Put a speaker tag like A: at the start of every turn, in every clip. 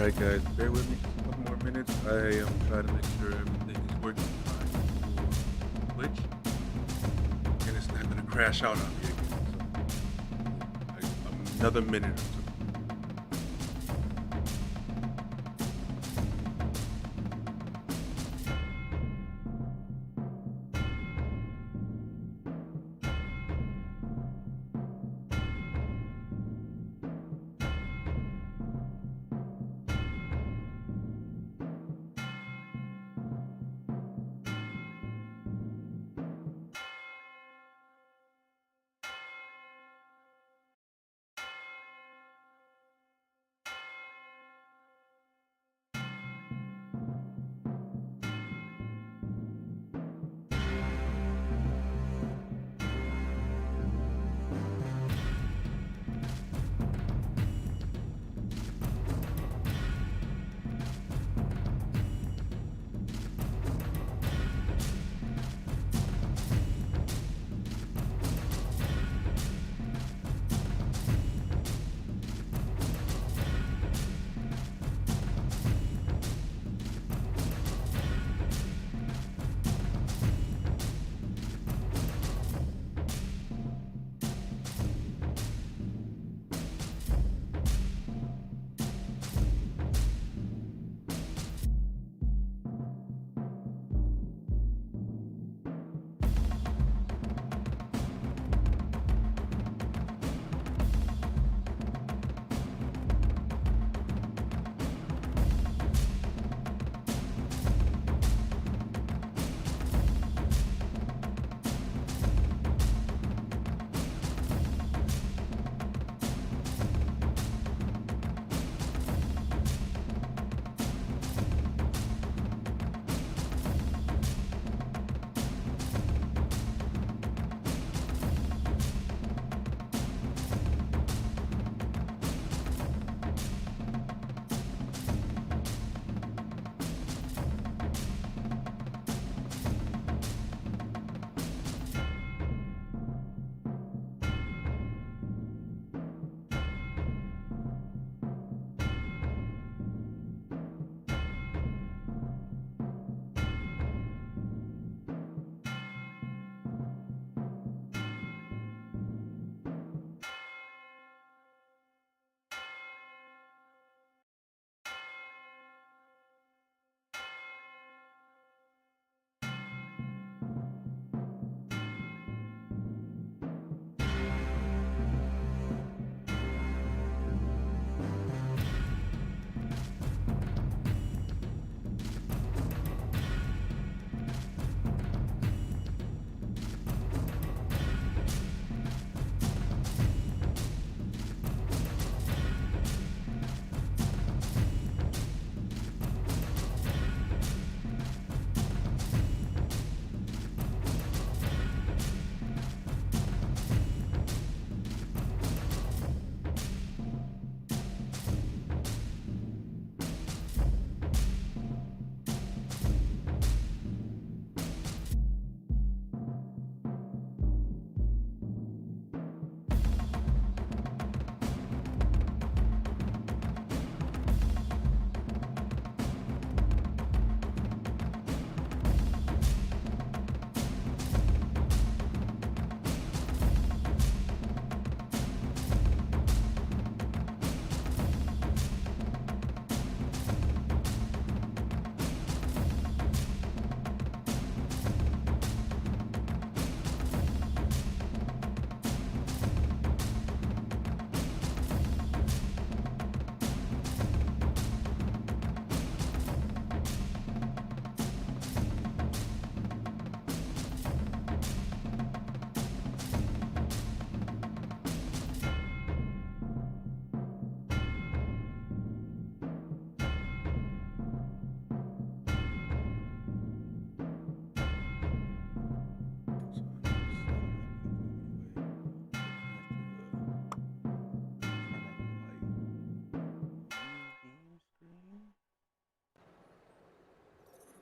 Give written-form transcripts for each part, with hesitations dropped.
A: Alright guys, bear with me just a couple more minutes. I am trying to make sure everything is working fine for Twitch. And it's not gonna crash out on me again. So another minute or two.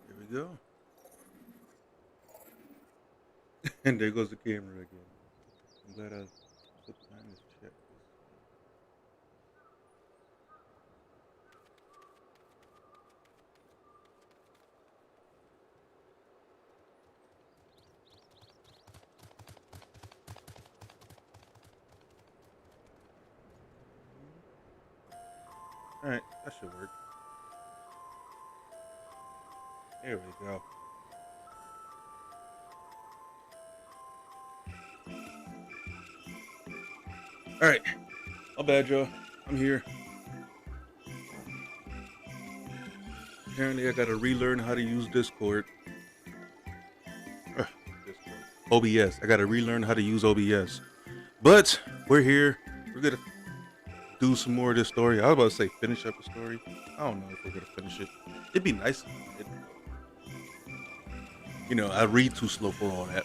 A: Here we go. And there goes the camera again. I'm glad I took time to check this. All right, that should work. There we go. All right, my bad, Joe. I'm here. Apparently, I gotta relearn how to use Discord. Discord. OBS. I gotta relearn how to use OBS. But we're here. We're gonna do some more of this story. I was about to say finish up the story. I don't know if we're gonna finish it. It'd be nice. You know, I read too slow for all that.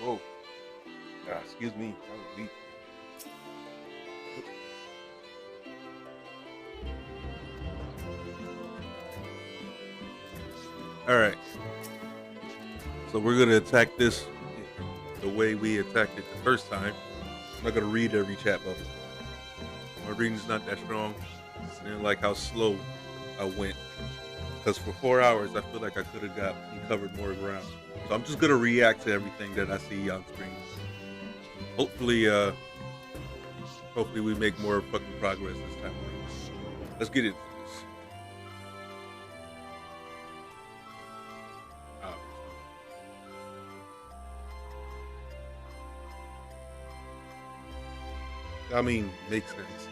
A: Whoa. Excuse me. That was weak. All right. So we're gonna attack this the way we attacked it the first time. I'm not gonna read every chat bubble. My reading's not that strong. I didn't like how slow I went. Because for 4 hours, I feel like I could have covered more ground. So I'm just gonna react to everything that I see on screen. Hopefully, hopefully we make more fucking progress this time around. Let's get into this. I mean, makes sense.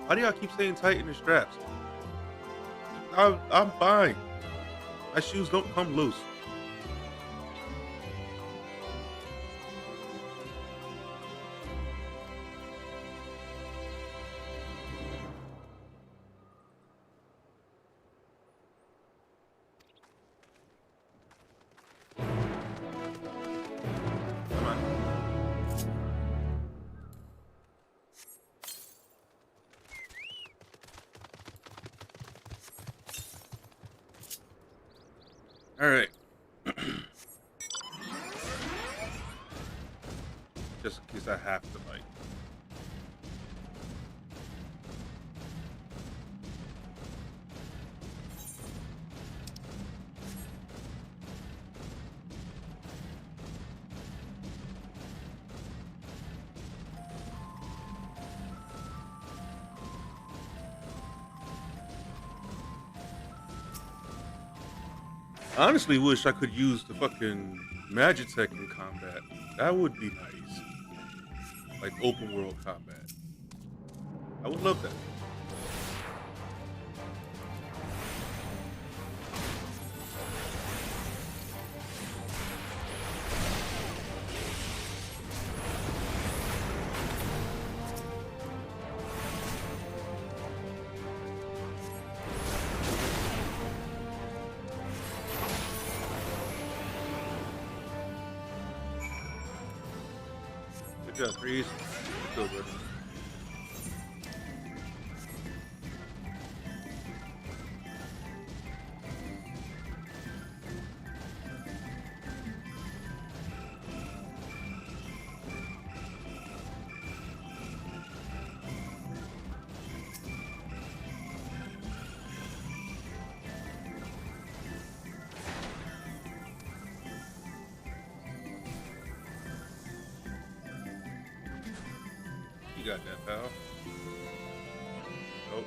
A: Why do y'all keep saying tighten the straps? I'm fine. My shoes don't come loose. Come on. All right. Just in case I have to, like. I honestly wish I could use the fucking Magitech in combat. That would be nice. Like open world combat. I would love that. Good job, Breeze. Still good. You got that, pal. Nope.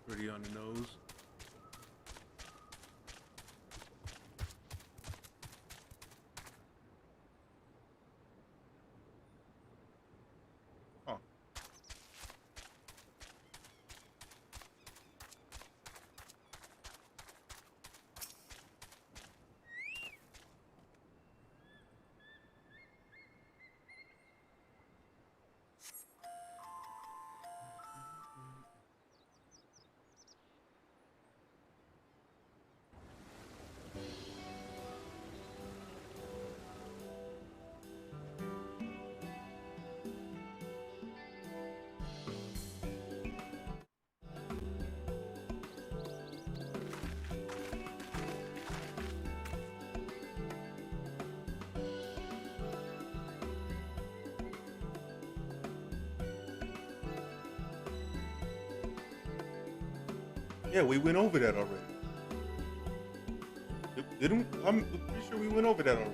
A: pretty on the nose. Huh. Yeah, we went over that already. Didn't I'm pretty sure we went over that already.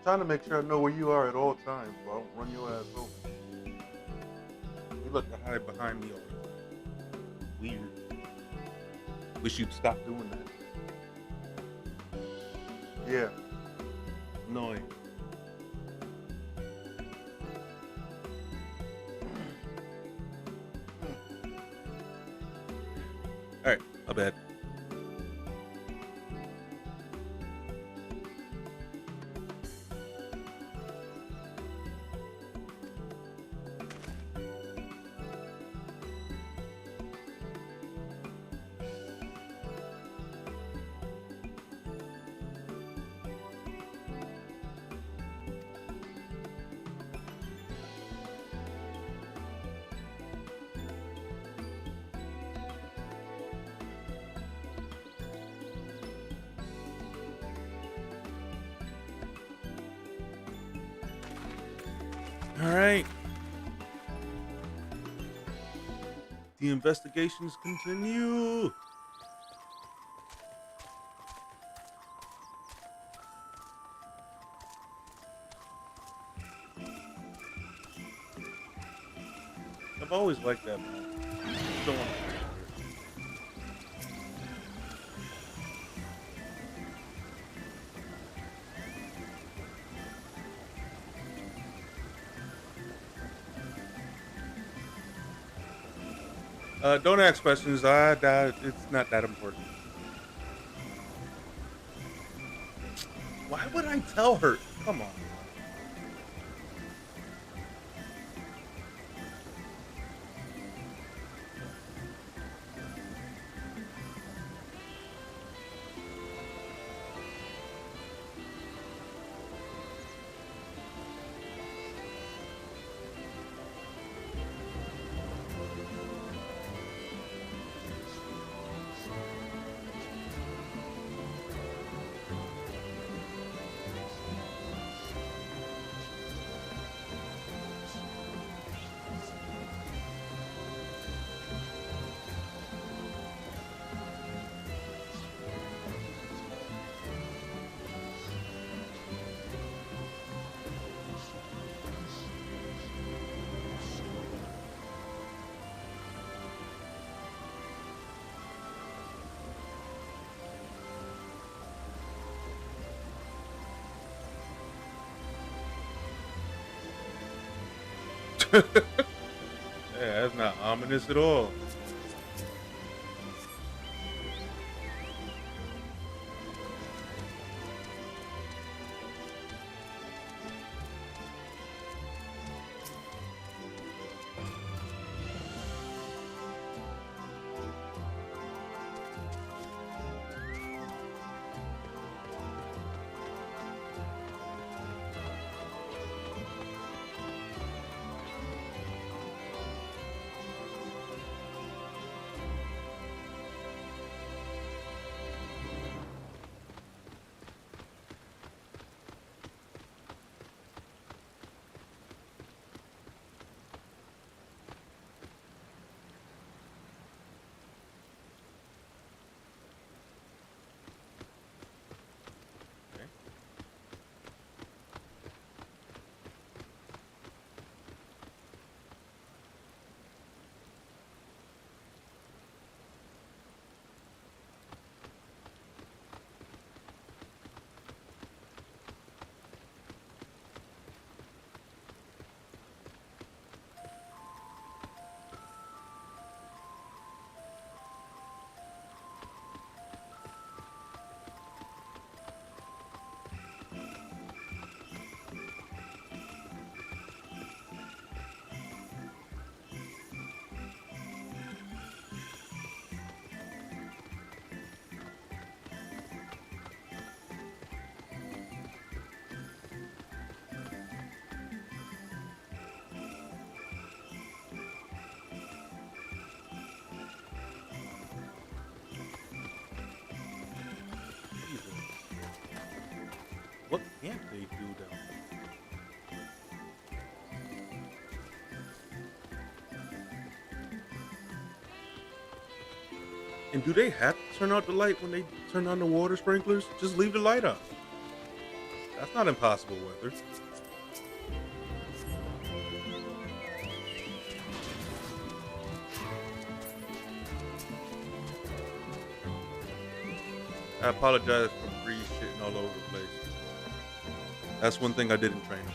A: Trying to make sure I know where you are at all times, so I don't run your ass over. You look to hide behind me all the time. Weird. Wish you'd stop doing that. Yeah. Annoying. Alright, my bad. All right. The investigations continue. I've always liked that man. Don't want to. Don't ask questions. It's not that important. Why would I tell her? Come on. Yeah, That's not ominous at all. What can't they do down there? And do they have to turn out the light when they turn on the water sprinklers? Just leave the light up. That's not impossible weather. I apologize for breeze shitting all over the place. That's one thing I did in training.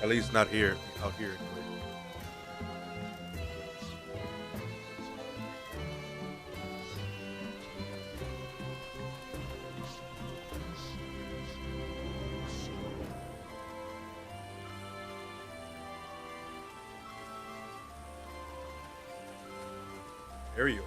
A: At least not here, out here anyway. Aerial.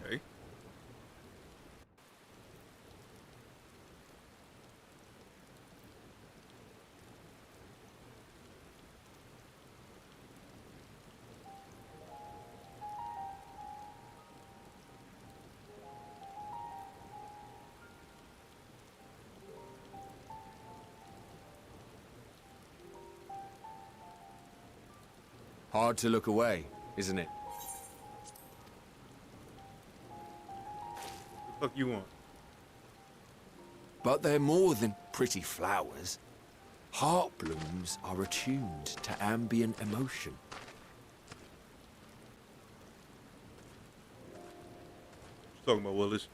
A: Okay.
B: Hard to look away, isn't it?
A: What the fuck you want?
B: But they're more than pretty flowers. Heart blooms are attuned to ambient emotion.
A: What you talking about, Willis?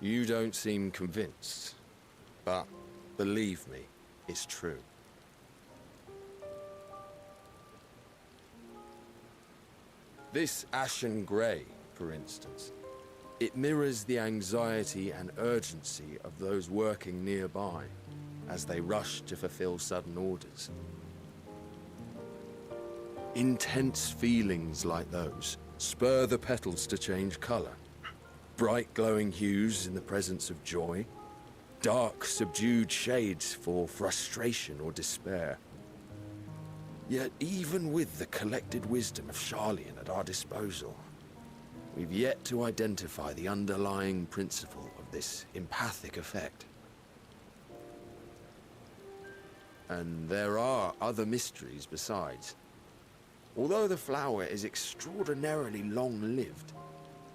B: You don't seem convinced, but believe me, it's true. This ashen grey, for instance, it mirrors the anxiety and urgency of those working nearby as they rush to fulfill sudden orders. Intense feelings like those spur the petals to change color. Bright glowing hues in the presence of joy. Dark, subdued shades for frustration or despair. Yet even with the collected wisdom of Charlian at our disposal, we've yet to identify the underlying principle of this empathic effect. And there are other mysteries besides. Although the flower is extraordinarily long-lived,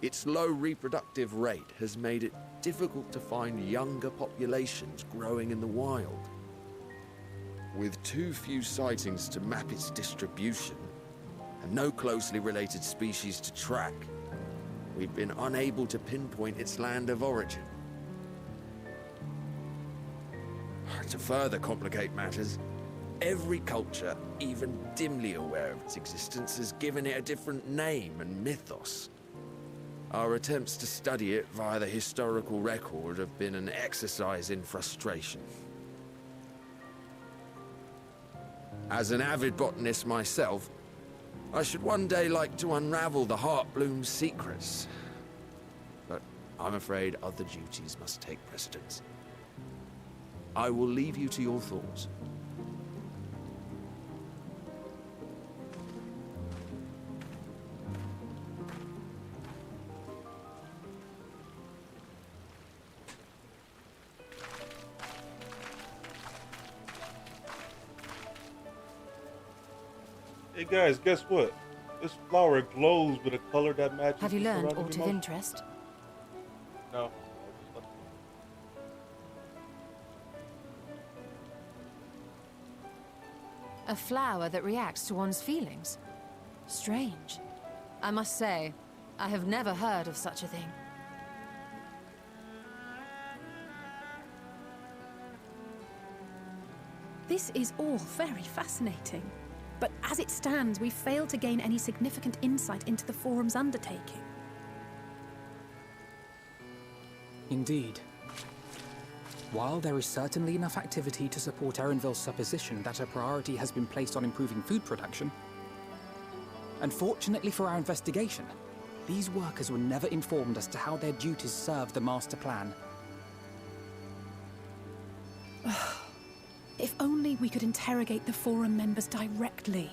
B: its low reproductive rate has made it difficult to find younger populations growing in the wild. With too few sightings to map its distribution, and no closely related species to track, we've been unable to pinpoint its land of origin. To further complicate matters, every culture, even dimly aware of its existence, has given it a different name and mythos. Our attempts to study it via the historical record have been an exercise in frustration. As an avid botanist myself, I should one day like to unravel the Heartbloom's secrets. But I'm afraid other duties must take precedence. I will leave you to your thoughts.
A: Hey guys, guess what? This flower glows with a color that matches.
C: Have you
A: the
C: learned
A: surrounding
C: aught of
A: emotion.
C: interest?
A: No.
C: A flower that reacts to one's feelings? Strange. I must say, I have never heard of such a thing.
D: This is all very fascinating. But as it stands, we've failed to gain any significant insight into the Forum's undertaking.
E: Indeed. While there is certainly enough activity to support Erenville's supposition that a priority has been placed on improving food production, unfortunately for our investigation, these workers were never informed as to how their duties serve the master plan.
D: If only we could interrogate the Forum members directly.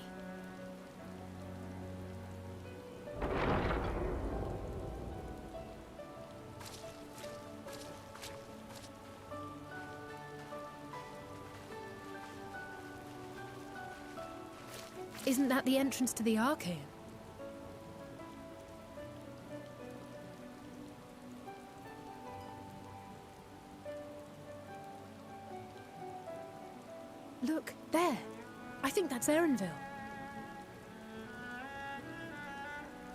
D: Isn't that the entrance to the Archaean? Look, there. I think that's Erenville.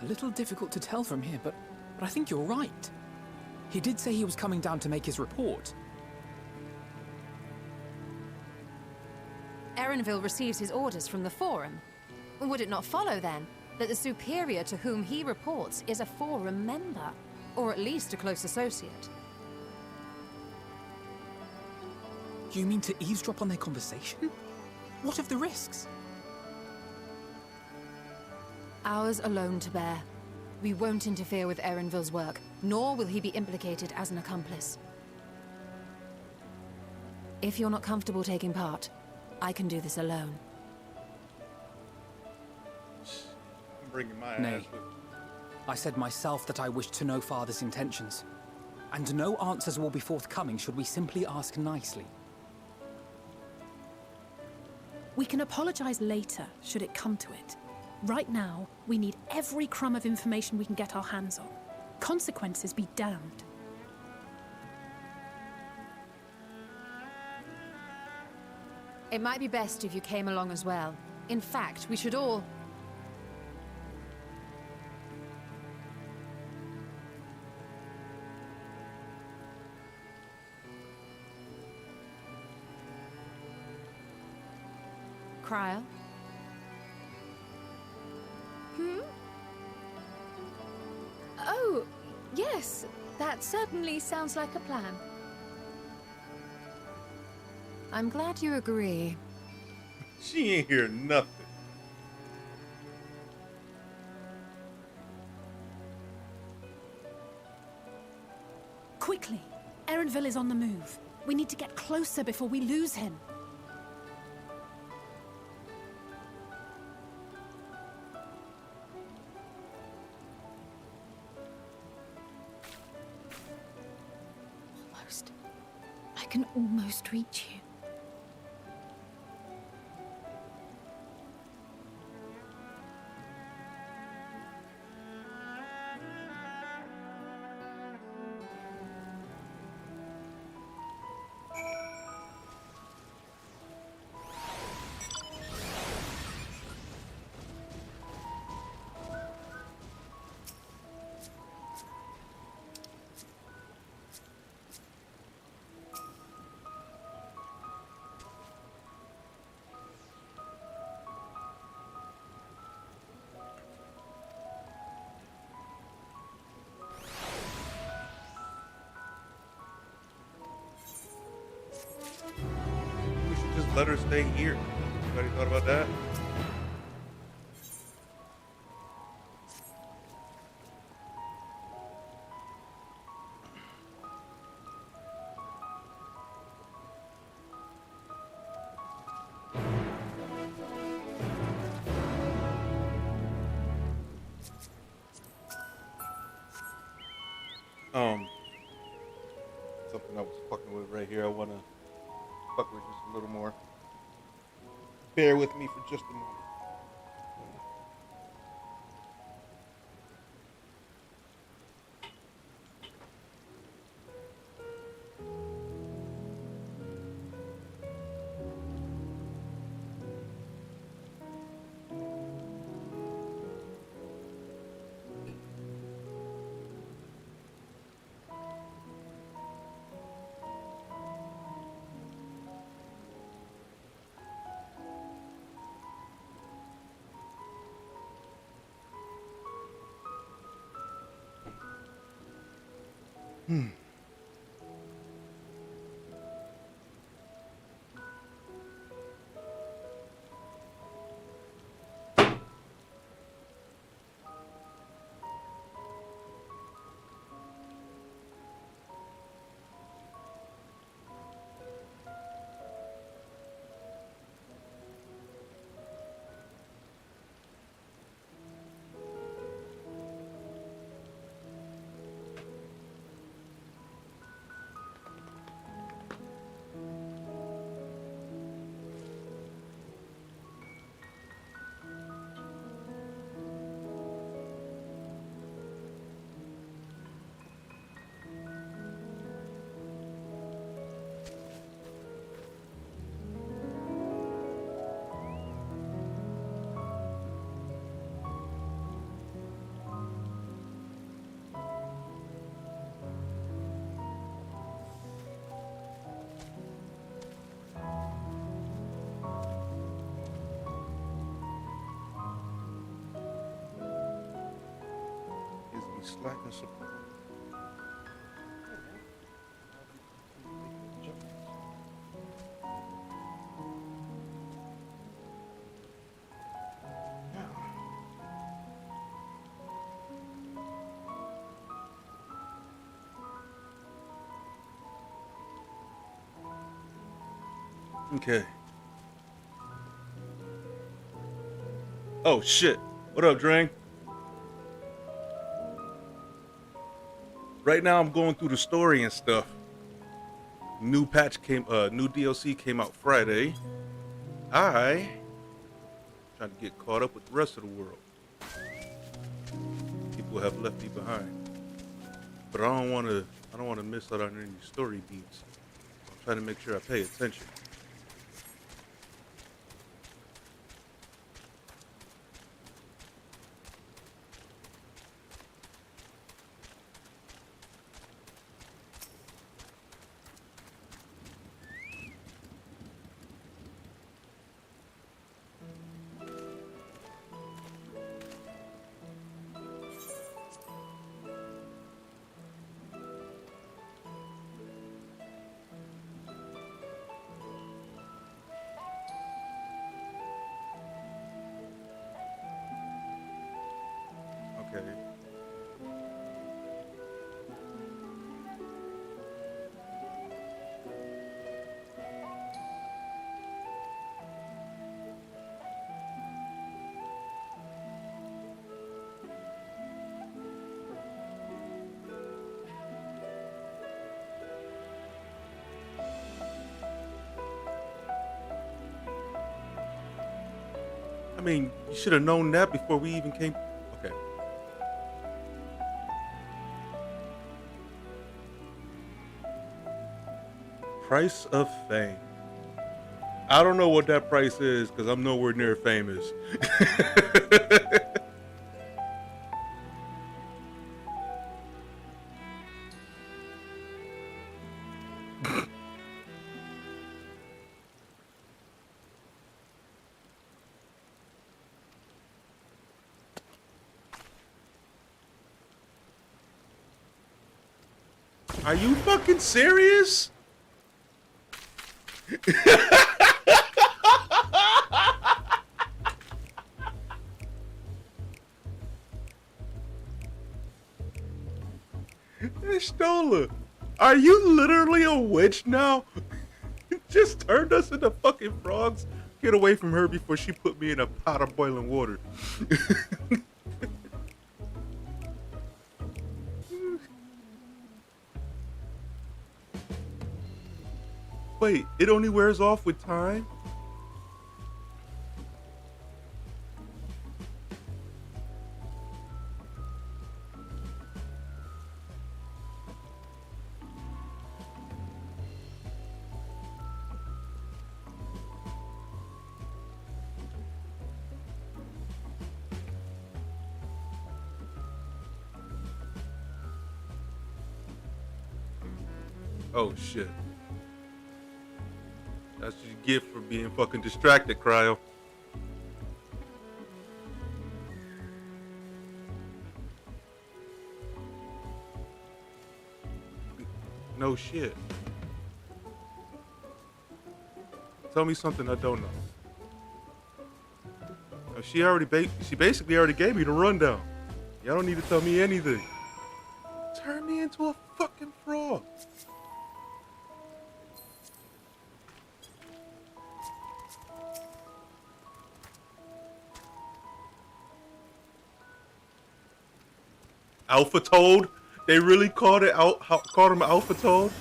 E: A little difficult to tell from here, but I think you're right. He did say he was coming down to make his report.
C: Erenville receives his orders from the Forum. Would it not follow, then, that the superior to whom he reports is a Forum member? Or at least a close associate?
E: You mean to eavesdrop on their conversation? What of the risks?
C: Ours alone to bear. We won't interfere with Erenville's work, nor will he be implicated as an accomplice. If you're not comfortable taking part, I can do this alone.
A: I'm bringing my
E: Nay.
A: ass with me.
E: I said myself that I wished to know Father's intentions. And no answers will be forthcoming should we simply ask nicely.
D: We can apologize later, should it come to it. Right now, we need every crumb of information we can get our hands on. Consequences be damned.
C: It might be best if you came along as well. In fact, we should all... Cryo?
F: Oh, yes. That certainly sounds like a plan.
C: I'm glad you agree.
A: She ain't hear nothing.
D: Quickly. Erenville is on the move. We need to get closer before we lose him.
F: Almost. I can almost reach you.
A: We should just let her stay here. Anybody thought about that? Something I was fucking with right here. I want to fuck with just a little more. Bear with me for just a moment. Slacking support. Okay. Oh shit. What up, Drain? Right now I'm going through the story and stuff. New DLC came out Friday. I trying to get caught up with the rest of the world. People have left me behind. But I don't wanna miss out on any story beats. I'm trying to make sure I pay attention. Okay. mean, you should have known that before we even came. Okay. Price of fame. I don't know what that price is because I'm nowhere near famous. Are you fucking serious? Stola, are you literally a witch now? Just turned us into fucking frogs. Get away from her before she put me in a pot of boiling water. Wait, it only wears off with time? Oh shit. That's what you get for being fucking distracted, Cryo. No shit. Tell me something I don't know. She basically already gave me the rundown. Y'all don't need to tell me anything. Turn me into a fucking frog. Alpha Toad? They really called it out? Called him Alpha Toad?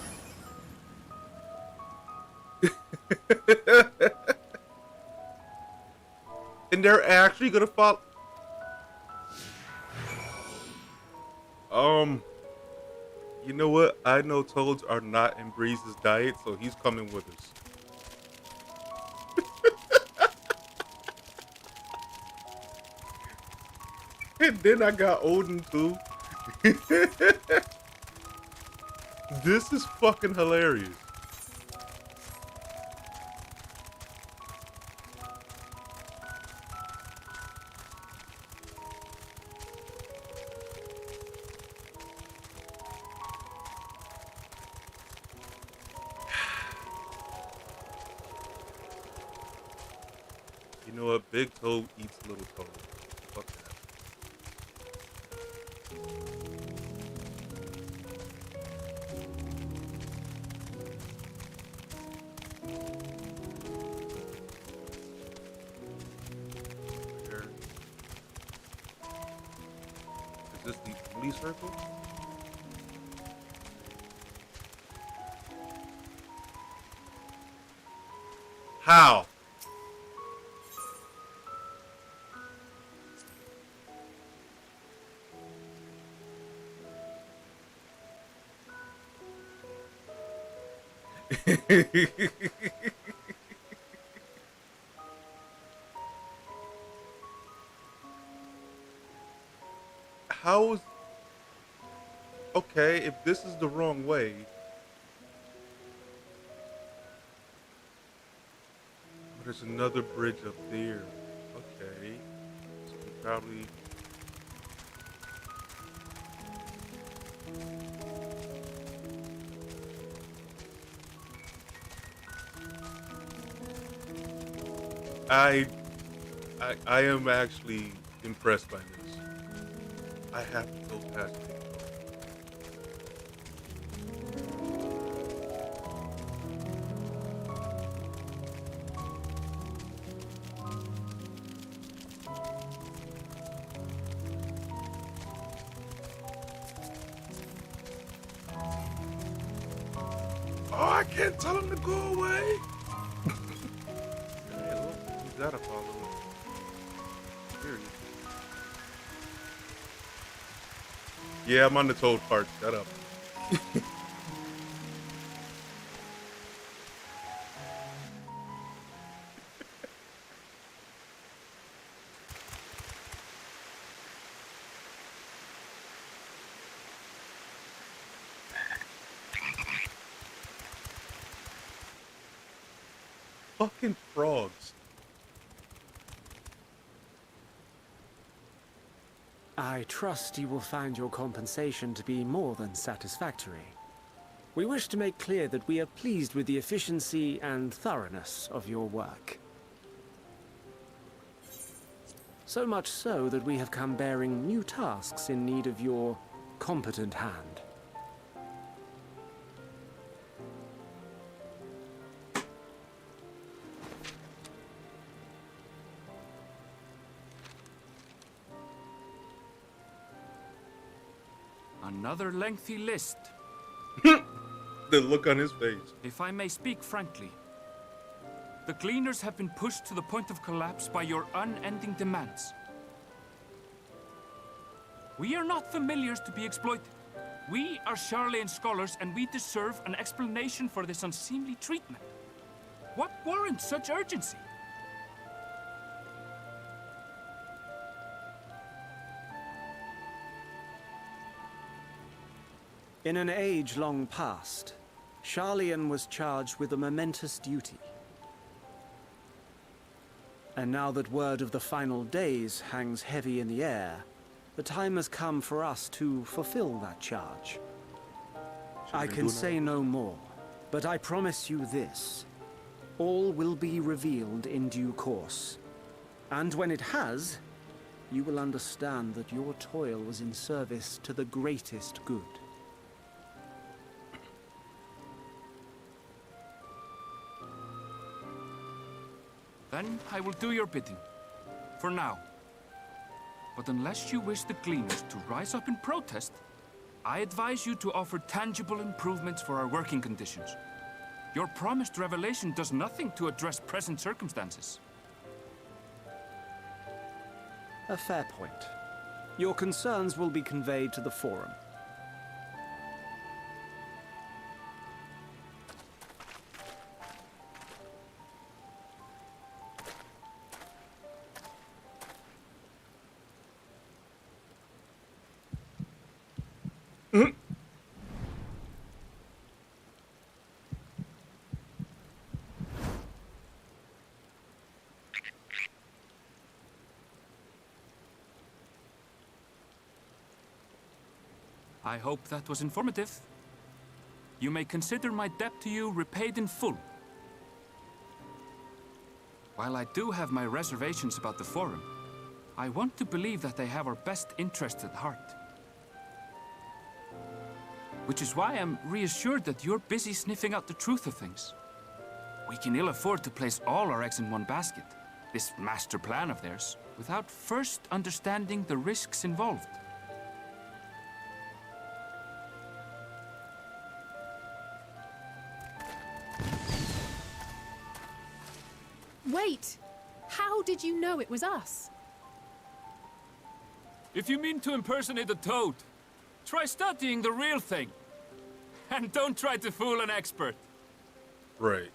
A: And they're actually gonna follow. You know what? I know toads are not in Breeze's diet, so he's coming with us. And then I got Odin too. This is fucking hilarious. You know what? Big Toad eats little Toad. Fuck that. Is this the only circle? How? How is... Okay, if this is the wrong way... There's another bridge up there. Okay. So we probably... I am actually impressed by this. I have to go past it. Oh, I can't tell him to go away. Hey, look, who's that a follower? Yeah, I'm on the toad part. Shut up. Fucking frogs.
G: I trust you will find your compensation to be more than satisfactory. We wish to make clear that we are pleased with the efficiency and thoroughness of your work. So much so that we have come bearing new tasks in need of your competent hand.
H: Another lengthy list.
A: The look on his face.
H: If I may speak frankly, the Gleaners have been pushed to the point of collapse by your unending demands. We are not familiars to be exploited. We are Charlean scholars, and we deserve an explanation for this unseemly treatment. What warrants such urgency?
G: In an age long past, Charlean was charged with a momentous duty. And now that word of the final days hangs heavy in the air, the time has come for us to fulfill that charge. I can say no more, but I promise you this. All will be revealed in due course. And when it has, you will understand that your toil was in service to the greatest good.
H: Then I will do your bidding. For now. But unless you wish the Gleaners to rise up in protest, I advise you to offer tangible improvements for our working conditions. Your promised revelation does nothing to address present circumstances.
G: A fair point. Your concerns will be conveyed to the Forum.
H: I hope that was informative. You may consider my debt to you repaid in full. While I do have my reservations about the Forum, I want to believe that they have our best interests at heart. Which is why I'm reassured that you're busy sniffing out the truth of things. We can ill afford to place all our eggs in one basket, this master plan of theirs, without first understanding the risks involved.
D: Wait! How did you know it was us?
H: If you mean to impersonate a toad, try studying the real thing. And don't try to fool an expert.
A: Right.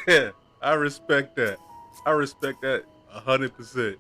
A: Yeah, I respect that. I respect that 100%.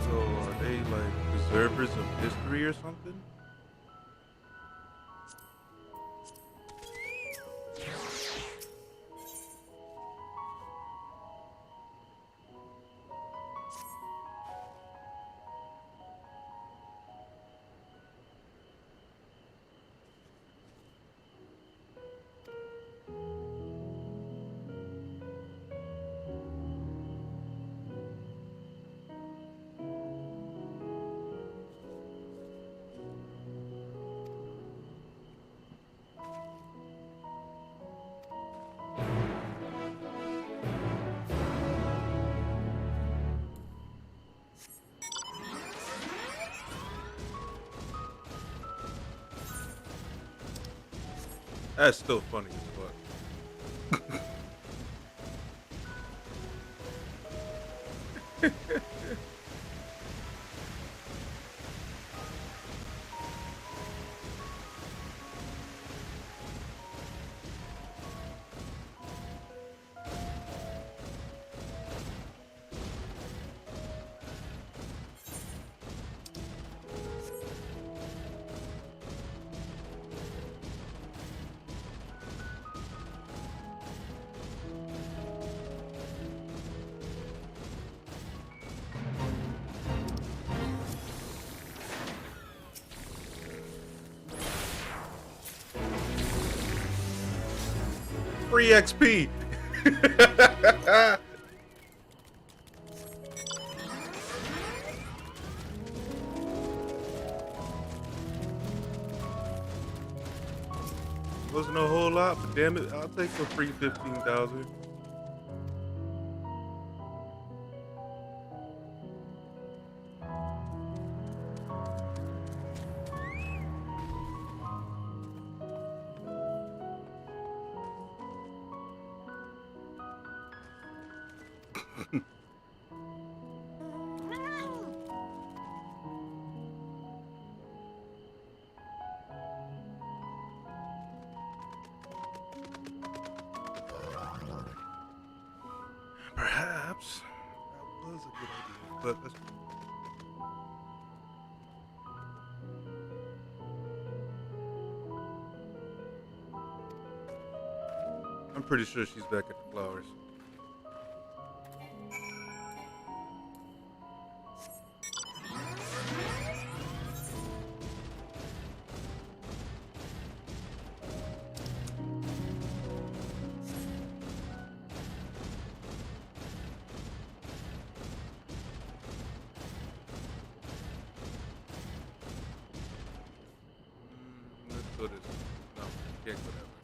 A: So are they like preservers of history or something? That's still funny as fuck. Free XP. Wasn't a whole lot, but damn it, I'll take the free 15,000. Perhaps that was a good idea, but that's... I'm pretty sure she's back at the flowers. Let's go this way. No, can't go that way.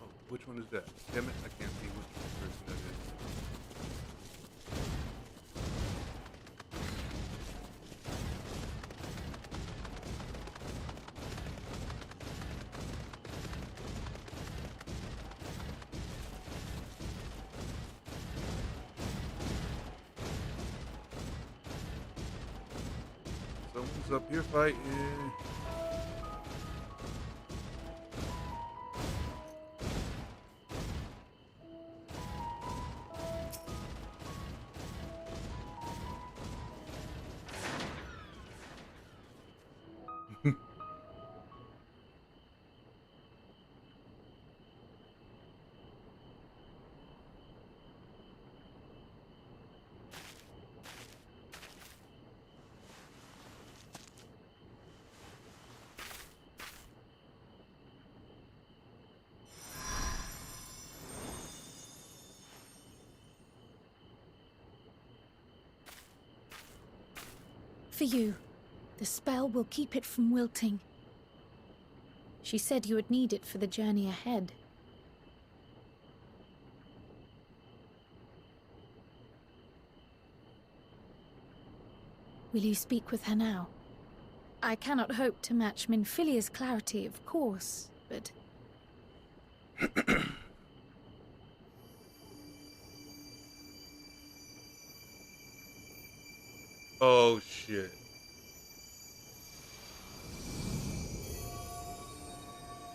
A: Oh, which one is that? Damn it, I can't see which person that is. Someone's up here fighting.
F: For you. The spell will keep it from wilting. She said you would need it for the journey ahead. Will you speak with her now? I cannot hope to match Minfilia's clarity, of course, but...
A: Oh shit.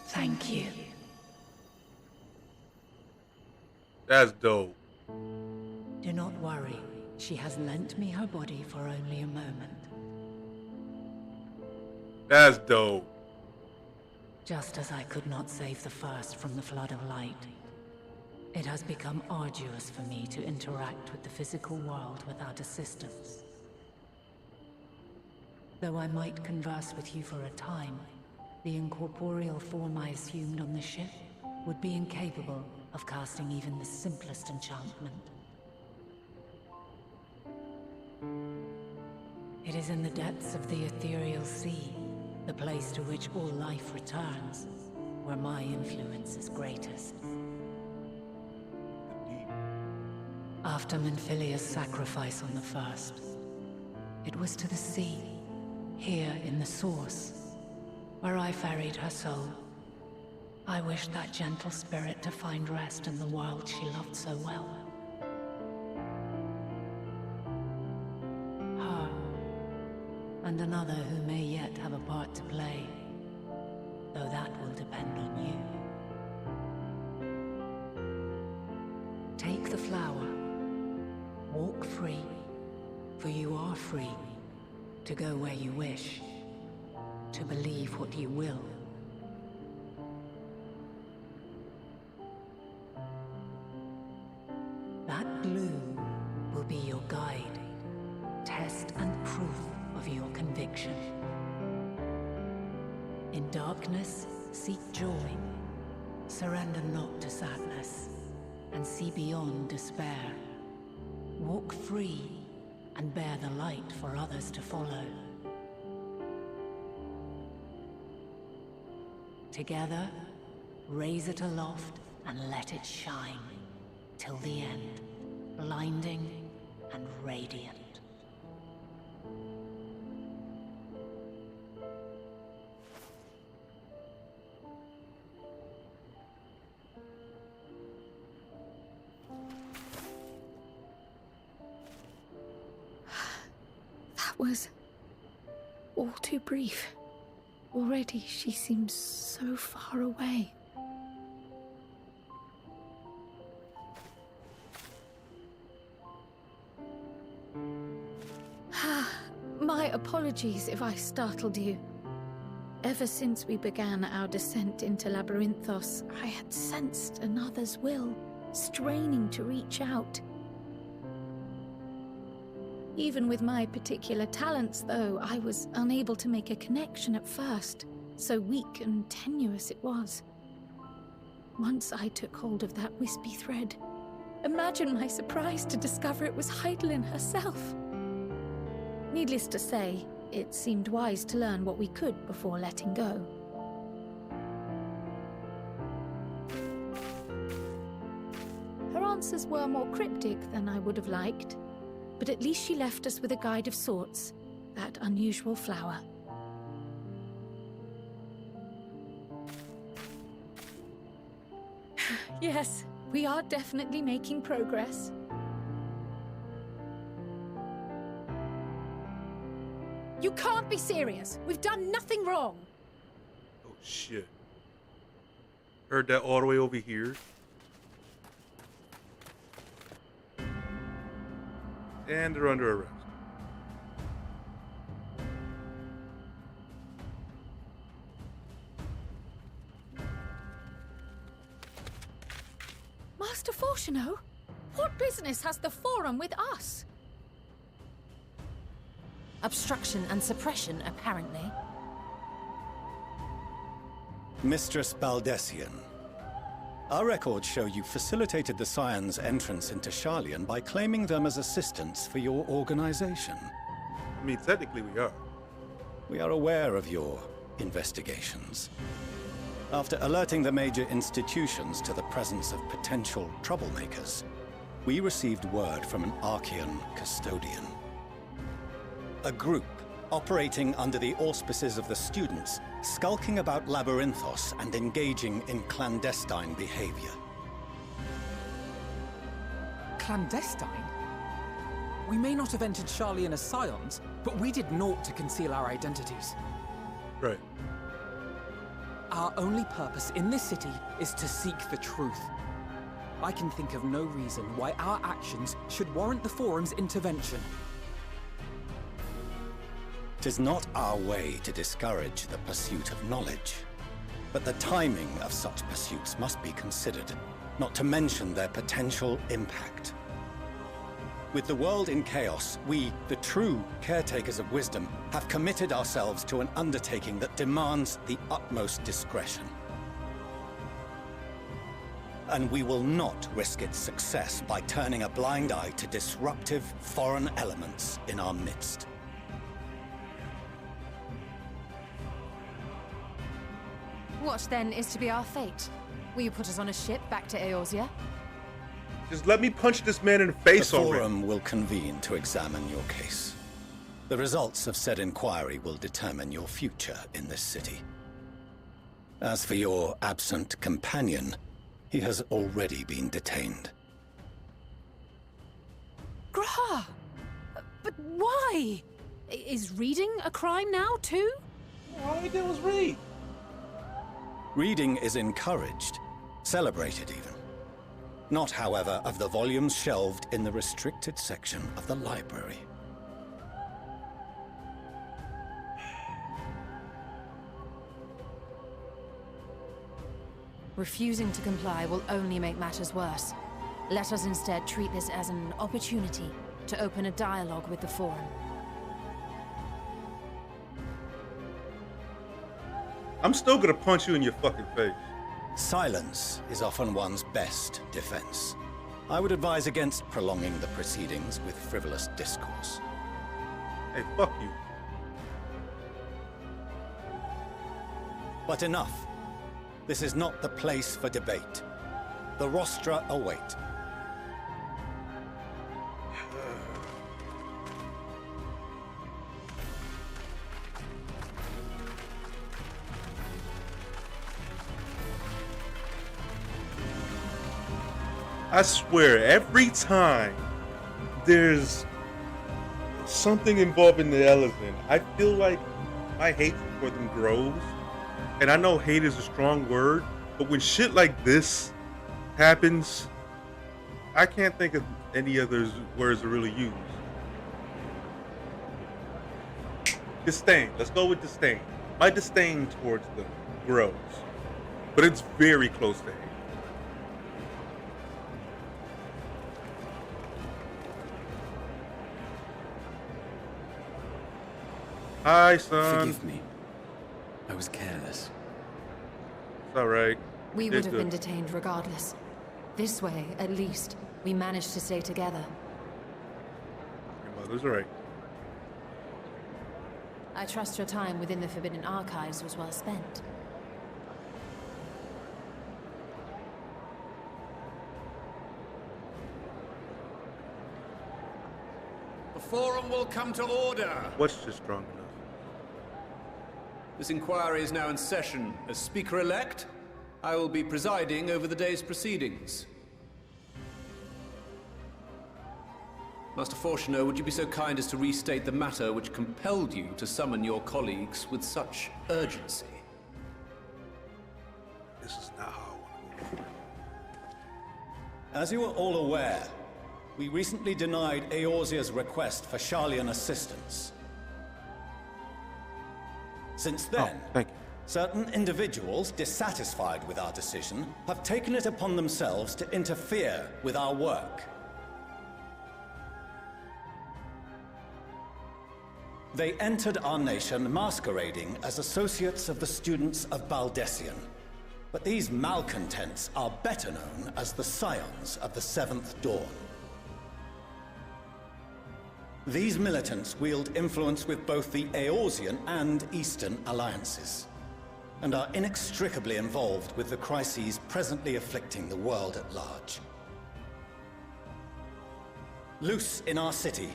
I: Thank you.
A: That's dope.
I: Do not worry. She has lent me her body for only a moment.
A: That's dope.
I: Just as I could not save the first from the flood of light, it has become arduous for me to interact with the physical world without assistance. Though I might converse with you for a time, the incorporeal form I assumed on the ship would be incapable of casting even the simplest enchantment. It is in the depths of the ethereal sea, the place to which all life returns, where my influence is greatest. After Minfilia's sacrifice on the first, it was to the sea, here in the source, where I ferried her soul. I wished that gentle spirit to find rest in the world she loved so well. Her, and another who may yet have a part to play, though that will depend on you. Take the flower. Walk free, for you are free to go where you wish, to believe what you will. That blue will be your guide, test and proof of your conviction. In darkness, seek joy. Surrender not to sadness, and see beyond despair. Walk free, and bear the light for others to follow. Together, raise it aloft and let it shine, till the end, blinding and radiant.
F: Was all too brief. Already she seems so far away. My apologies if I startled you. Ever since we began our descent into Labyrinthos, I had sensed another's will, straining to reach out. Even with my particular talents, though, I was unable to make a connection at first, so weak and tenuous it was. Once I took hold of that wispy thread, imagine my surprise to discover it was Heidelin herself. Needless to say, it seemed wise to learn what we could before letting go. Her answers were more cryptic than I would have liked. But at least she left us with a guide of sorts, that unusual flower. Yes, we are definitely making progress.
D: You can't be serious. We've done nothing wrong.
A: Oh shit. Heard that all the way over here. And they're under arrest.
F: Master Fortuno, what business has the Forum with us?
C: Obstruction and suppression, apparently.
J: Mistress Baldessian, our records show you facilitated the Scions' entrance into Sharlayan by claiming them as assistants for your organization.
A: I mean, technically we are.
J: We are aware of your investigations. After alerting the major institutions to the presence of potential troublemakers, we received word from an Archean custodian. A group operating under the auspices of the students, skulking about Labyrinthos and engaging in clandestine behavior.
E: Clandestine? We may not have entered Sharlayan as Scions, but we did naught to conceal our identities.
A: Right.
E: Our only purpose in this city is to seek the truth. I can think of no reason why our actions should warrant the Forum's intervention.
J: 'Tis not our way to discourage the pursuit of knowledge, but the timing of such pursuits must be considered, not to mention their potential impact. With the world in chaos, we, the true caretakers of wisdom, have committed ourselves to an undertaking that demands the utmost discretion. And we will not risk its success by turning a blind eye to disruptive foreign elements in our midst.
C: What then is to be our fate? Will you put us on a ship back to Eorzea?
A: Just let me punch this man in the face
J: The
A: already.
J: Forum will convene to examine your case. The results of said inquiry will determine your future in this city. As for your absent companion, he has already been detained.
D: Grah! But why? Is reading a crime now, too?
A: All I did was read.
J: Reading is encouraged, celebrated even. Not, however, of the volumes shelved in the restricted section of the library.
C: Refusing to comply will only make matters worse. Let us instead treat this as an opportunity to open a dialogue with the Forum.
A: I'm still gonna punch you in your fucking face.
J: Silence is often one's best defense. I would advise against prolonging the proceedings with frivolous discourse.
A: Hey, fuck you.
J: But enough. This is not the place for debate. The rostra await.
A: I swear, every time there's something involving the elephant, I feel like my hate for them grows. And I know hate is a strong word, but when shit like this happens, I can't think of any other words to really use. Disdain. Let's go with disdain. My disdain towards them grows, but it's very close to hate. Hi, son.
K: Forgive me. I was careless.
A: It's alright.
C: We would have been detained regardless. This way, at least, we managed to stay together.
A: Your mother's right.
C: I trust your time within the Forbidden Archives was well spent.
K: The Forum will come to order.
A: What's just strong enough?
K: This inquiry is now in session. As Speaker-elect, I will be presiding over the day's proceedings. Master Fortuner, would you be so kind as to restate the matter which compelled you to summon your colleagues with such urgency?
A: This is not how I want to move.
J: As you are all aware, we recently denied Eorzea's request for Sharlayan assistance. Since then,
A: thank you.
J: certain individuals dissatisfied with our decision have taken it upon themselves to interfere with our work. They entered our nation masquerading as associates of the students of Baldessian. But these malcontents are better known as the Scions of the Seventh Dawn. These militants wield influence with both the Eorzean and Eastern alliances, and are inextricably involved with the crises presently afflicting the world at large. Loose in our city,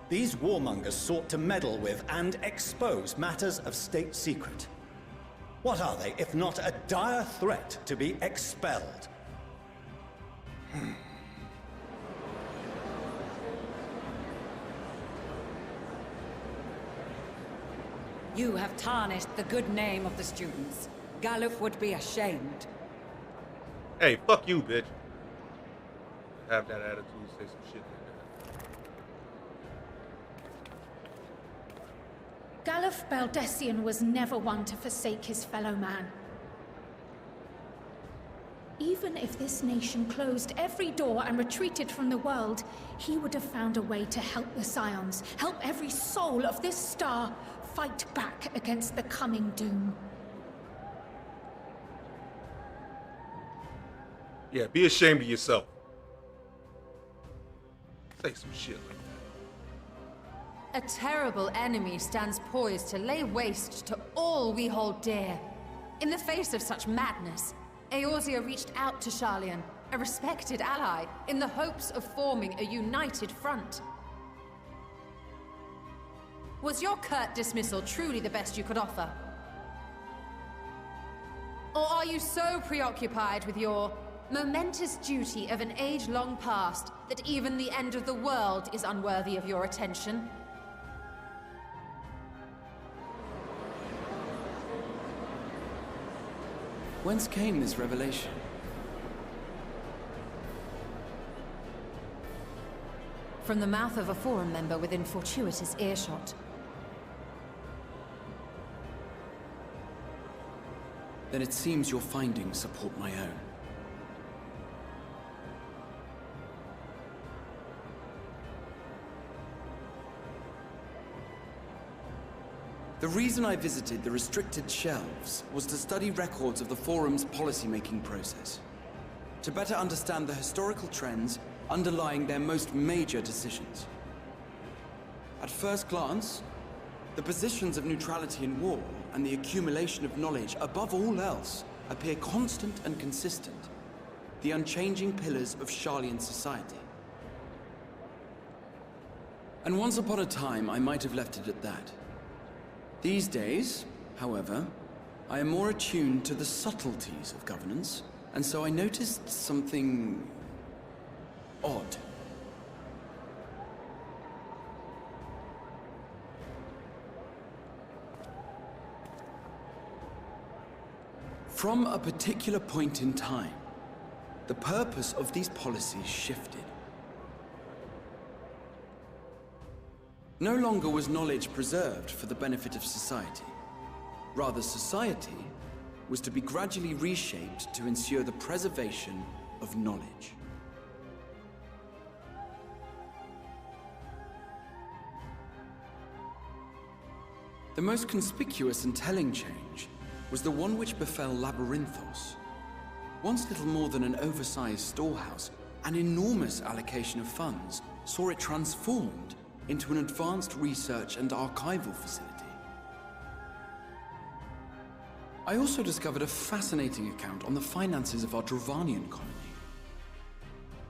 J: these warmongers sought to meddle with and expose matters of state secret. What are they, if not a dire threat to be expelled?
L: You have tarnished the good name of the students. Galuf would be ashamed.
A: Hey, fuck you, bitch. Have that attitude, say some shit like that.
F: Galuf Baldessian was never one to forsake his fellow man. Even if this nation closed every door and retreated from the world, he would have found a way to help the Scions, help every soul of this star fight back against the coming doom.
A: Yeah, be ashamed of yourself. Say some shit like that.
C: A terrible enemy stands poised to lay waste to all we hold dear. In the face of such madness, Eorzea reached out to Sharlayan, a respected ally, in the hopes of forming a united front. Was your curt dismissal truly the best you could offer? Or are you so preoccupied with your momentous duty of an age long past that even the end of the world is unworthy of your attention?
M: Whence came this revelation?
C: From the mouth of a Forum member within fortuitous earshot.
M: Then it seems your findings support my own. The reason I visited the restricted shelves was to study records of the Forum's policymaking process, to better understand the historical trends underlying their most major decisions. At first glance, the positions of neutrality in war and the accumulation of knowledge above all else appear constant and consistent, the unchanging pillars of Sharlayan society. And once upon a time, I might have left it at that. These days, however, I am more attuned to the subtleties of governance, and so I noticed something odd. From a particular point in time, the purpose of these policies shifted. No longer was knowledge preserved for the benefit of society. Rather, society was to be gradually reshaped to ensure the preservation of knowledge. The most conspicuous and telling change was the one which befell Labyrinthos. Once little more than an oversized storehouse, an enormous allocation of funds saw it transformed into an advanced research and archival facility. I also discovered a fascinating account on the finances of our Dravanian colony.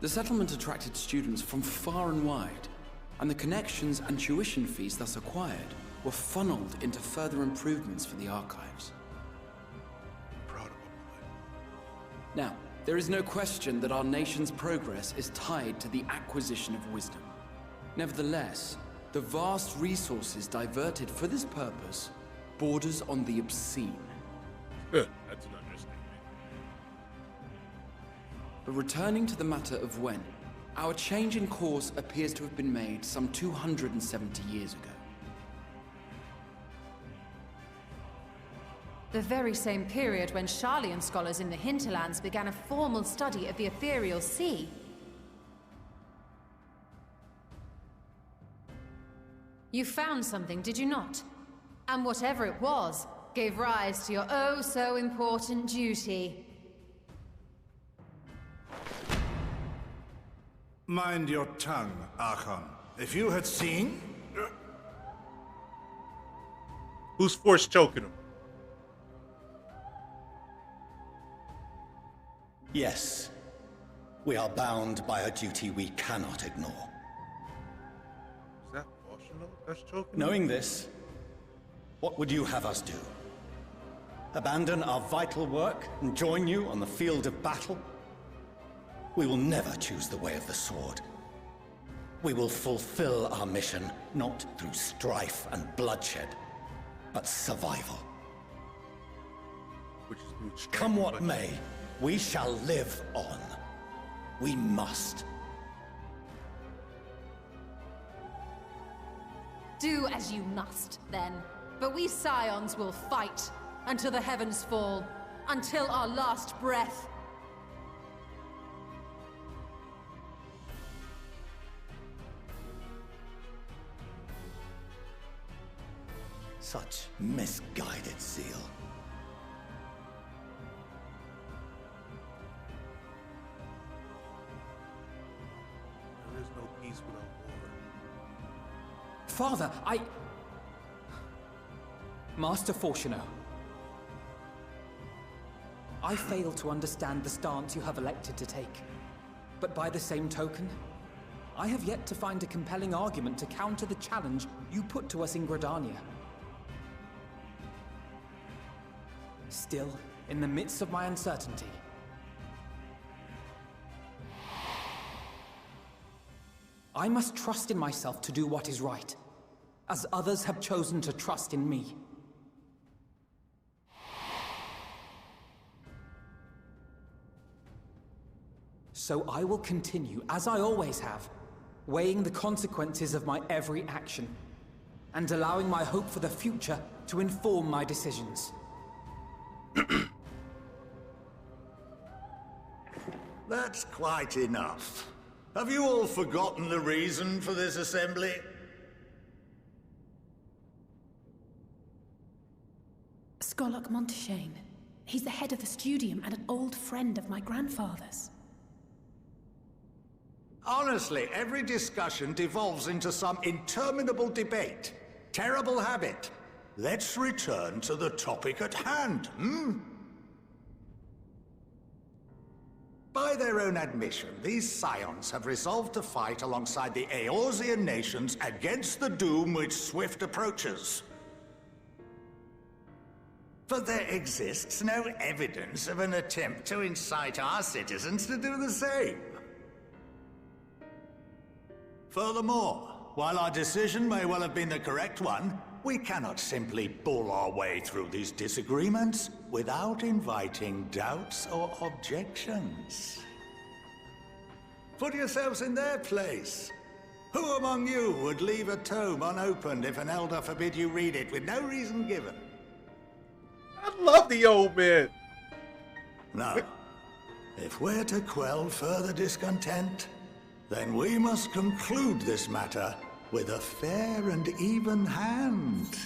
M: The settlement attracted students from far and wide, and the connections and tuition fees thus acquired were funneled into further improvements for the archives. Now, there is no question that our nation's progress is tied to the acquisition of wisdom. Nevertheless, the vast resources diverted for this purpose borders on the obscene.
A: That's an understatement.
M: But returning to the matter of when, our change in course appears to have been made some 270 years ago.
C: The very same period when Sharlayan scholars in the hinterlands began a formal study of the ethereal sea. You found something, did you not? And whatever it was, gave rise to your oh-so-important duty.
N: Mind your tongue, Archon. If you had seen...
A: Who's force choking him?
J: Yes. We are bound by a duty we cannot ignore.
A: Is that Oshino that's choking him?
J: Knowing this, what would you have us do? Abandon our vital work and join you on the field of battle? We will never choose the way of the sword. We will fulfill our mission not through strife and bloodshed, but survival.
A: Which is through strife.
J: Come what may, we shall live on. We must.
C: Do as you must, then. But we Scions will fight until the heavens fall, until our last breath.
J: Such misguided zeal.
A: There is no peace without war.
E: Father, Master Fortuno, I fail to understand the stance you have elected to take. But by the same token, I have yet to find a compelling argument to counter the challenge you put to us in Gridania. Still, in the midst of my uncertainty. I must trust in myself to do what is right, as others have chosen to trust in me. So I will continue, as I always have, weighing the consequences of my every action, and allowing my hope for the future to inform my decisions.
N: That's quite enough. Have you all forgotten the reason for this assembly?
D: Skolok Monteshane. He's the head of the studium and an old friend of my grandfather's.
N: Honestly, every discussion devolves into some interminable debate. Terrible habit. Let's return to the topic at hand, hmm? By their own admission, these scions have resolved to fight alongside the Eorzean nations against the doom which swift approaches. But there exists no evidence of an attempt to incite our citizens to do the same. Furthermore, while our decision may well have been the correct one, we cannot simply bull our way through these disagreements without inviting doubts or objections. Put yourselves in their place. Who among you would leave a tome unopened if an elder forbid you read it with no reason given?
A: I love the old man.
N: Now, if we're to quell further discontent, then we must conclude this matter with a fair and even hand.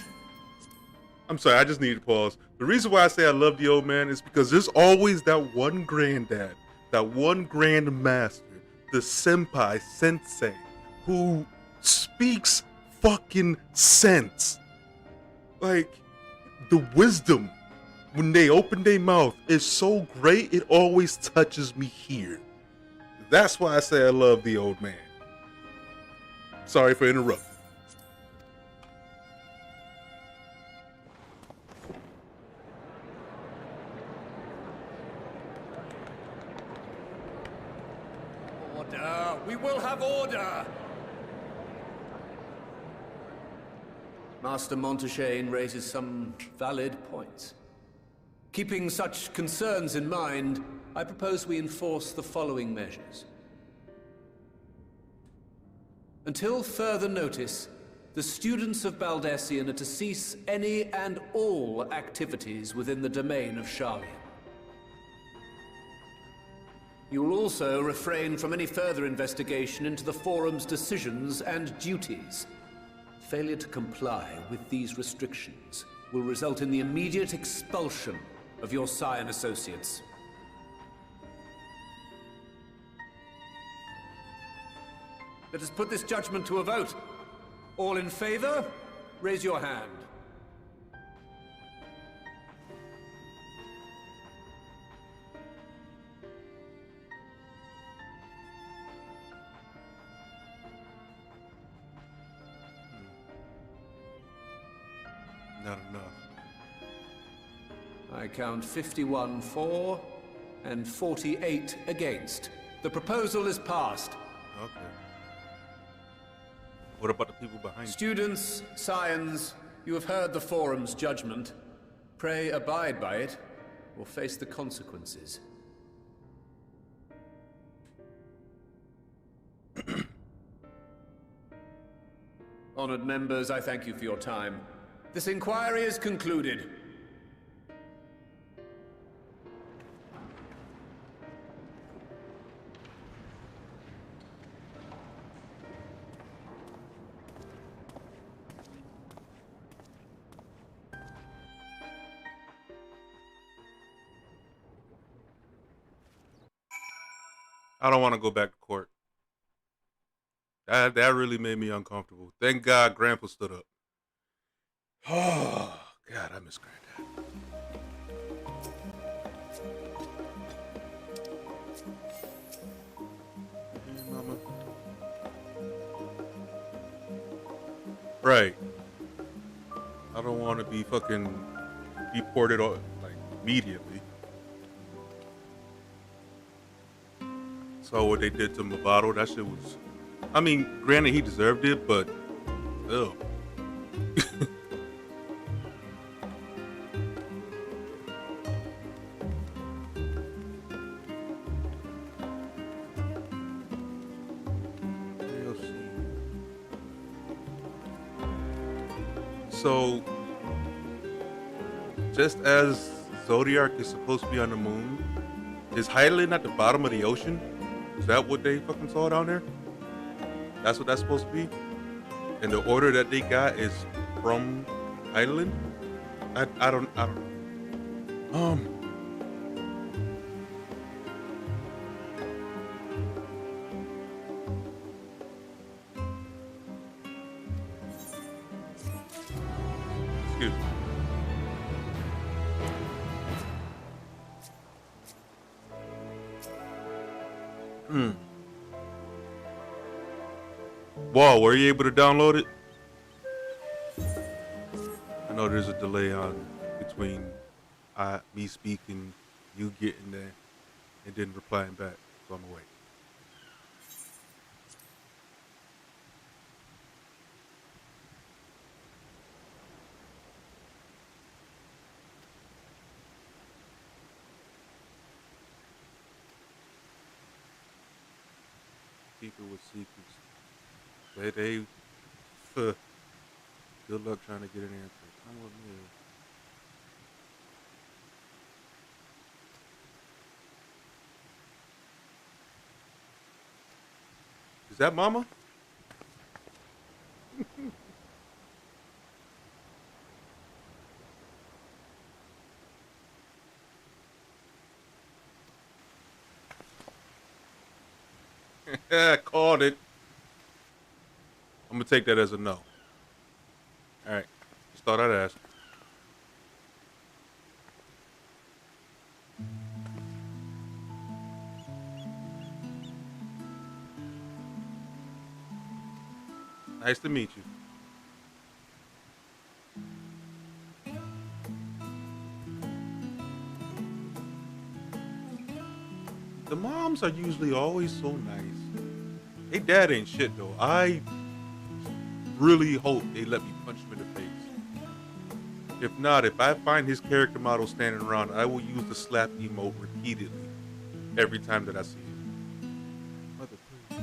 A: I'm sorry, I just need to pause. The reason why I say I love the old man is because there's always that one granddad, that one grandmaster, the senpai, sensei, who speaks fucking sense. Like, the wisdom when they open their mouth is so great, it always touches me here. That's why I say I love the old man. Sorry for interrupting.
K: Order! We will have order! Master Monteshane raises some valid points. Keeping such concerns in mind, I propose we enforce the following measures. Until further notice, the students of Baldessian are to cease any and all activities within the domain of Sharlian. You will also refrain from any further investigation into the Forum's decisions and duties. Failure to comply with these restrictions will result in the immediate expulsion of your Scion associates. Let us put this judgment to a vote. All in favor, raise your hand.
A: Not enough.
K: I count 51 for and 48 against. The proposal is passed.
A: Okay. What about the people behind you?
K: Students, scions, you have heard the Forum's judgment. Pray abide by it, or face the consequences. Honored members, I thank you for your time. This inquiry is concluded.
A: I don't want to go back to court. That really made me uncomfortable. Thank God Grandpa stood up. Oh, God, I miss Granddad. Hey, Mama. Right. I don't want to be fucking deported like immediately. saw what they did to Movado. That shit was, I mean, granted he deserved it, but ew. So, just as Zodiac is supposed to be on the moon, is Hydaelyn at the bottom of the ocean? Is that what they fucking saw down there? That's what that's supposed to be? And the order that they got is from Hydaelyn? I don't know. Excuse me. Whoa, were you able to download it? I know there's a delay on between me speaking, you getting there, and then replying back, so I'm away. People with secrets. They good luck trying to get an answer. Come with me. Is that Mama? Called it. I'm gonna take that as a no. All right, just thought I'd ask. Nice to meet you. The moms are usually always so nice. They dad ain't shit though. I really hope they let me punch him in the face. If not, if I find his character model standing around, I will use the slap emote repeatedly every time that I see it. Mother, please.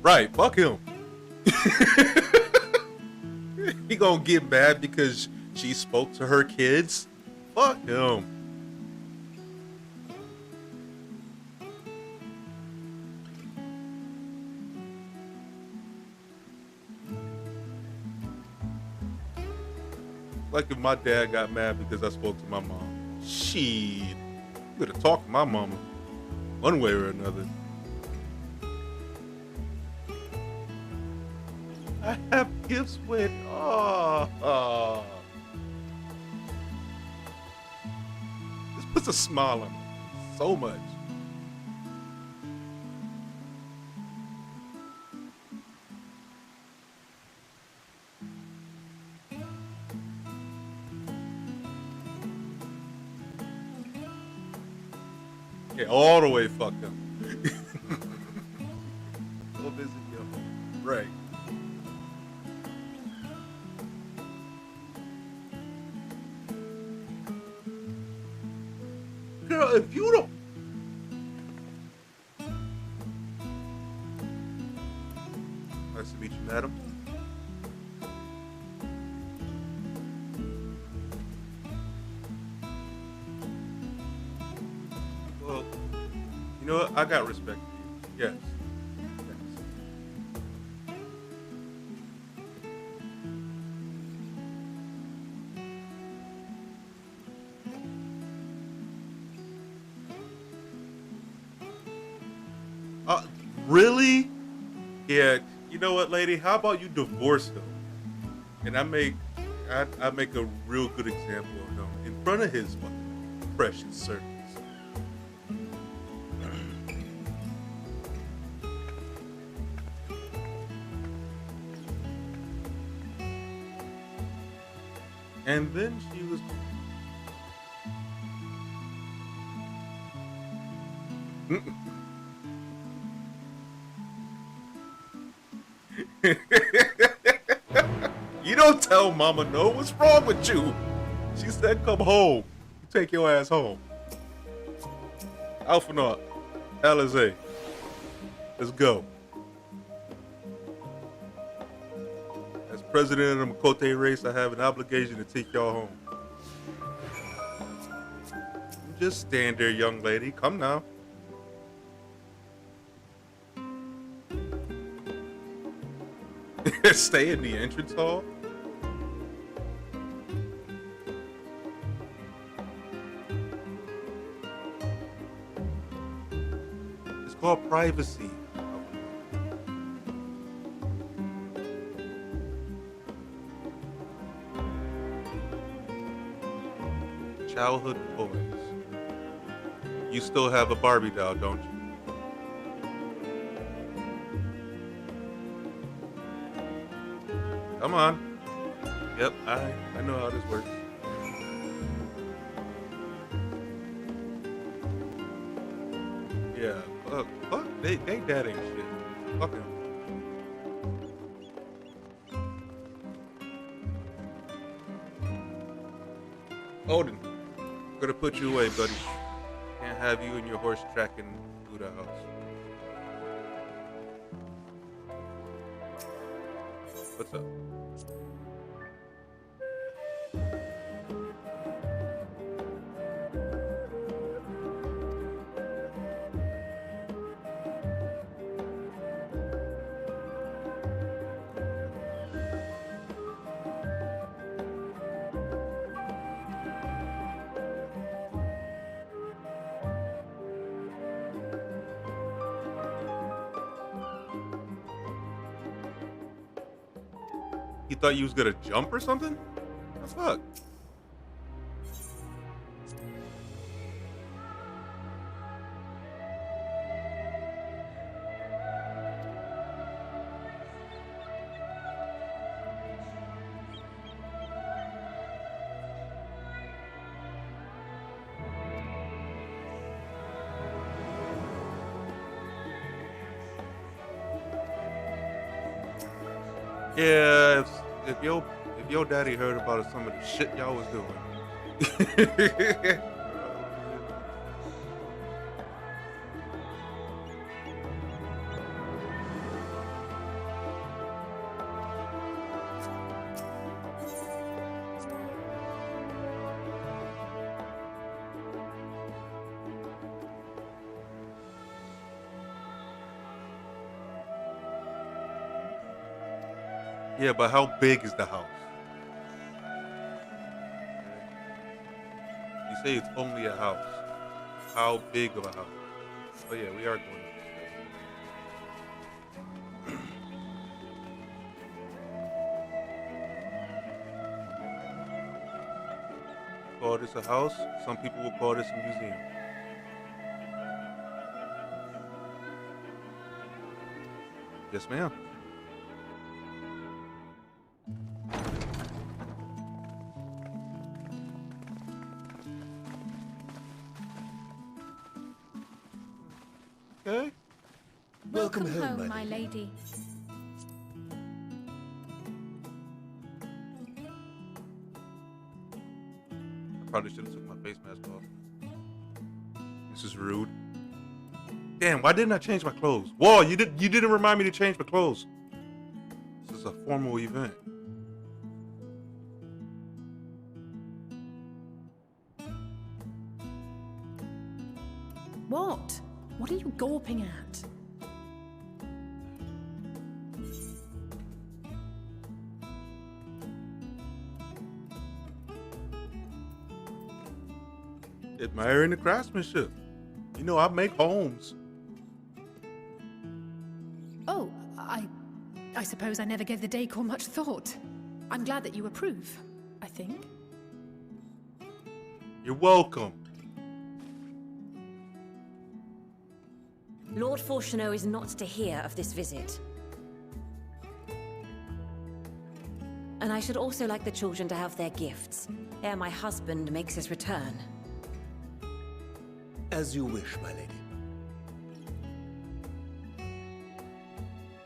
A: Right, fuck him. He gonna get mad because she spoke to her kids? Fuck him. Like if my dad got mad because I spoke to my mom. Shit. You better talk to my mama. One way or another. I have gifts with. Oh. This puts a smile on me. So much. Yeah, all the way fucked up. Go visit your home. Right. Girl, if you don't. Nice to meet you, madam. Well, you know what? I got respect for you. Yes. Really? Yeah. You know what, lady? How about you divorce him? And I make a real good example of him in front of his fucking precious servants. And then she was. You don't tell Mama no. What's wrong with you? She said, "Come home. You take your ass home." Alphanaut, Alizé, let's go. As president of the Makote race, I have an obligation to take y'all home. Just stand there, young lady. Come now. Stay in the entrance hall? It's called privacy. Childhood toys. You still have a Barbie doll, don't you? Come on. Yep, I know how this works. Yeah, fuck, they dad ain't shit. Fuck him. Odin, I'm gonna put you away, buddy. Can't have you and your horse tracking through the house. What's up? He thought you was gonna jump or something? The fuck? Yeah, if your daddy heard about some of the shit y'all was doing. Yeah, but how big is the house? You say it's only a house. How big of a house? Oh yeah, we are going to call this a house. Some people will call this a museum. Yes, ma'am. Okay.
F: Welcome home, my lady.
A: I probably should have took my face mask off. This is rude. Damn, why didn't I change my clothes? Whoa, you didn't remind me to change my clothes. This is a formal event.
D: What? What are you gawping at?
A: Admiring the craftsmanship. You know, I make homes.
D: Oh, I suppose I never gave the decor much thought. I'm glad that you approve, I think.
A: You're welcome.
O: Lord Fortuneau is not to hear of this visit. And I should also like the children to have their gifts, ere my husband makes his return.
P: As you wish, my lady.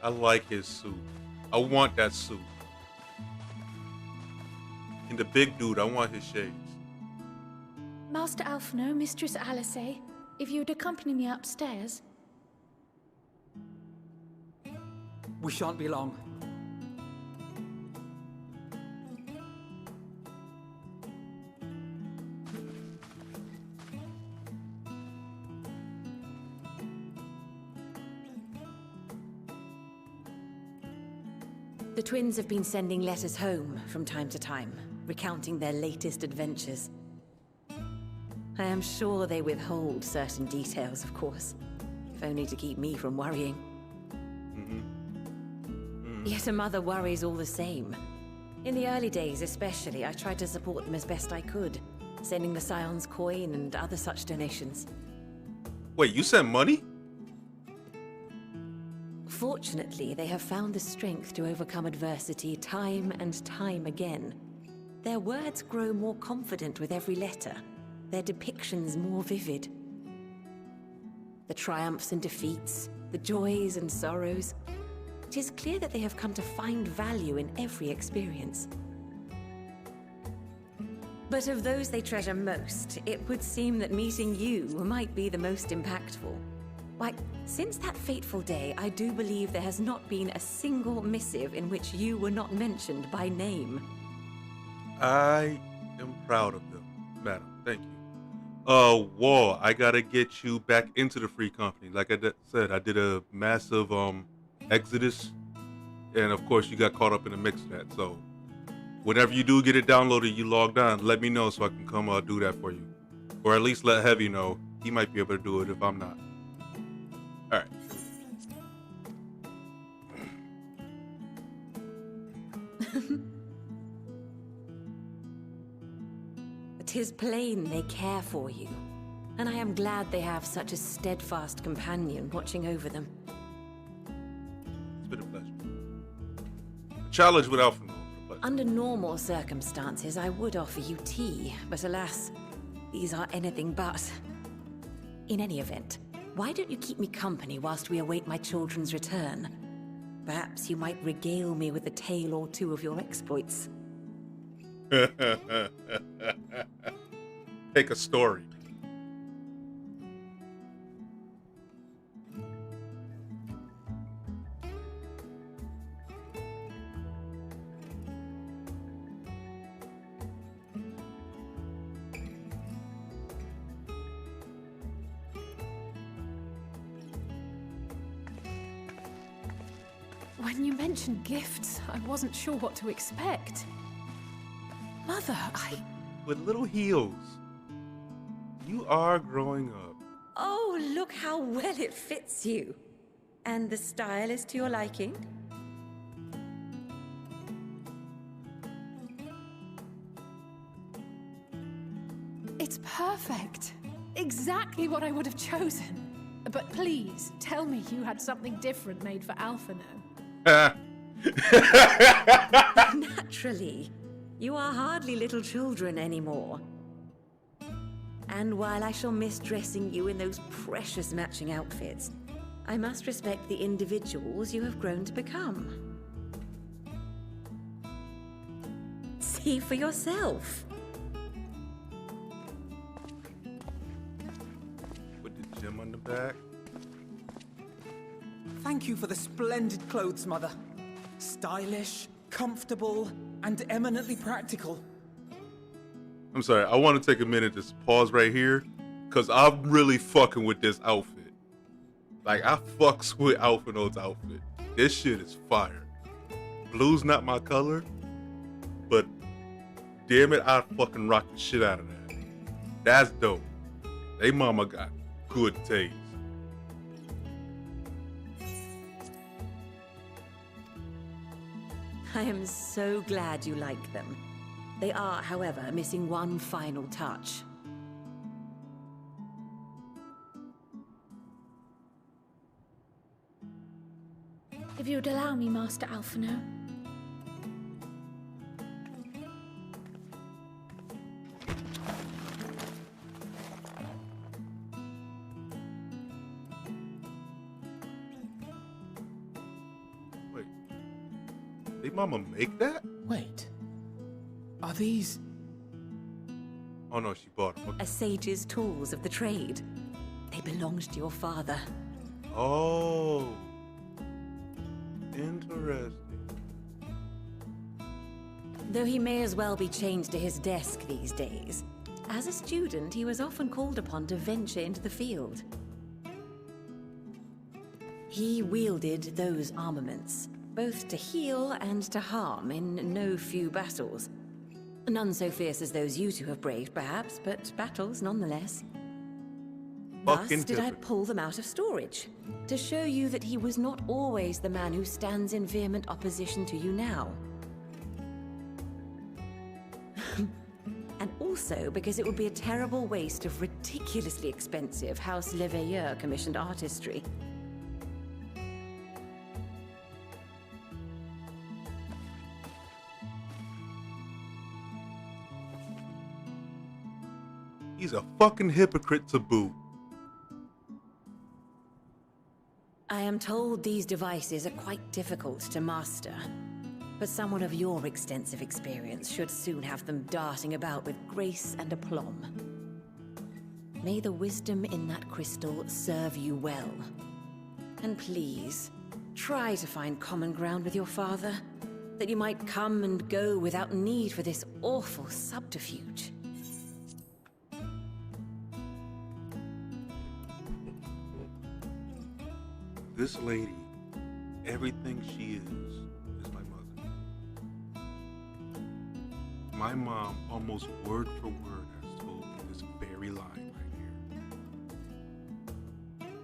A: I like his suit. I want that suit. And the big dude, I want his shades.
F: Master Alphino, Mistress Alice, if you'd accompany me upstairs.
E: We shan't be long.
O: The twins have been sending letters home from time to time, recounting their latest adventures. I am sure they withhold certain details, of course, if only to keep me from worrying. Yet a mother worries all the same. In the early days especially, I tried to support them as best I could, sending the Scion's coin and other such donations.
A: Wait, you sent money?
O: Fortunately, they have found the strength to overcome adversity time and time again. Their words grow more confident with every letter, their depictions more vivid. The triumphs and defeats, the joys and sorrows. It is clear that they have come to find value in every experience. But of those they treasure most, it would seem that meeting you might be the most impactful. Why, since that fateful day, I do believe there has not been a single missive in which you were not mentioned by name.
A: I am proud of them, madam. Thank you. Wall, I gotta get you back into the free company. Like I said, I did a massive exodus, and of course you got caught up in the mix of that. So whenever you do get it downloaded, you logged on, let me know so I can come do that for you. Or at least let Heavy know. He might be able to do it if I'm not. Alright.
O: "'Tis plain they care for you, and I am glad they have such a steadfast companion watching over them.
A: It's been a pleasure. A challenge with Alpha.
O: Under normal circumstances, I would offer you tea, but alas, these are anything but. In any event, why don't you keep me company whilst we await my children's return? Perhaps you might regale me with a tale or two of your exploits.
A: Take a story.
D: When you mentioned gifts, I wasn't sure what to expect. Mother,
A: With little heels. You are growing up.
O: Oh, look how well it fits you. And the style is to your liking?
D: It's perfect. Exactly what I would have chosen. But please, tell me you had something different made for Alphino.
O: Naturally. You are hardly little children anymore. And while I shall miss dressing you in those precious matching outfits, I must respect the individuals you have grown to become. See for yourself.
A: With the gem on the back.
E: Thank you for the splendid clothes, Mother. Stylish, comfortable, and eminently practical.
A: I'm sorry, I want to take a minute to pause right here, because I'm really fucking with this outfit. Like, I fucks with Alphino's outfit. This shit is fire. Blue's not my color, but damn it, I fucking rock the shit out of that. That's dope. They mama got good taste.
O: I am so glad you like them. They are, however, missing one final touch.
F: If you'd allow me, Master Alphino.
A: Did mama make that?
E: Wait. Are these...
A: Oh no, she bought them. Okay.
O: A sage's tools of the trade. They belonged to your father.
A: Oh. Interesting.
O: Though he may as well be chained to his desk these days, as a student he was often called upon to venture into the field. He wielded those armaments, both to heal and to harm in no few battles. None so fierce as those you two have braved, perhaps, but battles nonetheless. Thus did I pull them out of storage, to show you that he was not always the man who stands in vehement opposition to you now. And also because it would be a terrible waste of ridiculously expensive House Leveilleur commissioned artistry.
A: He's a fucking hypocrite to boot.
O: I am told these devices are quite difficult to master, but someone of your extensive experience should soon have them darting about with grace and aplomb. May the wisdom in that crystal serve you well. And please, try to find common ground with your father, that you might come and go without need for this awful subterfuge.
A: This lady, everything she is my mother. My mom, almost word for word, has told me this very line right here.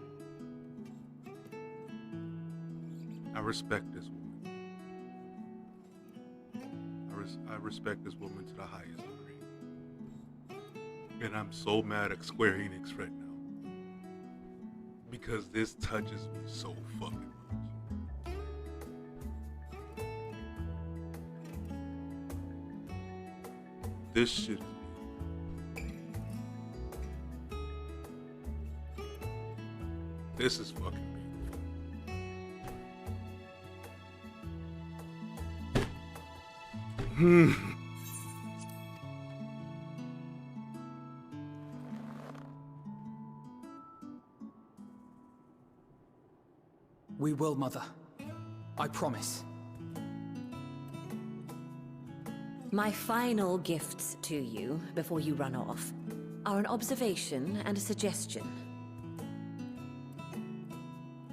A: I respect this woman. I respect this woman to the highest degree. And I'm so mad at Square Enix right now. Because this touches me so fucking much. This shit is beautiful. This is fucking beautiful.
E: We will, Mother. I promise.
O: My final gifts to you, before you run off, are an observation and a suggestion.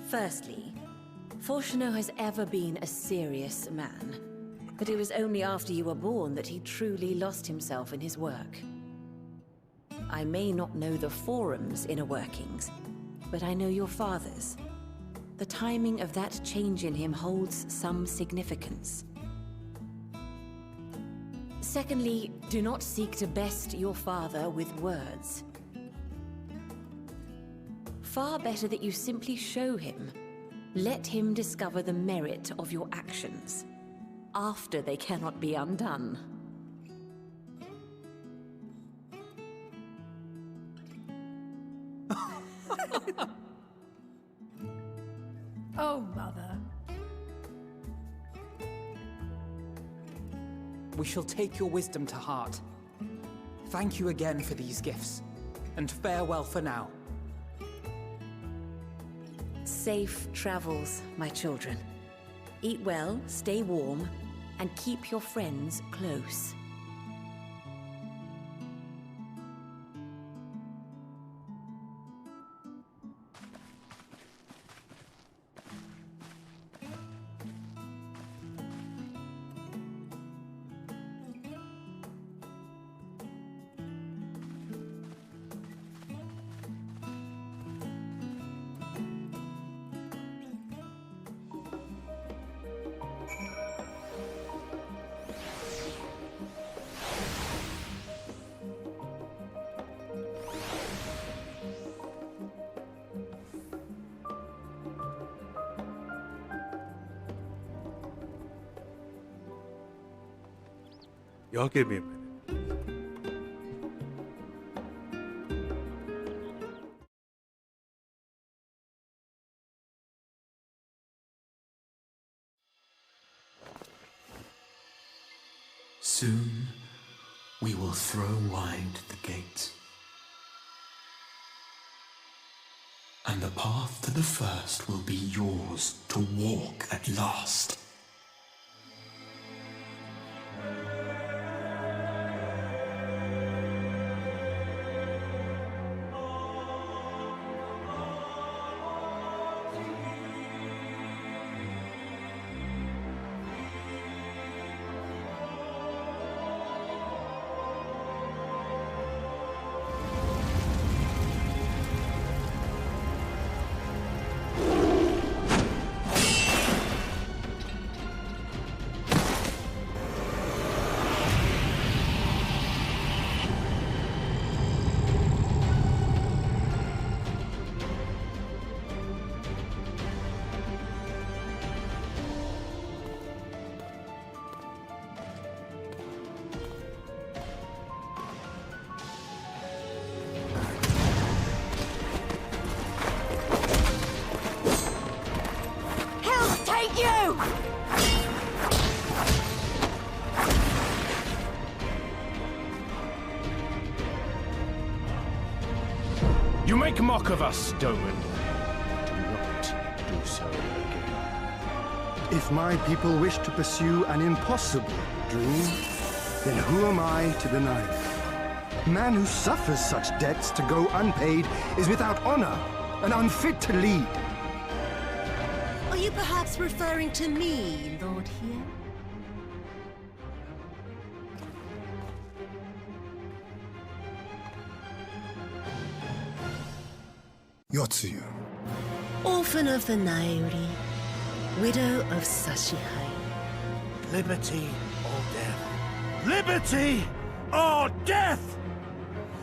O: Firstly, Fortunato has ever been a serious man, but it was only after you were born that he truly lost himself in his work. I may not know the Forum's inner workings, but I know your father's. The timing of that change in him holds some significance. Secondly, do not seek to best your father with words. Far better that you simply show him. Let him discover the merit of your actions, after they cannot be undone.
D: Oh, Mother.
E: We shall take your wisdom to heart. Thank you again for these gifts, and farewell for now.
O: Safe travels, my children. Eat well, stay warm, and keep your friends close.
A: Y'all give me a minute.
P: Soon, we will throw wide the gates. And the path to the first will be yours to walk at last.
Q: You make mock of us, Doman. Do not do so again.
R: If my people wish to pursue an impossible dream, then who am I to deny it? Man who suffers such debts to go unpaid is without honor and unfit to lead.
S: Are you perhaps referring to me, Lord here?
R: Yotsuyu.
S: Orphan of the Nairi, widow of Sashihai.
T: Liberty or death. Liberty or death!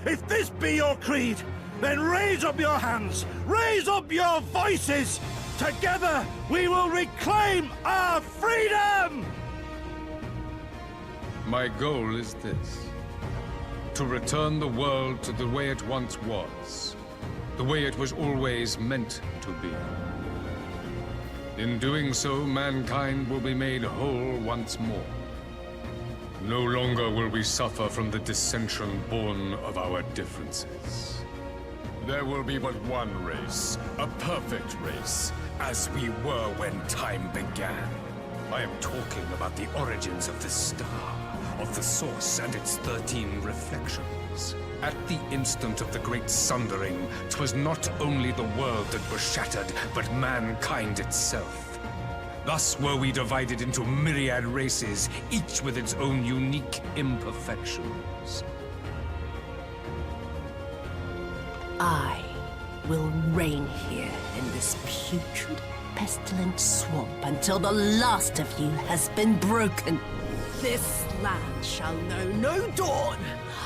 T: If this be your creed, then raise up your hands, raise up your voices! Together we will reclaim our freedom!
H: My goal is this: to return the world to the way it once was. The way it was always meant to be. In doing so, mankind will be made whole once more. No longer will we suffer from the dissension born of our differences. There will be but one race, a perfect race, as we were when time began. I am talking about the origins of the star, of the source and its 13 reflections. At the instant of the great sundering, 'twas not only the world that was shattered, but mankind itself. Thus were we divided into myriad races, each with its own unique imperfections.
S: I will reign here in this putrid, pestilent swamp until the last of you has been broken. This land shall know no dawn.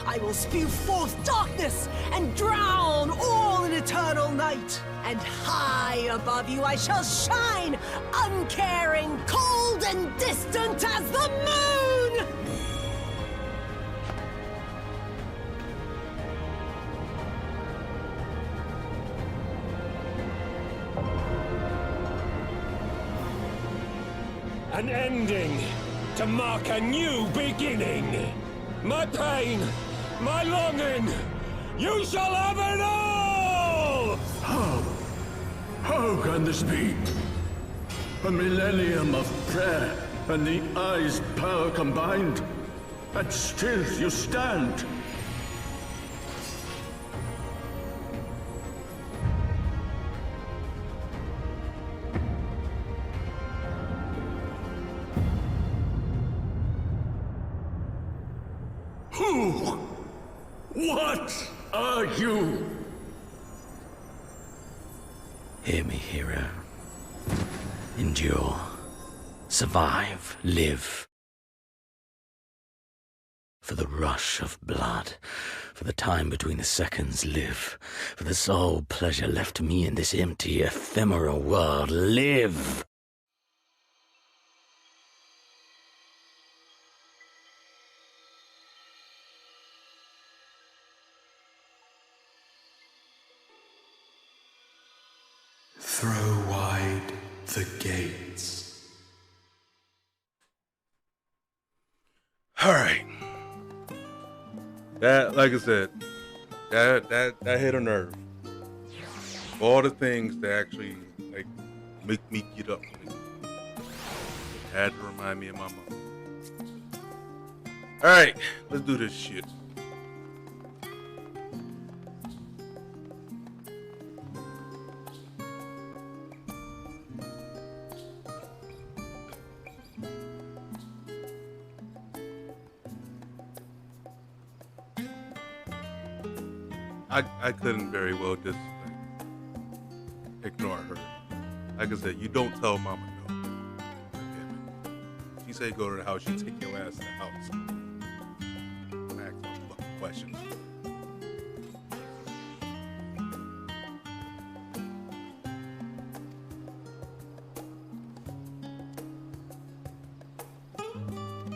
S: I will spew forth darkness and drown all in eternal night. And high above you I shall shine, uncaring, cold and distant as the moon!
Q: An ending to mark a new beginning. My pain, my longing, you shall have it all!
U: How can this be? A millennium of prayer and the eye's power combined, and still you stand. Who? What are you?
V: Hear me, hero. Endure. Survive. Live. For the rush of blood. For the time between the seconds. Live. For the sole pleasure left to me in this empty, ephemeral world. Live!
P: Throw wide the gates.
Q: All right.
A: That, like I said, that hit a nerve. All the things that actually like make me get up. Had to remind me of my mom. All right, let's do this shit. I couldn't very well just ignore her. Like I said, you don't tell mama no. She say go to the house, she take your ass to the house. Don't ask no fucking questions.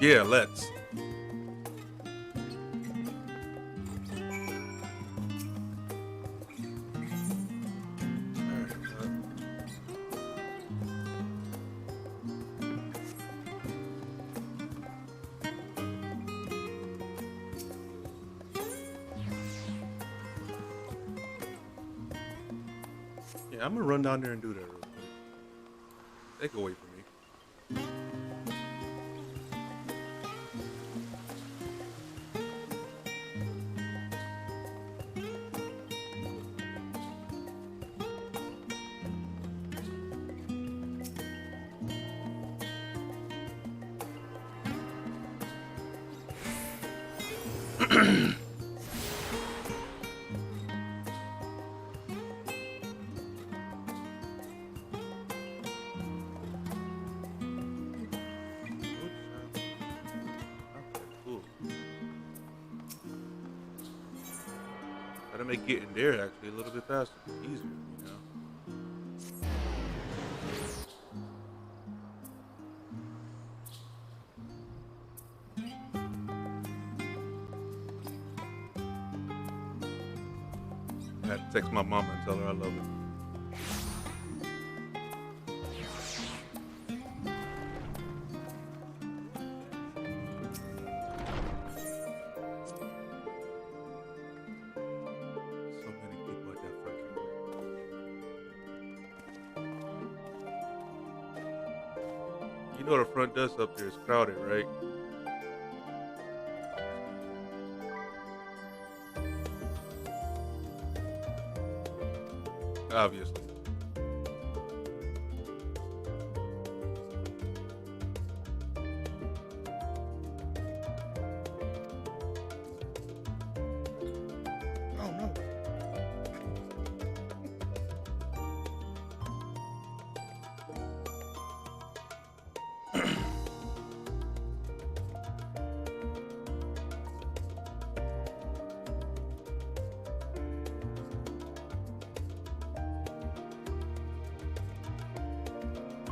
A: Yeah, let's. Yeah, I'm gonna run down there and do that real quick. Take it away from me. Gotta make getting there actually a little bit faster, easier, you know. I had to text my mama and tell her I love her. You know the front desk up there is crowded, right? Obviously. Oh no.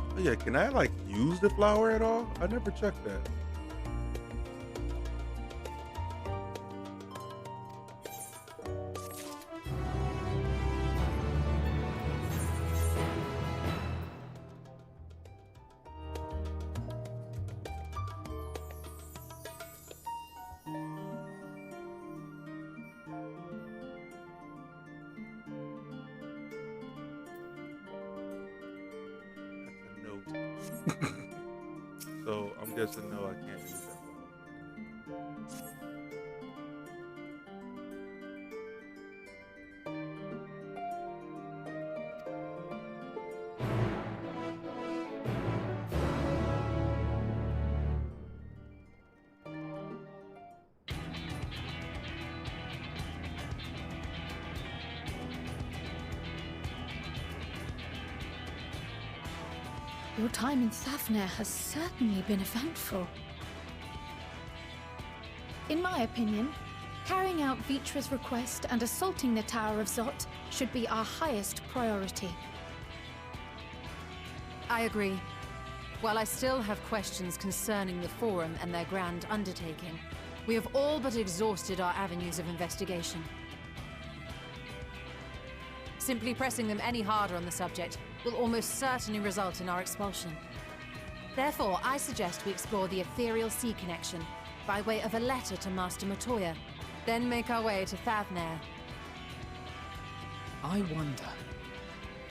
A: Oh yeah, can I like use the flower at all? I never checked that. So I'm guessing no, I can't use that
F: Your time in Thafnir has certainly been eventful. In my opinion, carrying out Vitra's request and assaulting the Tower of Zot should be our highest priority.
C: I agree. While I still have questions concerning the Forum and their grand undertaking, we have all but exhausted our avenues of investigation. Simply pressing them any harder on the subject will almost certainly result in our expulsion. Therefore, I suggest we explore the ethereal sea connection by way of a letter to Master Matoya, then make our way to Thavnair.
E: I wonder,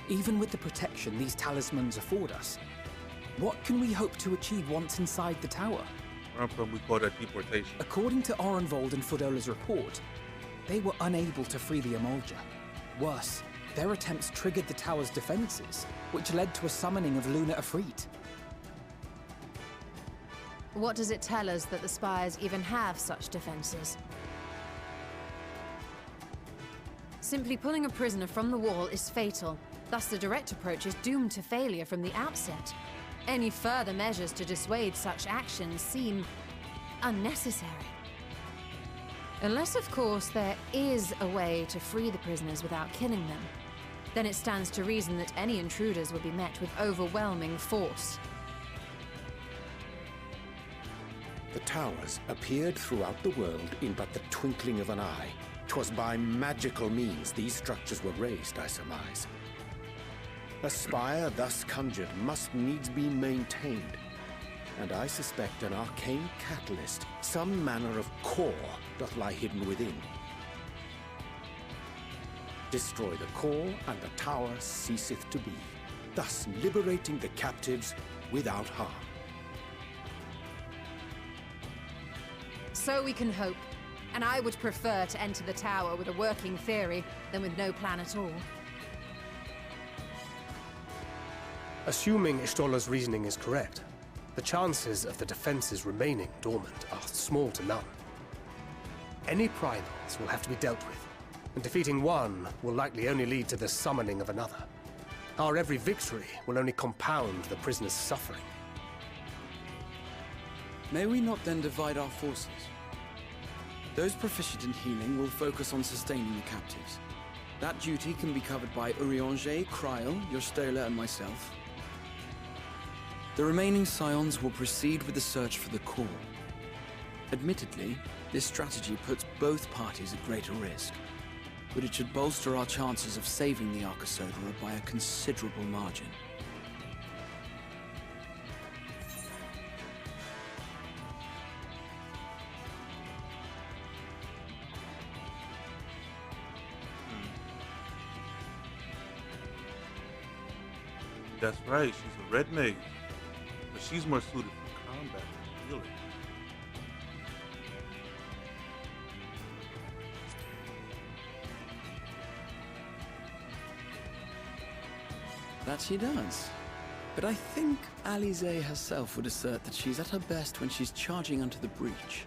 E: even with the protection these talismans afford us, what can we hope to achieve once inside the tower?
A: We call that deportation.
E: According to Orenvold and Fodola's report, they were unable to free the Emolja. Worse, their attempts triggered the tower's defenses, which led to a summoning of Luna Ifrit.
C: What does it tell us that the Spires even have such defenses? Simply pulling a prisoner from the wall is fatal. Thus, the direct approach is doomed to failure from the outset. Any further measures to dissuade such actions seem unnecessary. Unless, of course, there is a way to free the prisoners without killing them. Then it stands to reason that any intruders will be met with overwhelming force.
B: The towers appeared throughout the world in but the twinkling of an eye. 'Twas by magical means these structures were raised, I surmise. A spire thus conjured must needs be maintained, and I suspect an arcane catalyst, some manner of core, doth lie hidden within. Destroy the core, and the tower ceaseth to be, thus liberating the captives without harm.
C: So we can hope, and I would prefer to enter the tower with a working theory than with no plan at all.
G: Assuming Ishtola's reasoning is correct, the chances of the defenses remaining dormant are small to none. Any primals will have to be dealt with, and defeating one will likely only lead to the summoning of another. Our every victory will only compound the prisoner's suffering.
M: May we not then divide our forces? Those proficient in healing will focus on sustaining the captives. That duty can be covered by Urianger, Kryl, Yostola, and myself. The remaining scions will proceed with the search for the core. Admittedly, this strategy puts both parties at greater risk, but it should bolster our chances of saving the Arcosodra by a considerable margin.
A: That's right, she's a red mage. But she's more suited for combat than healing.
M: That she does. But I think Alize herself would assert that she's at her best when she's charging onto the breach.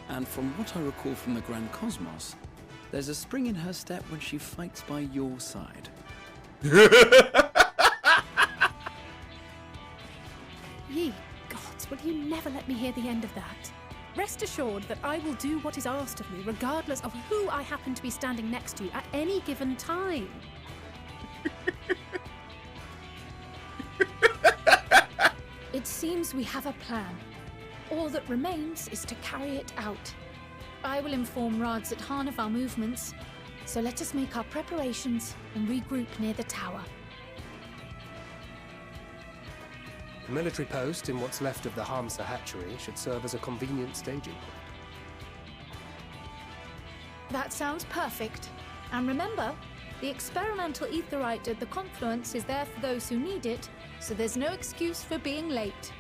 M: And from what I recall from the Grand Cosmos, there's a spring in her step when she fights by your side.
D: Ye gods, will you never let me hear the end of that? Rest assured that I will do what is asked of me, regardless of who I happen to be standing next to at any given time.
F: It seems we have a plan. All that remains is to carry it out. I will inform Rads at Han of our movements, so let us make our preparations and regroup near the tower.
G: The military post in what's left of the Hamsa hatchery should serve as a convenient staging point.
F: That sounds perfect. And remember, the experimental aetherite at the confluence is there for those who need it, so there's no excuse for being late.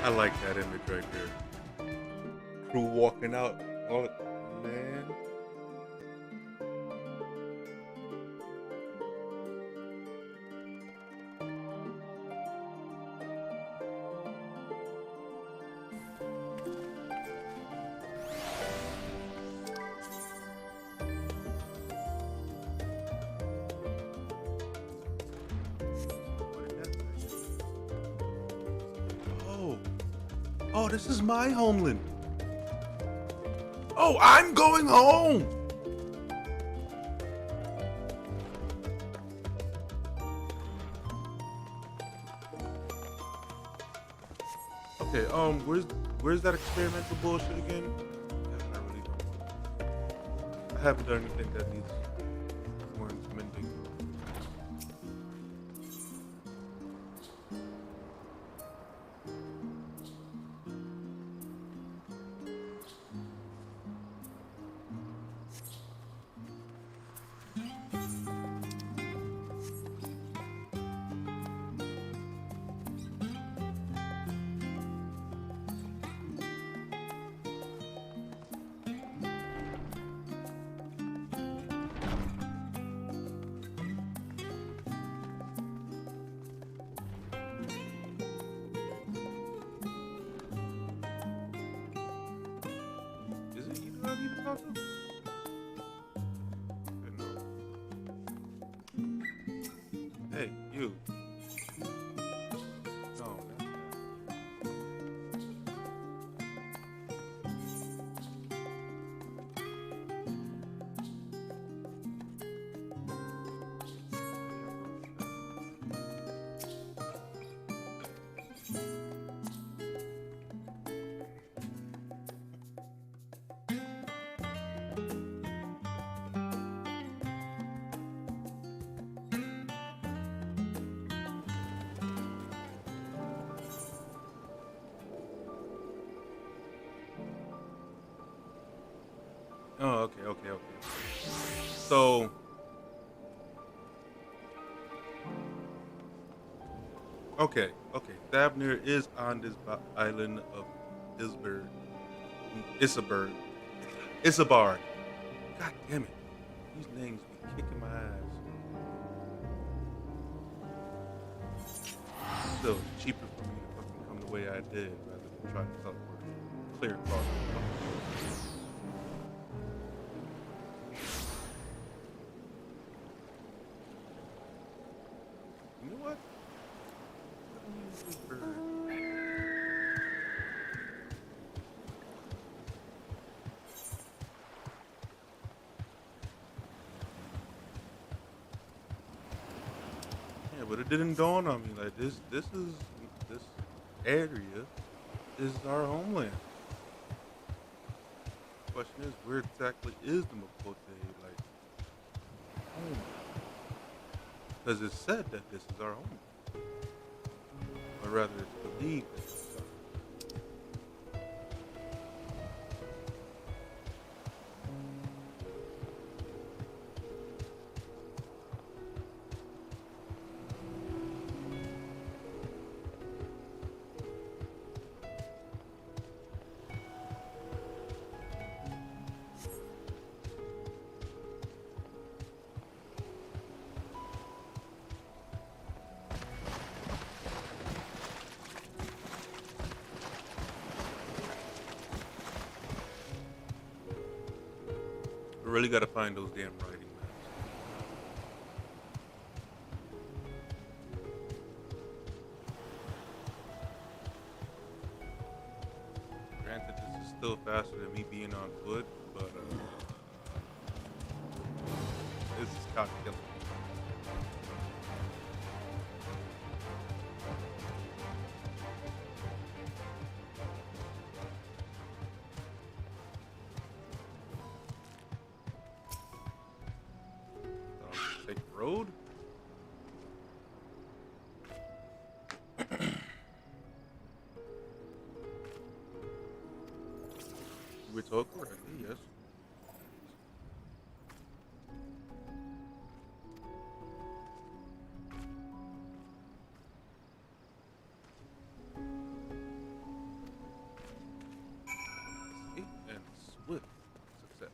A: I like that image right there. Crew walking out. Oh, man. Oh, this is my homeland. Oh, I'm going home. Okay, where's that experimental bullshit again? God, I really don't. I haven't done anything that needs Is it you that I need to talk to? Hey, you. No, not Oh, okay. So, okay. Thabnir is on this island of Isaberg. God damn it. These names be kicking my ass. Still, it's cheaper for me to fucking come the way I did rather than try to teleport clear across the You know what? Yeah, but it didn't dawn on me like this area is our homeland. The question is, where exactly is the Makote, like, home? Because it's said that this is our home. Or rather, it's believed that this is our home. We really gotta find those damn writing maps. Granted, this is still faster than me being on foot, but this is kind of killing me. Take the road. We talk correctly, yes. And swift success.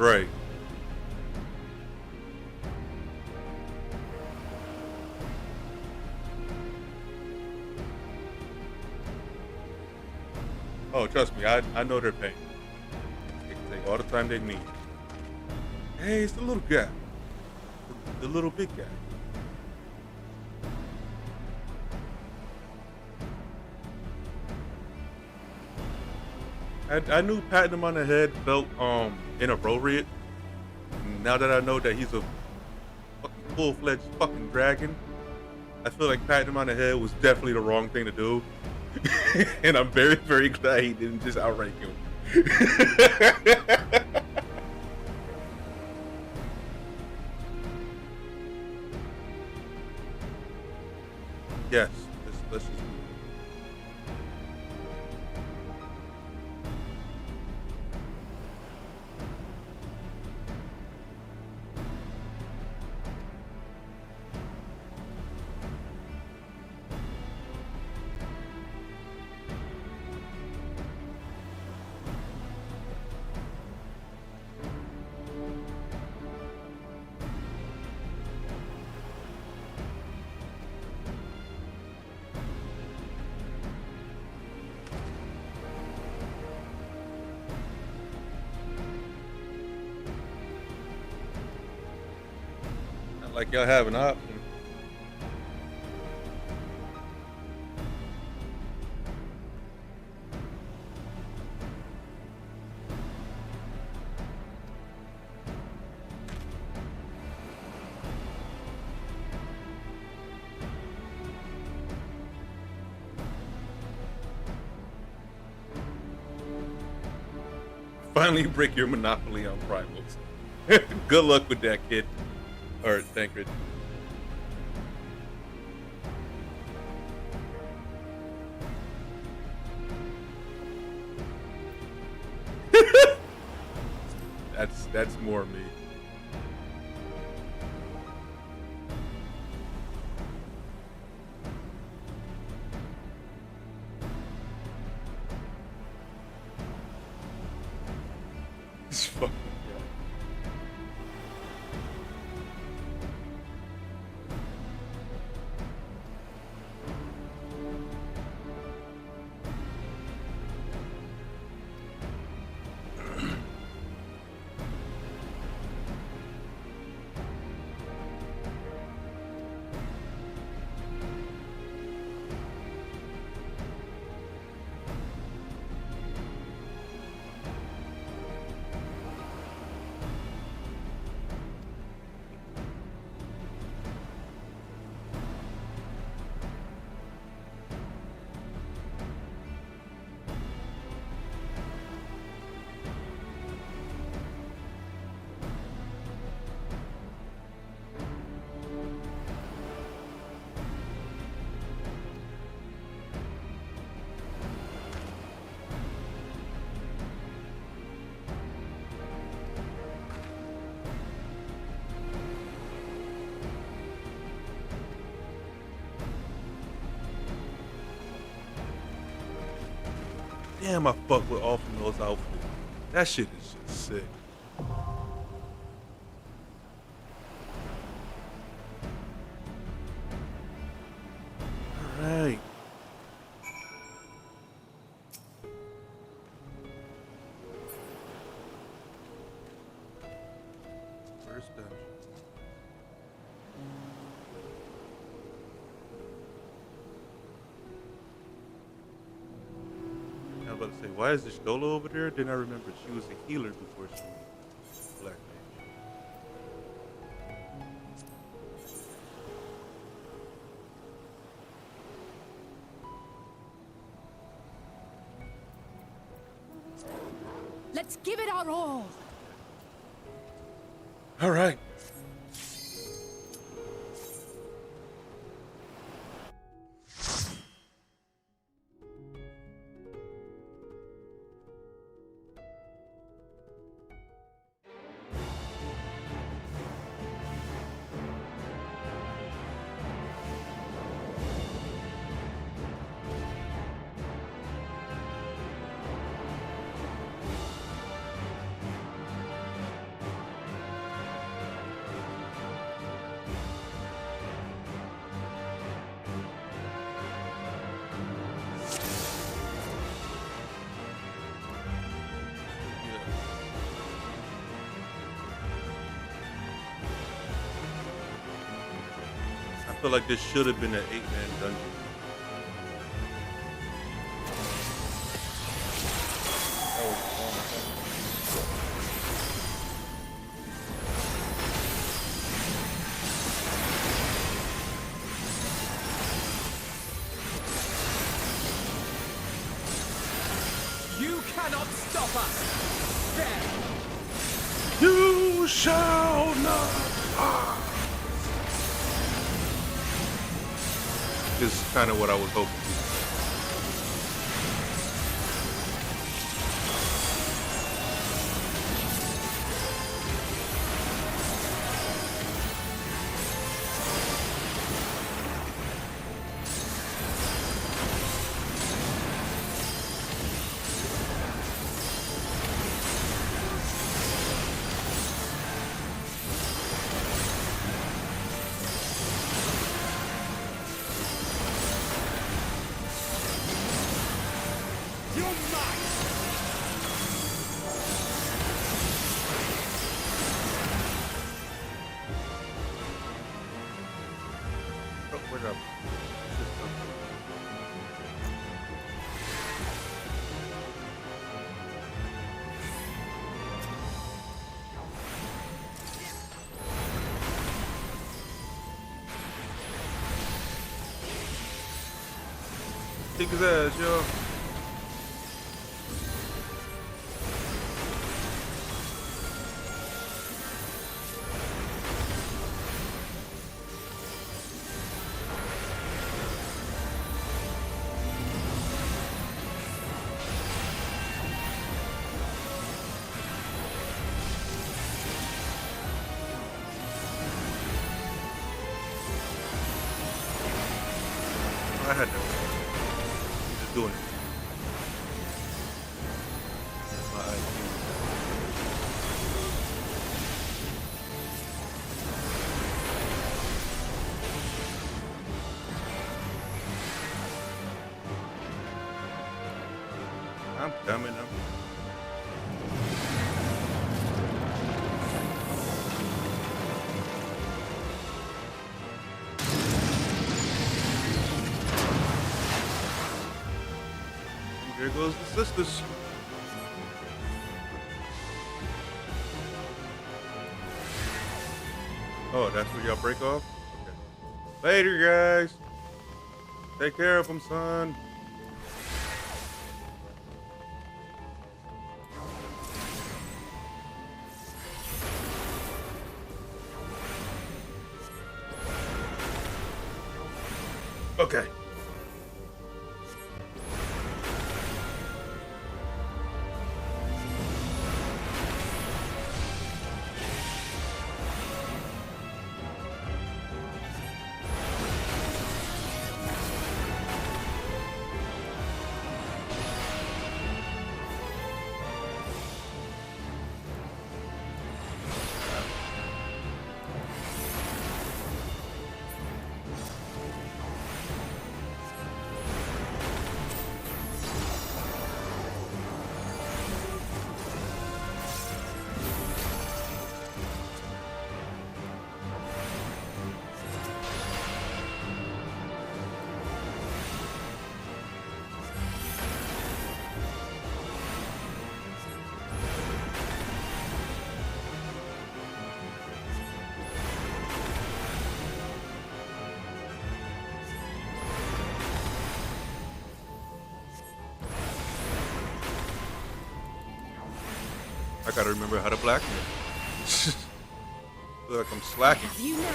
A: right. Oh, trust me, I know their pain. They can take all the time they need. Hey, it's the little guy. The little big guy. I knew patting him on the head felt inappropriate. Now that I know that he's a fucking full-fledged fucking dragon, I feel like patting him on the head was definitely the wrong thing to do. And I'm very, very glad he didn't just outrank him. Yes, let's just. Like y'all have an option. Finally break your monopoly on primals. Good luck with that, kid. Or Tancred. That's more me. This fucking guy. Damn, I fuck with all from those outfits. That shit is just sick. Alright. First dungeon. I was about to say, why is the Stola over there? Then I remember she was a healer before she was Black Mage.
D: Let's give it our all.
A: All right. feel like this should have been an 8-man dungeon.
E: You cannot stop us! There!
T: You shall not pass!
A: This is kind of what I was hoping. Kick his ass, yo. I had to. I'm just doing it. My IQ. I'm coming. There goes the sisters. Oh, that's where y'all break off? Okay. Later, guys. Take care of them, son. Okay. I gotta remember how to blackmail. Feel like I'm slacking.
D: Have you now?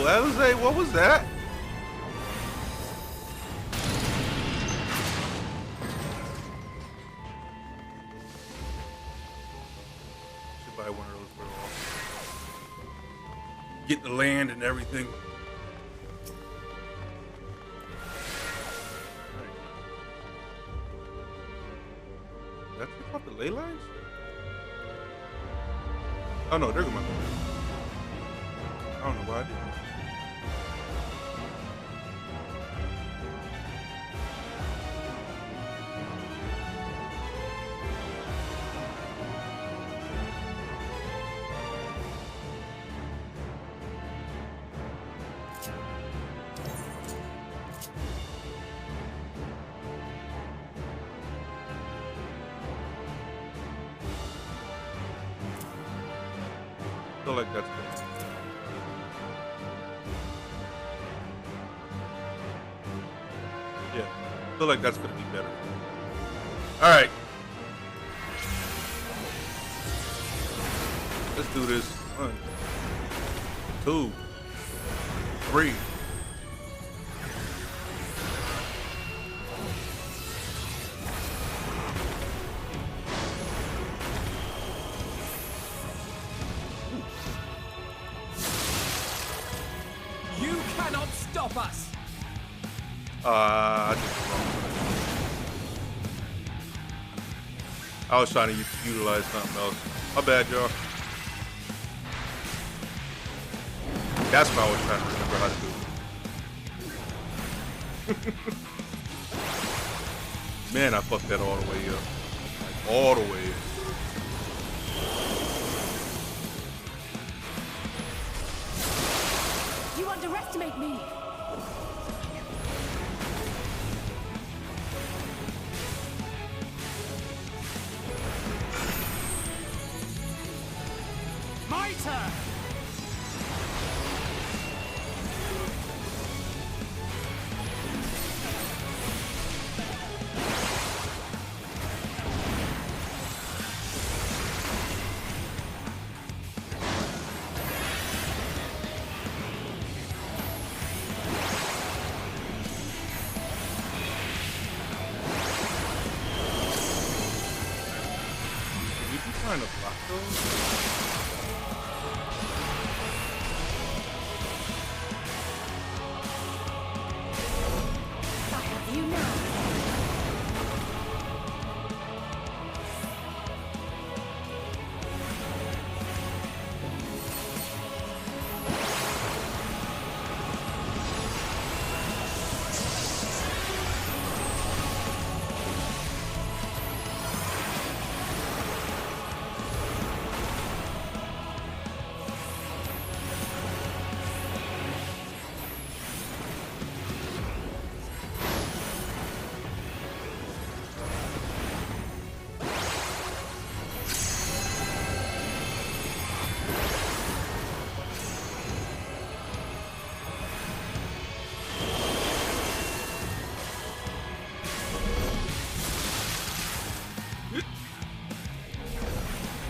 A: Alizé, what was that? Should buy one of those for all. Get the land and everything. Did I take off the ley lines? Oh no, there go my. I don't know why I did that. I feel like that's good. Yeah, I feel like that's gonna be better. All right, let's do this. 1, 2, 3.
E: You cannot stop us!
A: I did it wrong. I was trying to utilize something else. My bad, y'all. That's what I was trying to remember how to do. Man, I fucked that all the way up. Like, all the way up.
D: You underestimate me!
E: My turn!
A: You be trying to block those?
D: You know.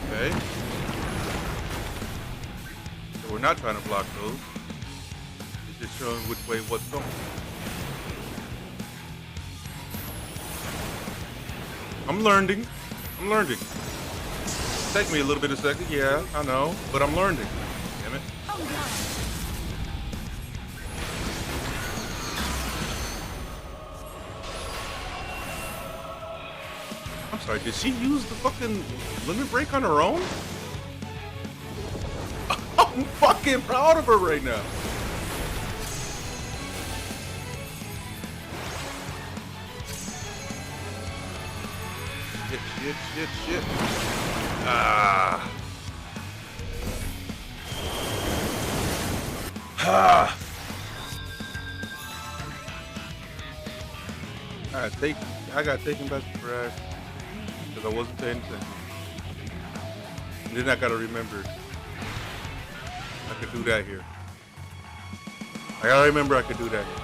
A: Okay. So we're not trying to block those. It's just showing which way what's going. I'm learning. I'm learning. Take me a little bit of a second, yeah, I know, but I'm learning. Damn it. I'm sorry, did she use the fucking limit break on her own? I'm fucking proud of her right now. Shit. Ah. I got taken back to crash because I wasn't paying attention. And then I gotta remember I could do that here. I gotta remember I could do that here.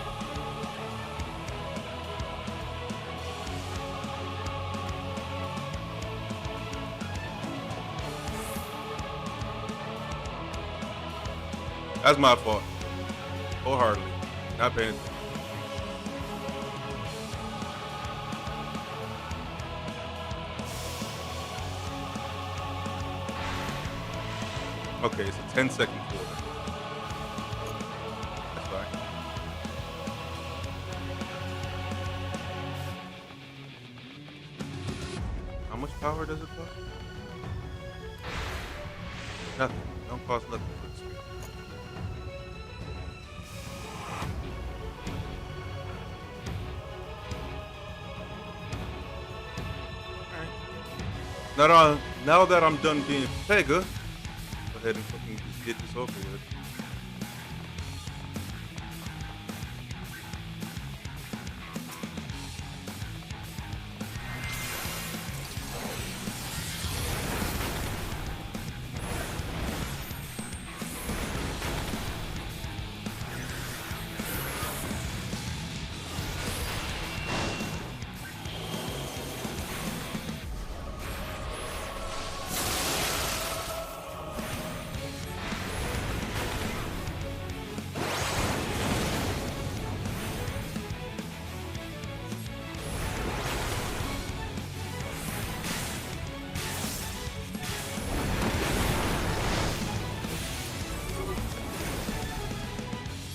A: That's my fault. Wholeheartedly. Not paying attention. Okay, it's a 10-second quarter. That's fine. How much power does it cost? Nothing. Don't cost nothing for the skill. Now that I'm done being Pega, go ahead and fucking just get this over with.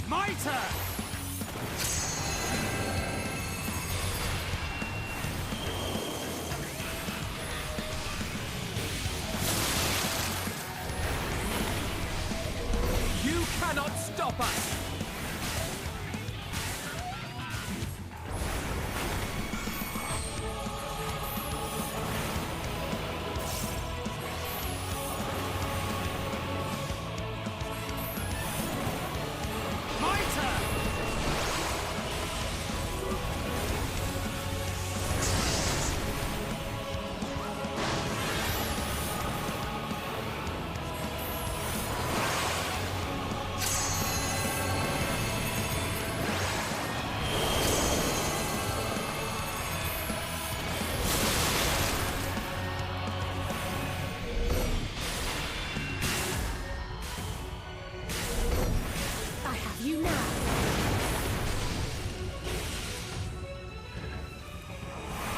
E: My turn! You cannot stop us!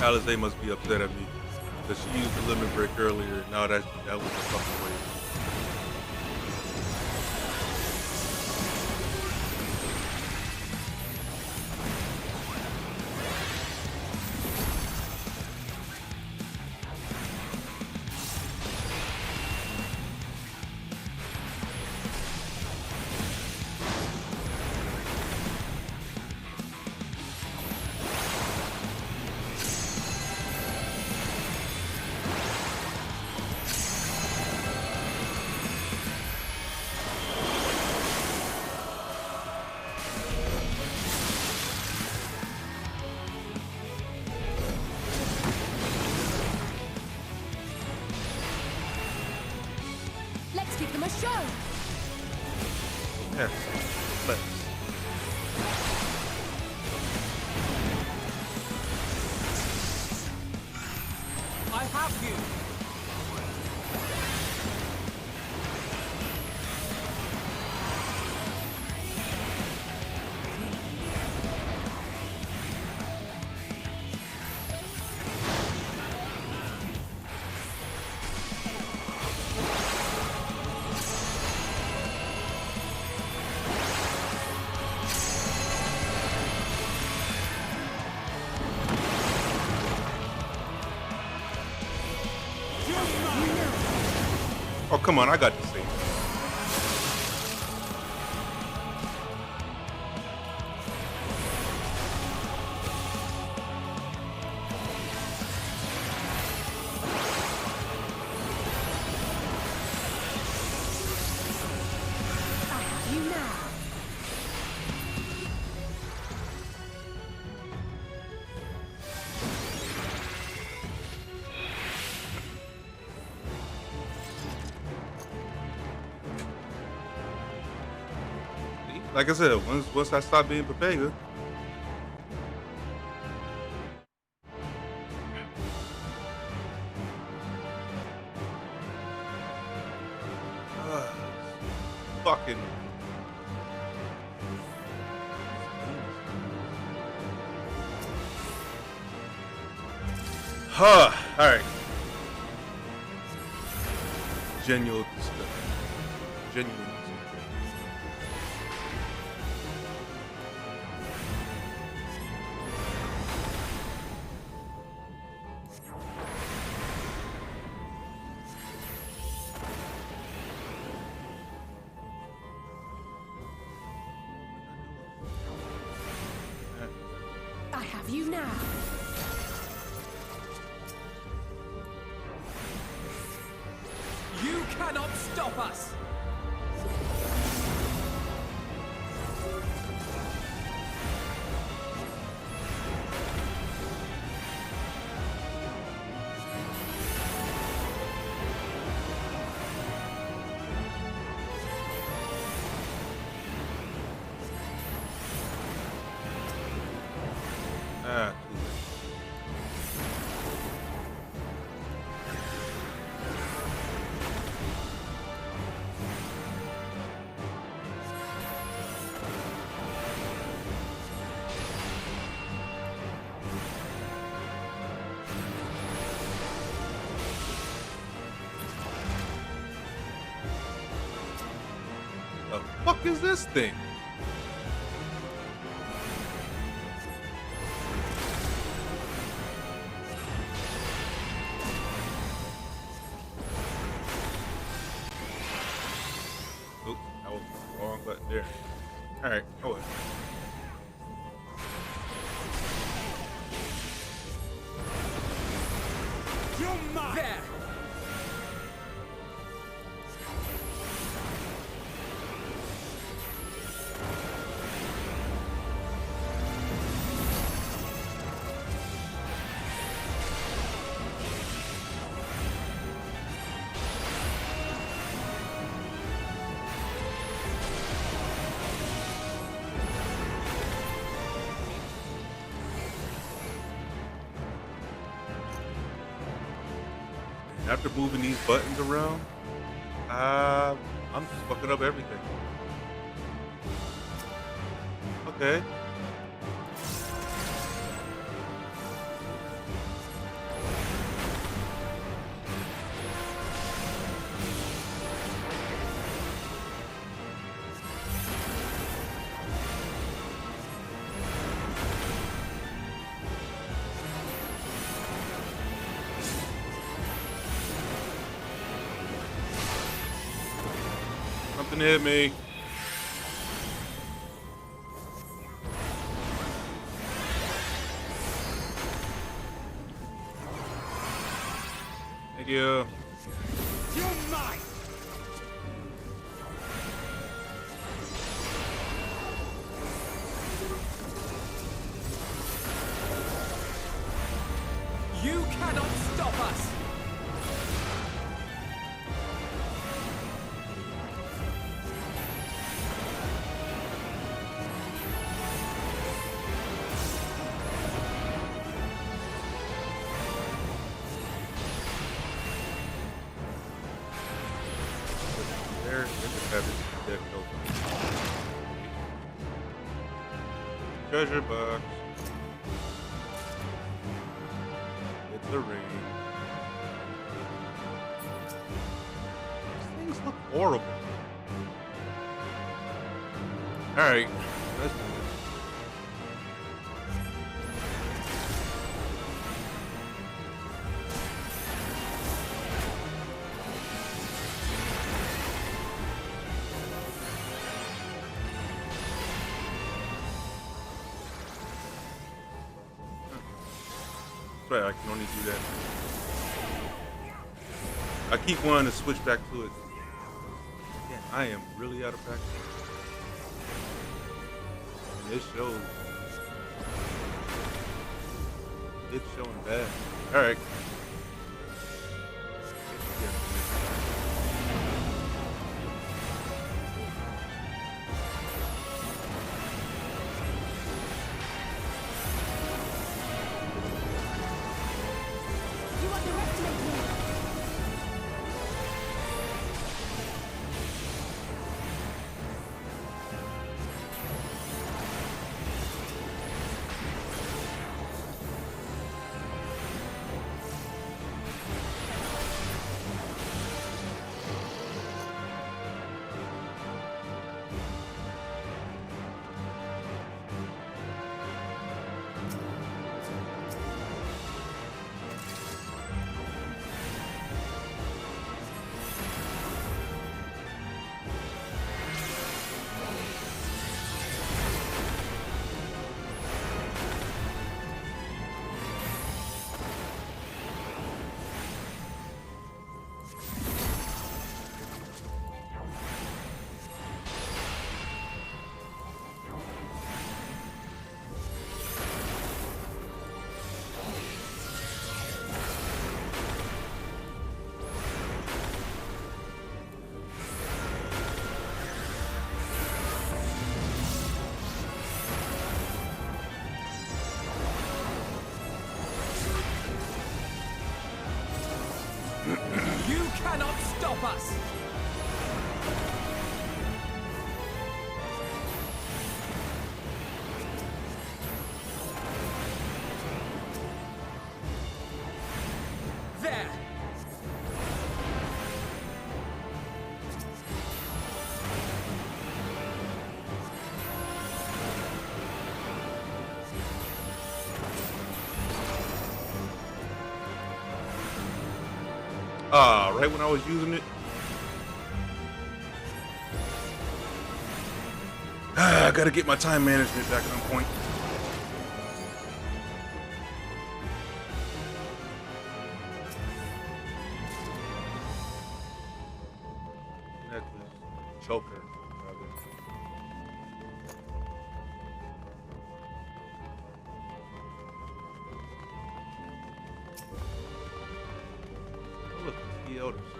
A: Alizé must be upset at me because she used the limit break earlier. Now that was a fucking waste.
D: Let's give them a show!
A: Yes, let's.
E: I have you!
A: Oh, come on, I got this thing. Like I said, once I stop being Pepega, fucking Huh. All right. Genuine discussion. Genuine discussion.
S: I have you now.
E: You cannot stop us!
A: Ah, the fuck is this thing? Oops, that was the wrong button there. Alright, oh well.
E: You're mine! There!
A: After moving these buttons around, I'm just fucking up everything. Okay. Something hit me. Thank you.
E: You're mine! You cannot stop us!
A: There, there goes. Treasure box. It's a ring. These things look horrible. Alright, let's do this. Right, I can only do that. I keep wanting to switch back to it. Yeah, I am really out of practice. And it shows. It's showing bad. Alright.
E: You cannot stop us! There!
A: Right when I was using it. I gotta get my time management back on point. Necklace, choker. Oh, look, the elder sister.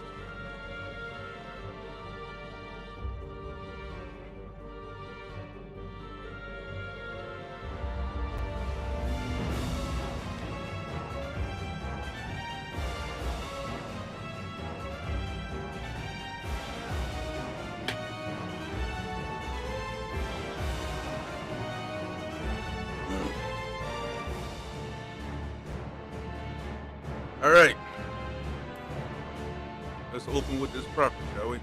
A: All right. Let's open with this property, shall we?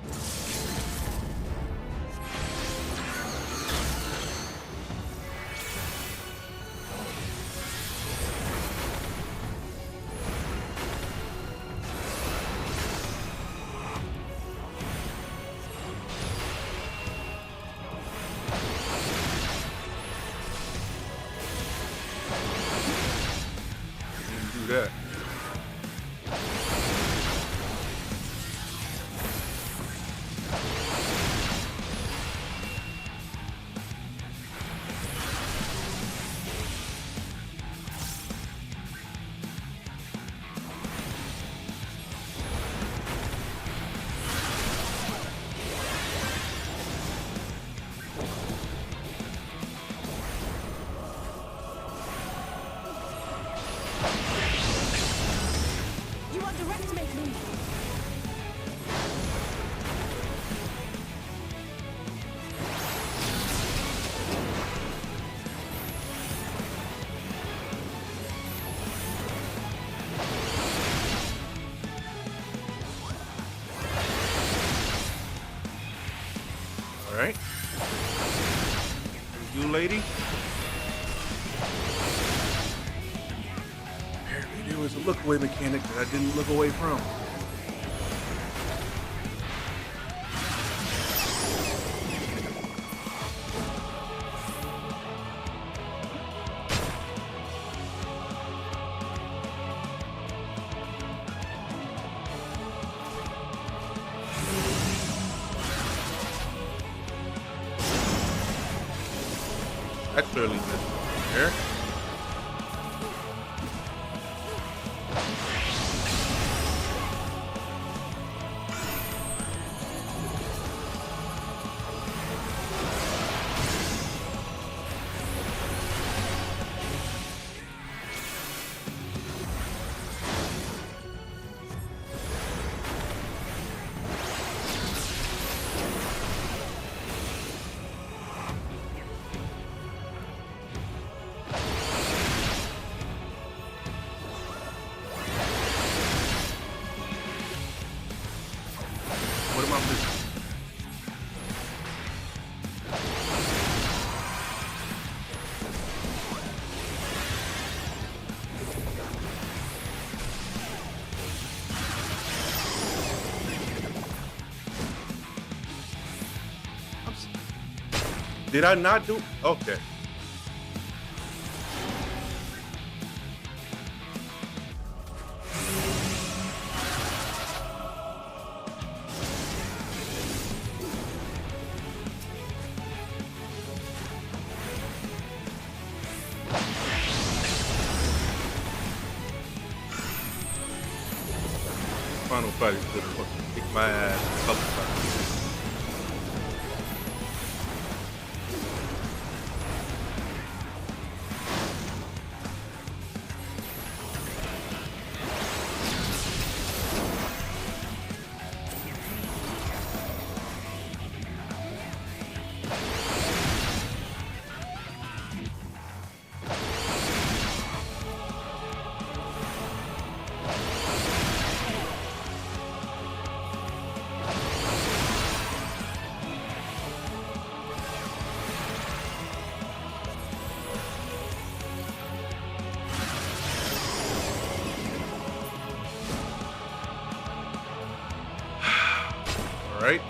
A: Didn't do that.
D: You underestimate me!
A: All right. You lady. Apparently there was a look away mechanic that I didn't look away from. That clearly missed there. What am I missing? Did I not do? Okay. Final fight is gonna fucking kick my ass a couple times. All right.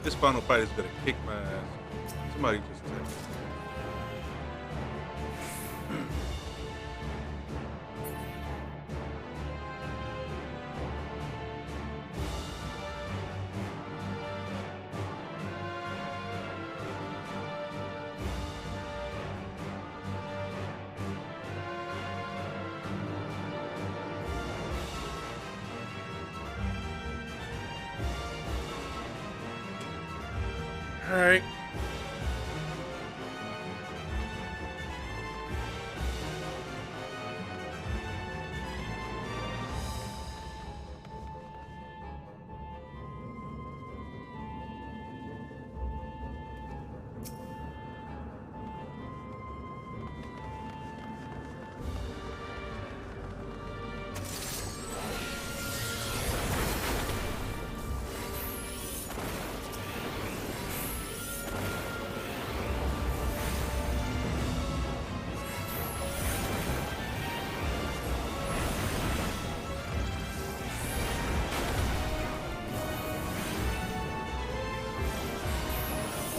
A: This final fight is gonna kick my ass. Somebody just said. All right.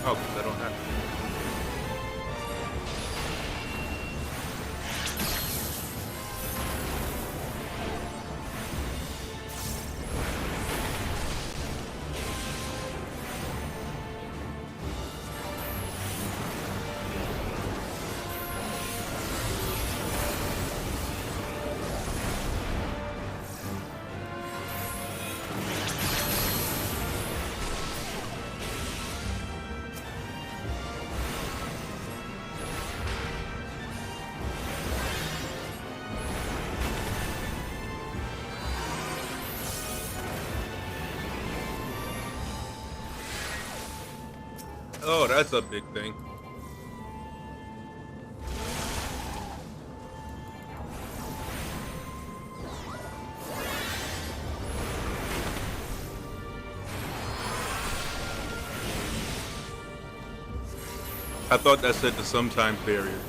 A: Oh, because I don't have to. Oh, that's a big thing. I thought that said the sometime barrier.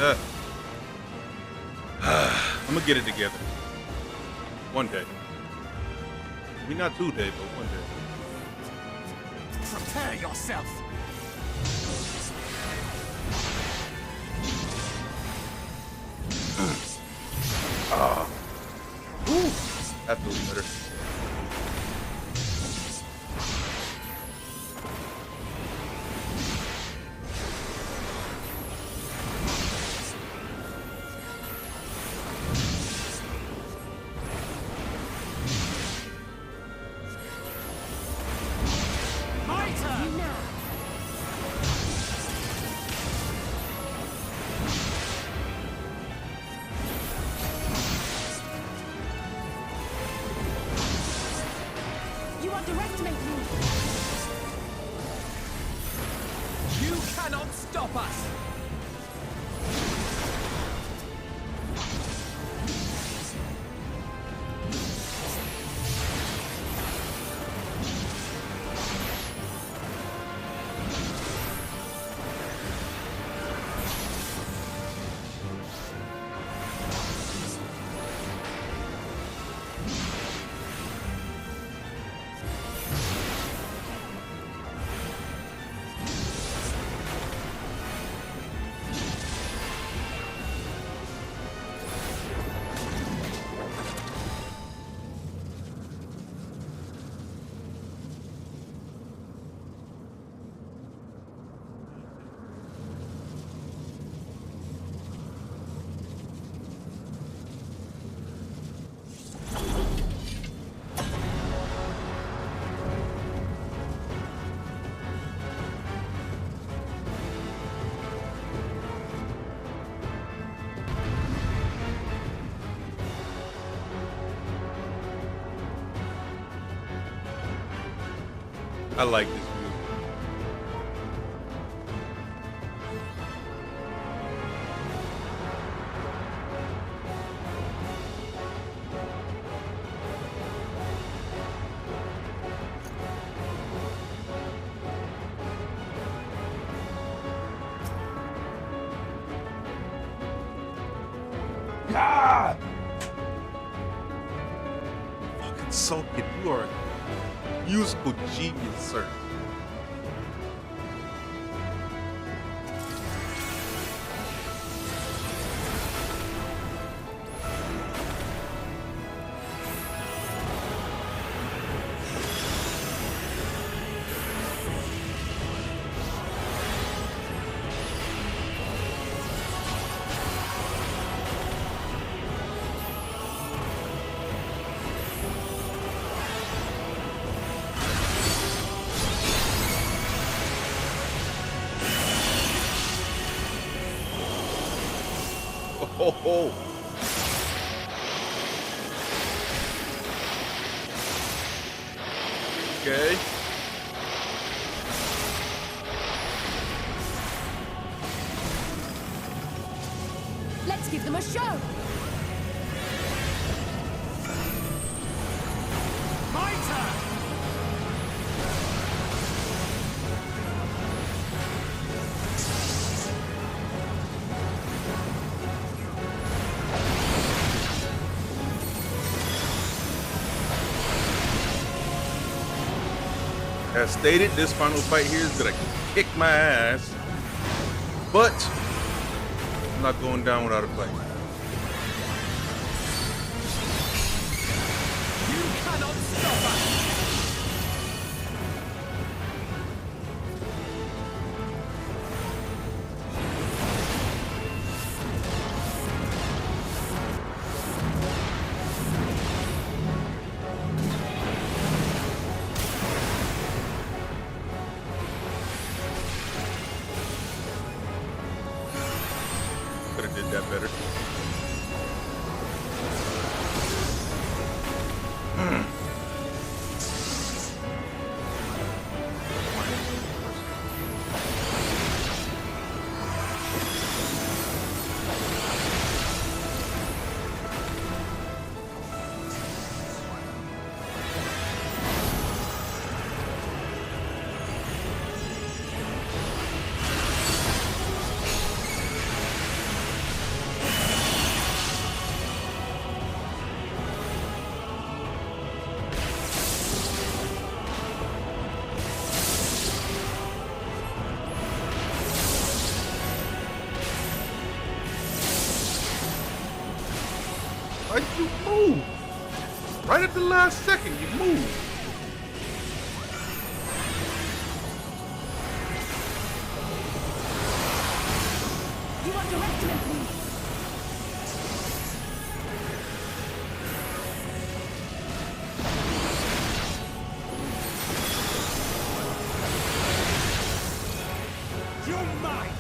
A: I'm gonna get it together. One day. I mean, not today, but one day.
E: Prepare yourself.
A: Ooh, that feels better.
E: You underestimate me. You cannot stop us.
A: I like this music. Ah! Fucking Sulkin, you are a musical genius, sir. Oh. Okay.
D: Let's give them a show.
E: My turn.
A: As stated, this final fight here is gonna kick my ass, but I'm not going down without a fight.
E: You cannot stop us.
A: Could have did that better. Why'd you move? Right at the last second, you moved.
S: You underestimate me!
Q: You're mine!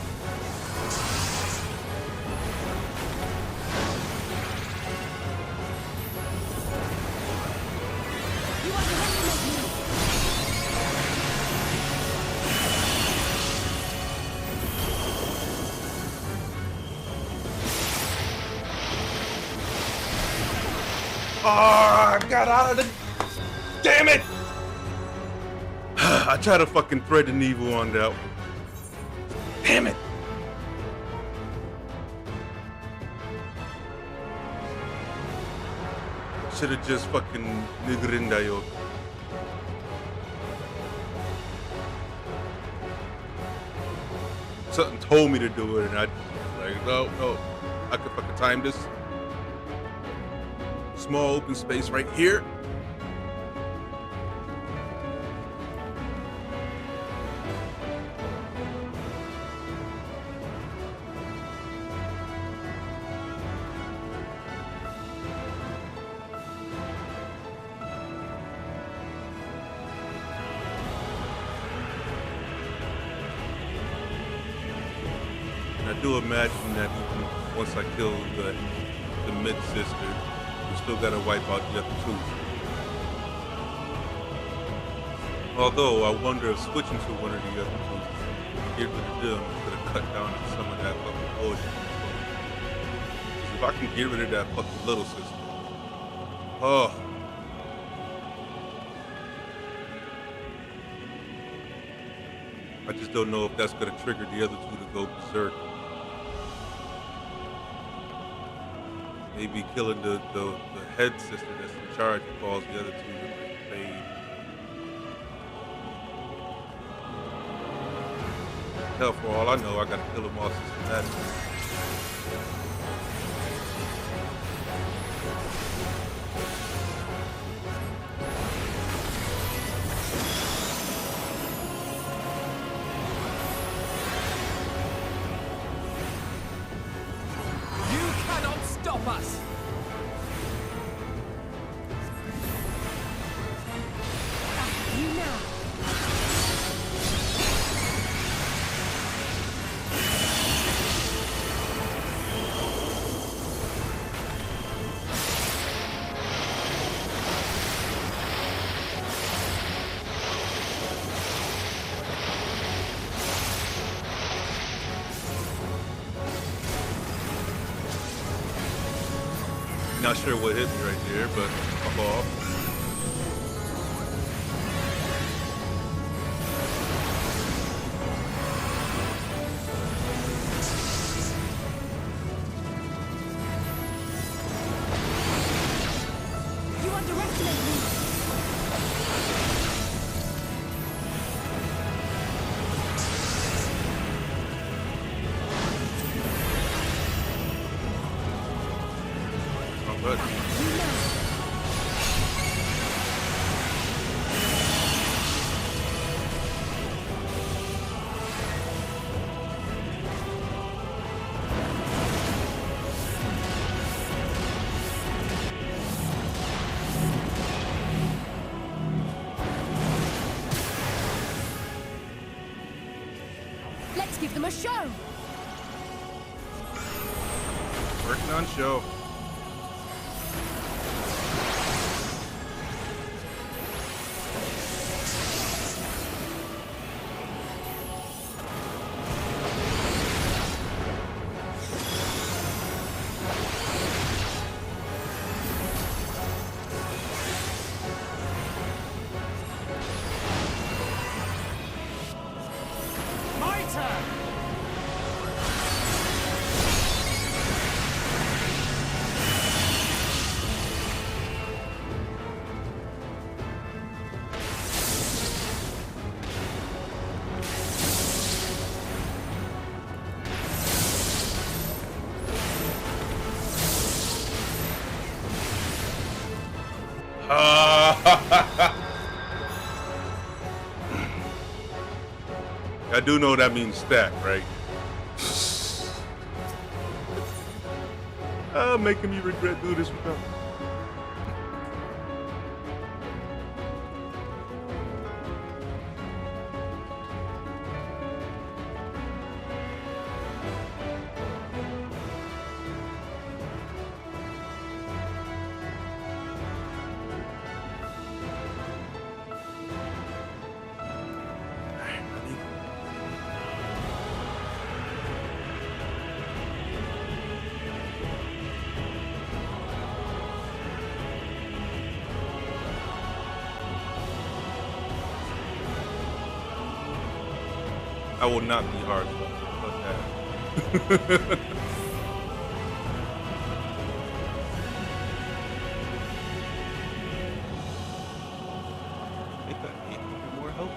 S: You underestimate me!
A: Oh, I got out of the... Damn it! I tried to fucking thread the needle on that one. Damn it! Should have just fucking nigrindayo. Something told me to do it, and I like, no, I could fucking time this. Small open space right here. And I do imagine that even once I kill the mid-sister, we still gotta wipe out the other two. Although, I wonder if switching to one of the other two, get rid of them, could have cut down on some of that fucking bullshit. Because if I can get rid of that fucking little sister, oh. I just don't know if that's gonna trigger the other two to go berserk. Maybe killing the head sister that's in charge and cause the other two to like fade. Hell, for all I know, I gotta kill them all systematically.
E: Stop us!
S: You now!
A: Not sure what hit me right there, but I'm off.
S: You underestimate me!
A: But
S: Let's give them a show!
A: working on show.
S: My turn!
A: I do know that means stack, right? Making me regret doing this without. I will not be hard. Fuck that. Make that 800 more help.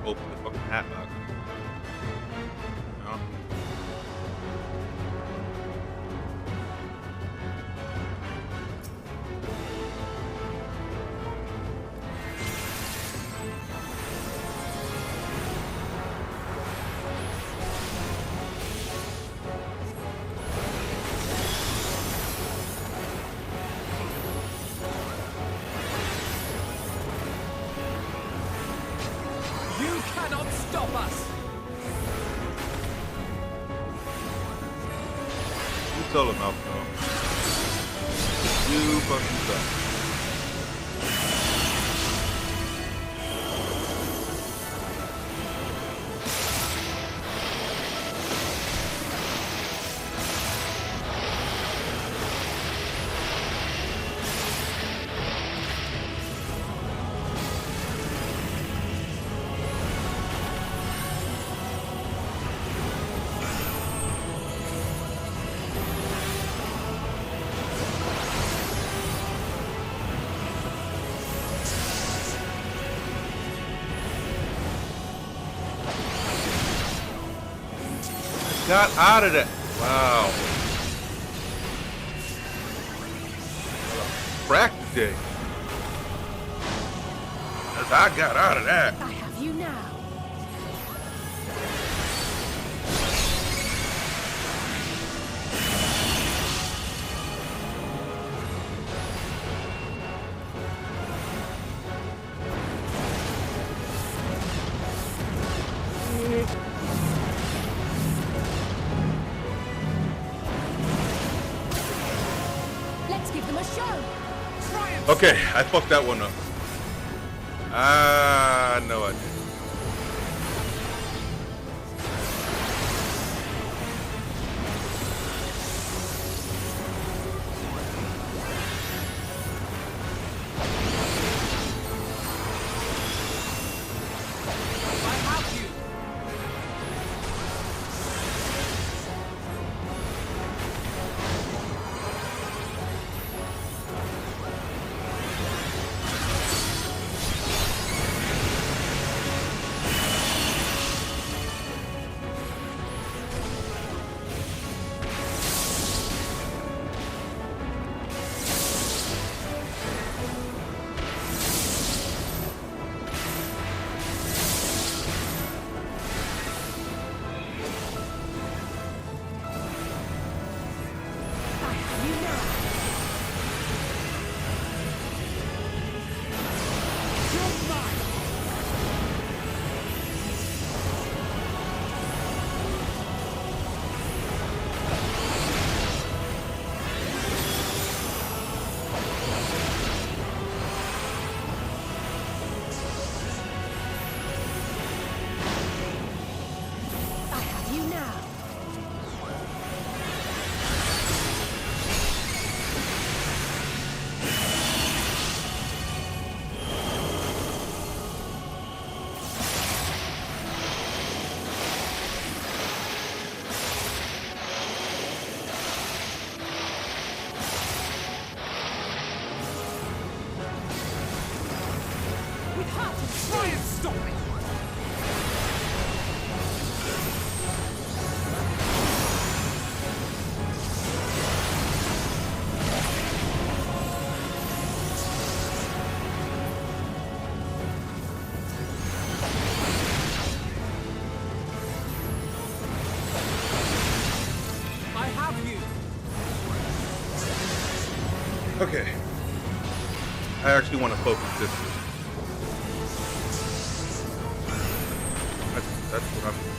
A: Open the fucking hat box. No.
E: You cannot stop us!
A: You tell him, Malcolm. You fucking suck. Got out of that. Wow. Crack today. As I got out of that.
D: I have you now. Let's give them a show.
A: Okay, I fucked that one up. No, I didn't.
S: now.
E: Try and stop me! I have you!
A: Okay. I actually want to focus this. That's what I'm doing.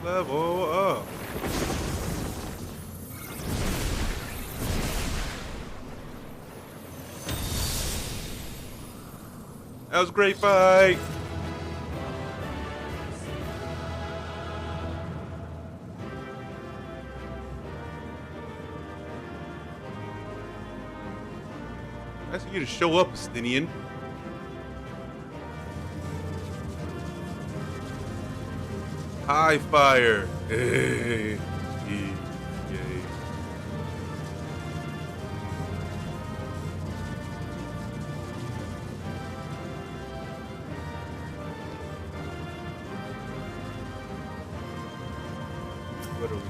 A: Level up. That was a great fight. Nice of you to show up, Estinian. High fire. Hey. Yay. What are we?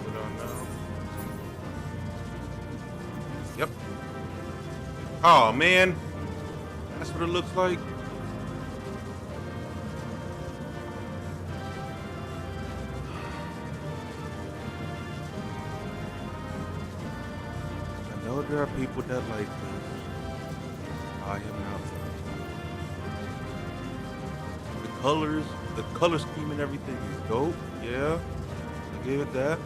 A: Put on now. Yep. Oh man. That's what it looks like. I know there are people that like this. I am not. The color scheme and everything is dope. Yeah, I gave it that.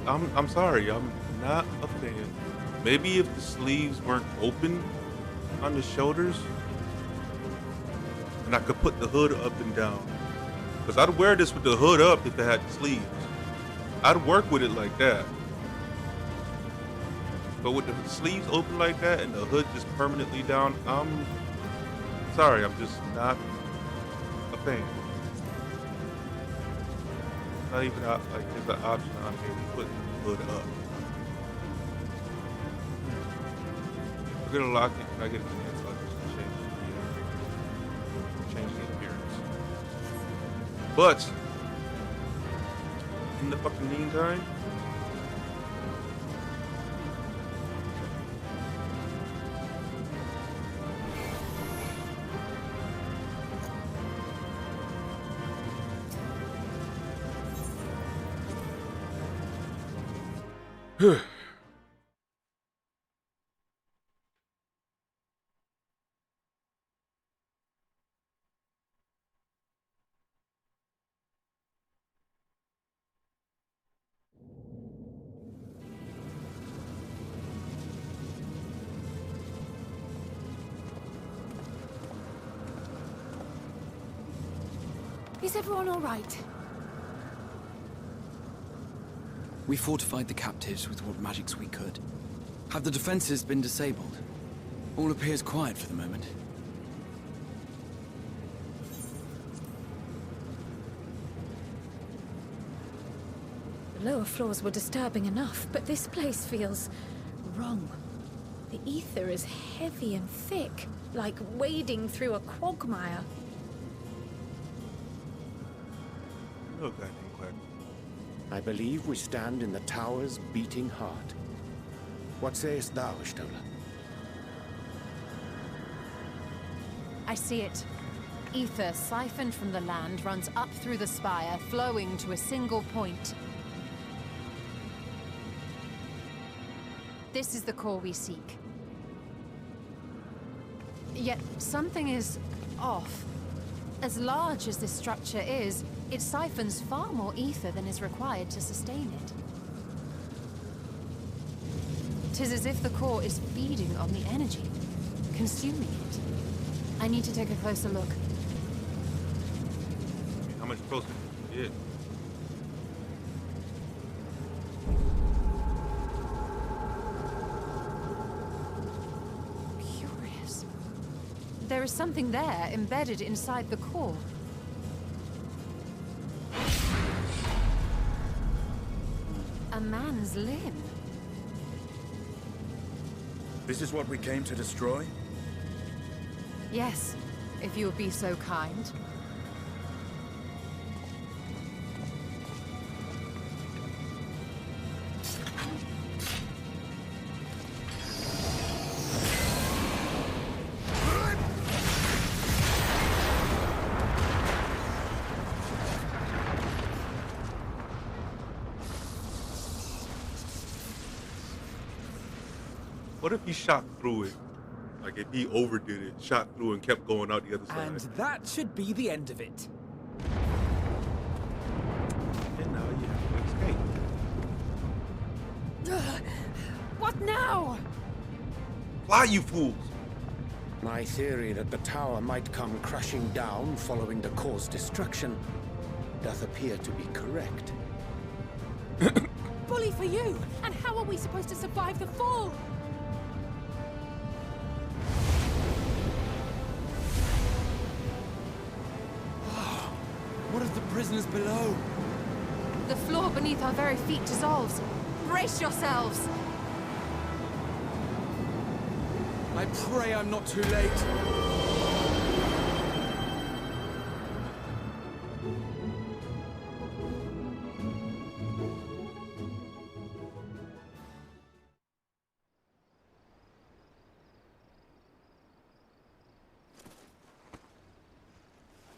A: I'm sorry. I'm not a fan. Maybe if the sleeves weren't open on the shoulders, and I could put the hood up and down. Because I'd wear this with the hood up if it had sleeves. I'd work with it like that. But with the sleeves open like that and the hood just permanently down, I'm sorry, I'm just not a fan. Not even like there's an option on here to put the hood up. We're gonna lock it. Can I get a chance? I'll just change the appearance. But in the fucking meantime,
D: Is everyone all right?
M: We fortified the captives with what magics we could. Have the defenses been disabled? All appears quiet for the moment.
F: lower floors were disturbing enough, but this place feels wrong. The ether is heavy and thick, like wading through a quagmire.
A: No goddamn quack.
B: I believe we stand in the tower's beating heart. What sayest thou, Ishtola?
C: I see it. Ether siphoned from the land runs up through the spire, flowing to a single point. This is the core we seek. Yet something is off. As large as this structure is, it siphons far more ether than is required to sustain it. 'Tis as if the core is feeding on the energy, consuming it. I need to take a closer look.
A: How much closer can you get?
C: Curious. There is something there embedded inside the core. A man's limb.
I: This is what we came to destroy?
C: Yes, if you would be so kind.
A: What if he shot through it? Like if he overdid it, shot through and kept going out the other side.
E: And that should be the end of it.
A: And now you have to escape.
D: What now?
A: Fly, you fools!
B: My theory that the tower might come crashing down following the core's destruction doth appear to be correct.
D: Bully for you! And how are we supposed to survive the fall?
M: What of the prisoners below?
C: The floor beneath our very feet dissolves. Brace yourselves!
M: I pray I'm not too late.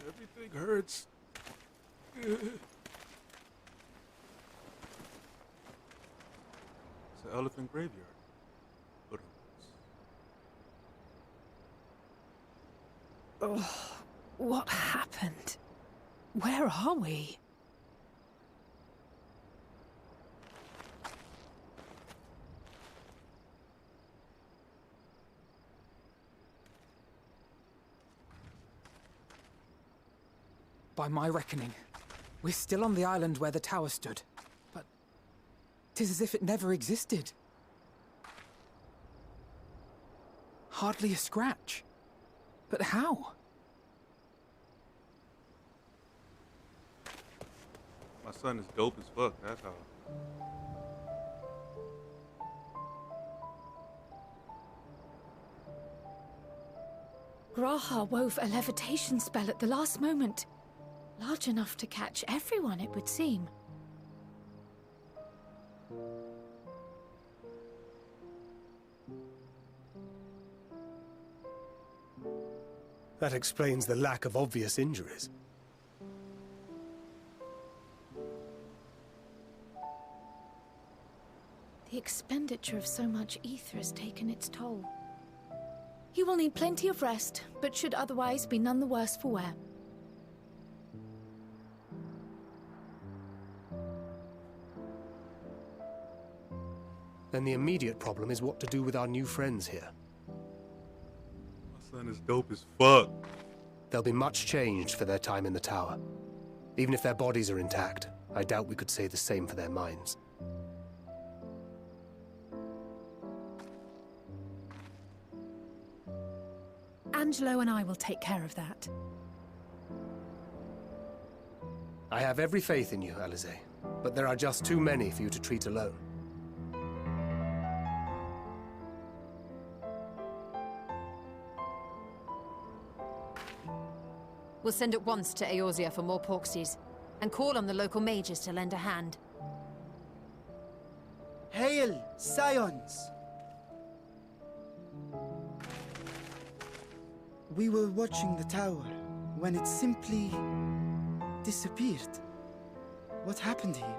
A: Everything hurts. It's an elephant graveyard. But
D: Oh, what happened? Where are we?
E: By my reckoning, we're still on the island where the tower stood. But 'tis as if it never existed. Hardly a scratch. But how?
A: my son is dope as fuck, that's how.
F: Graha wove a levitation spell at the last moment. Large enough to catch everyone, it would seem.
G: That explains the lack of obvious injuries.
F: The expenditure of so much ether has taken its toll. He will need plenty of rest, but should otherwise be none the worse for wear.
G: Then the immediate problem is what to do with our new friends here.
A: My son is dope as fuck.
G: They'll be much changed for their time in the tower. Even if their bodies are intact, I doubt we could say the same for their minds.
D: Angelo and I will take care of that.
G: I have every faith in you, Alize. but there are just too many for you to treat alone.
C: We'll send at once to Eorzea for more Porksies, and call on the local mages to lend a hand.
J: Hail, Scions! We were watching the tower when it simply disappeared. What happened here?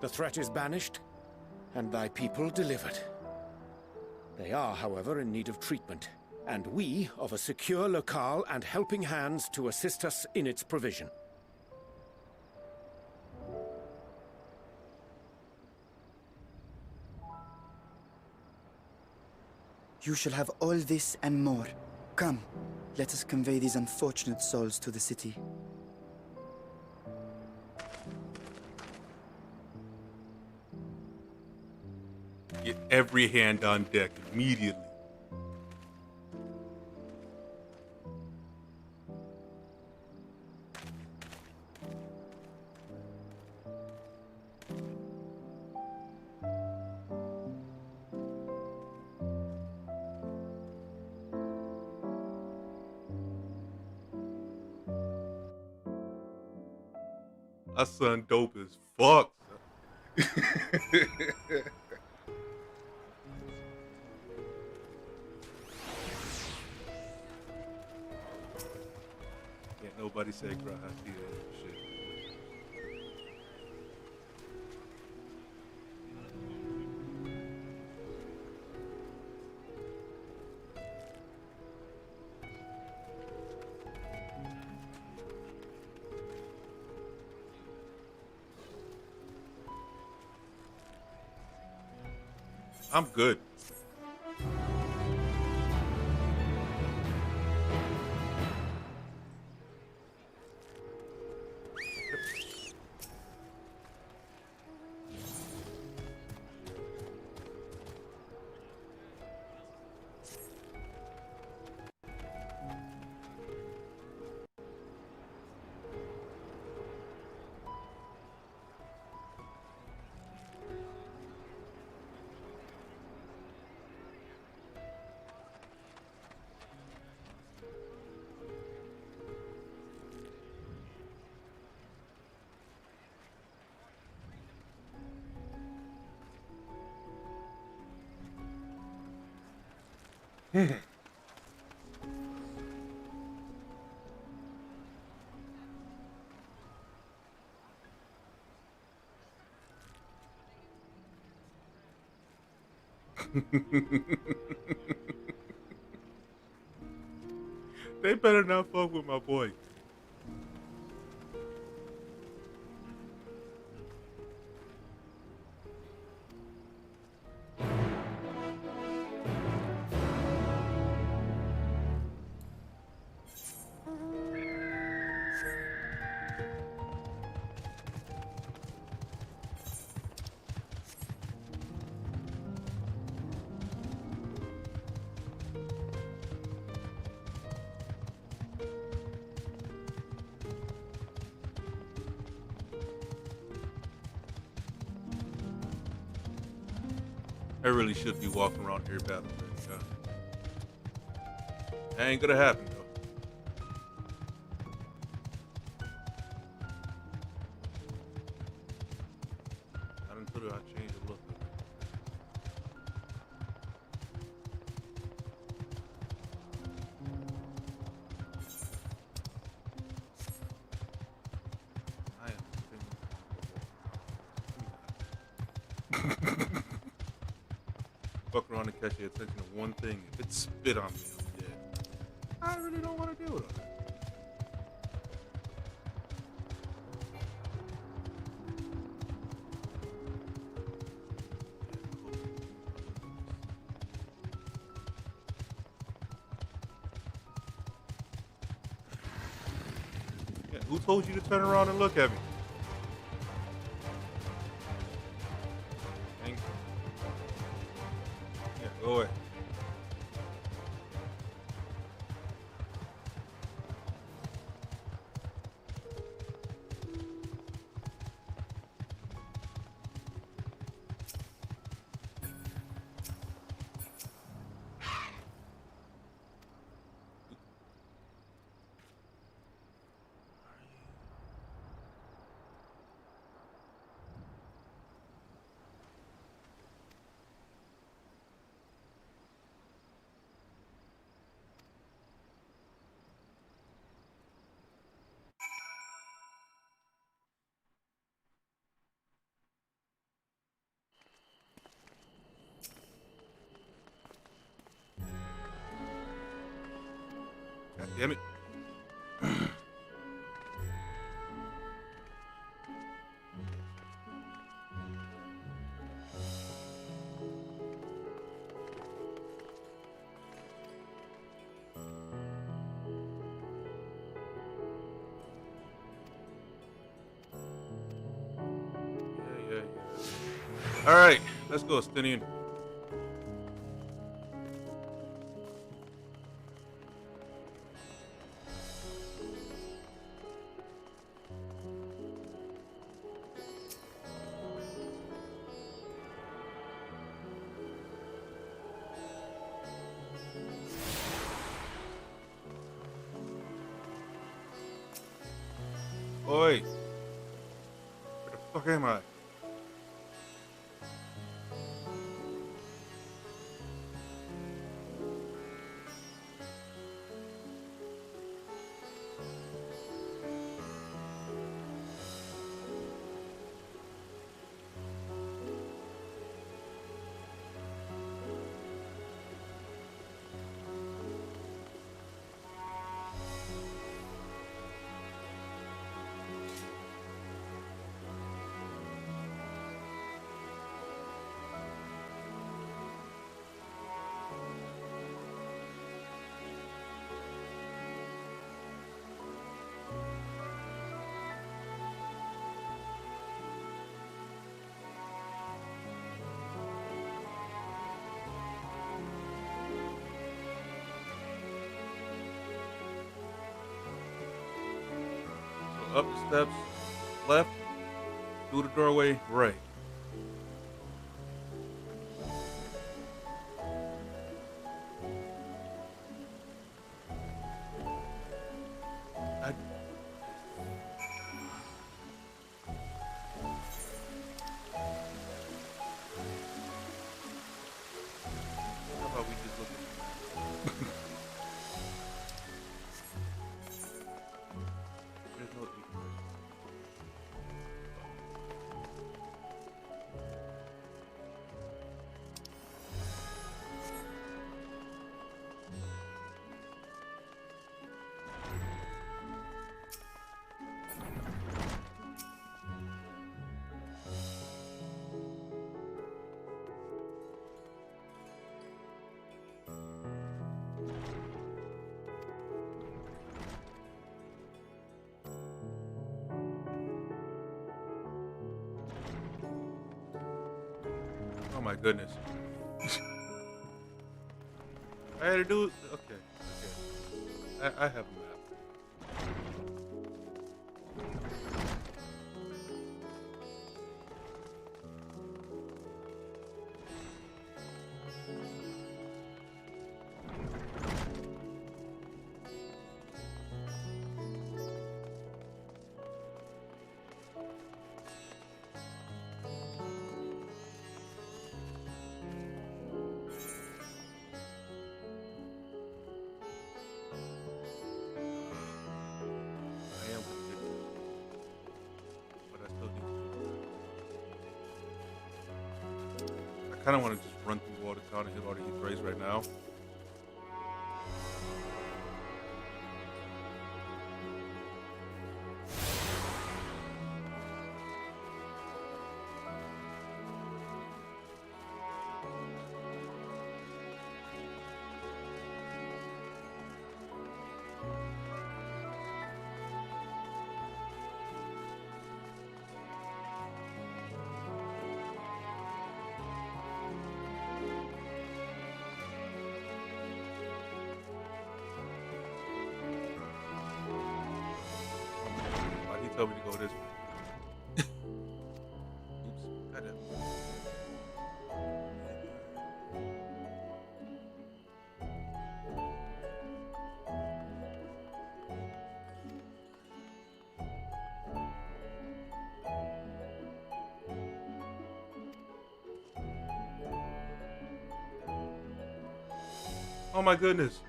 B: The threat is banished, and thy people delivered. They are, however, in need of treatment, and we of a secure locale and helping hands to assist us in its provision.
J: You shall have all this and more. Come, let us convey these unfortunate souls to the city.
A: Get every hand on deck immediately. My son dope as fuck. Can't nobody say Grahati shit. I'm good. They better not fuck with my boy. I really should be walking around here battling this guy. That ain't gonna happen though. Not until I change the look. Fuck around and catch the attention of one thing. If it spit on me, I'm dead. I really don't want to deal with it. Yeah, who told you to turn around and look at me? Go away. Damn it. All right, let's go, Stinian. Oi, where the fuck am I? Up the steps, left, through the doorway, right. How about we just look at There's no Oh my goodness. I had to do it. Okay. I have a map. I kind of want to just run through all the town and hit all the E3s right now. He told me to go this way. Oops, I didn't. Oh my goodness.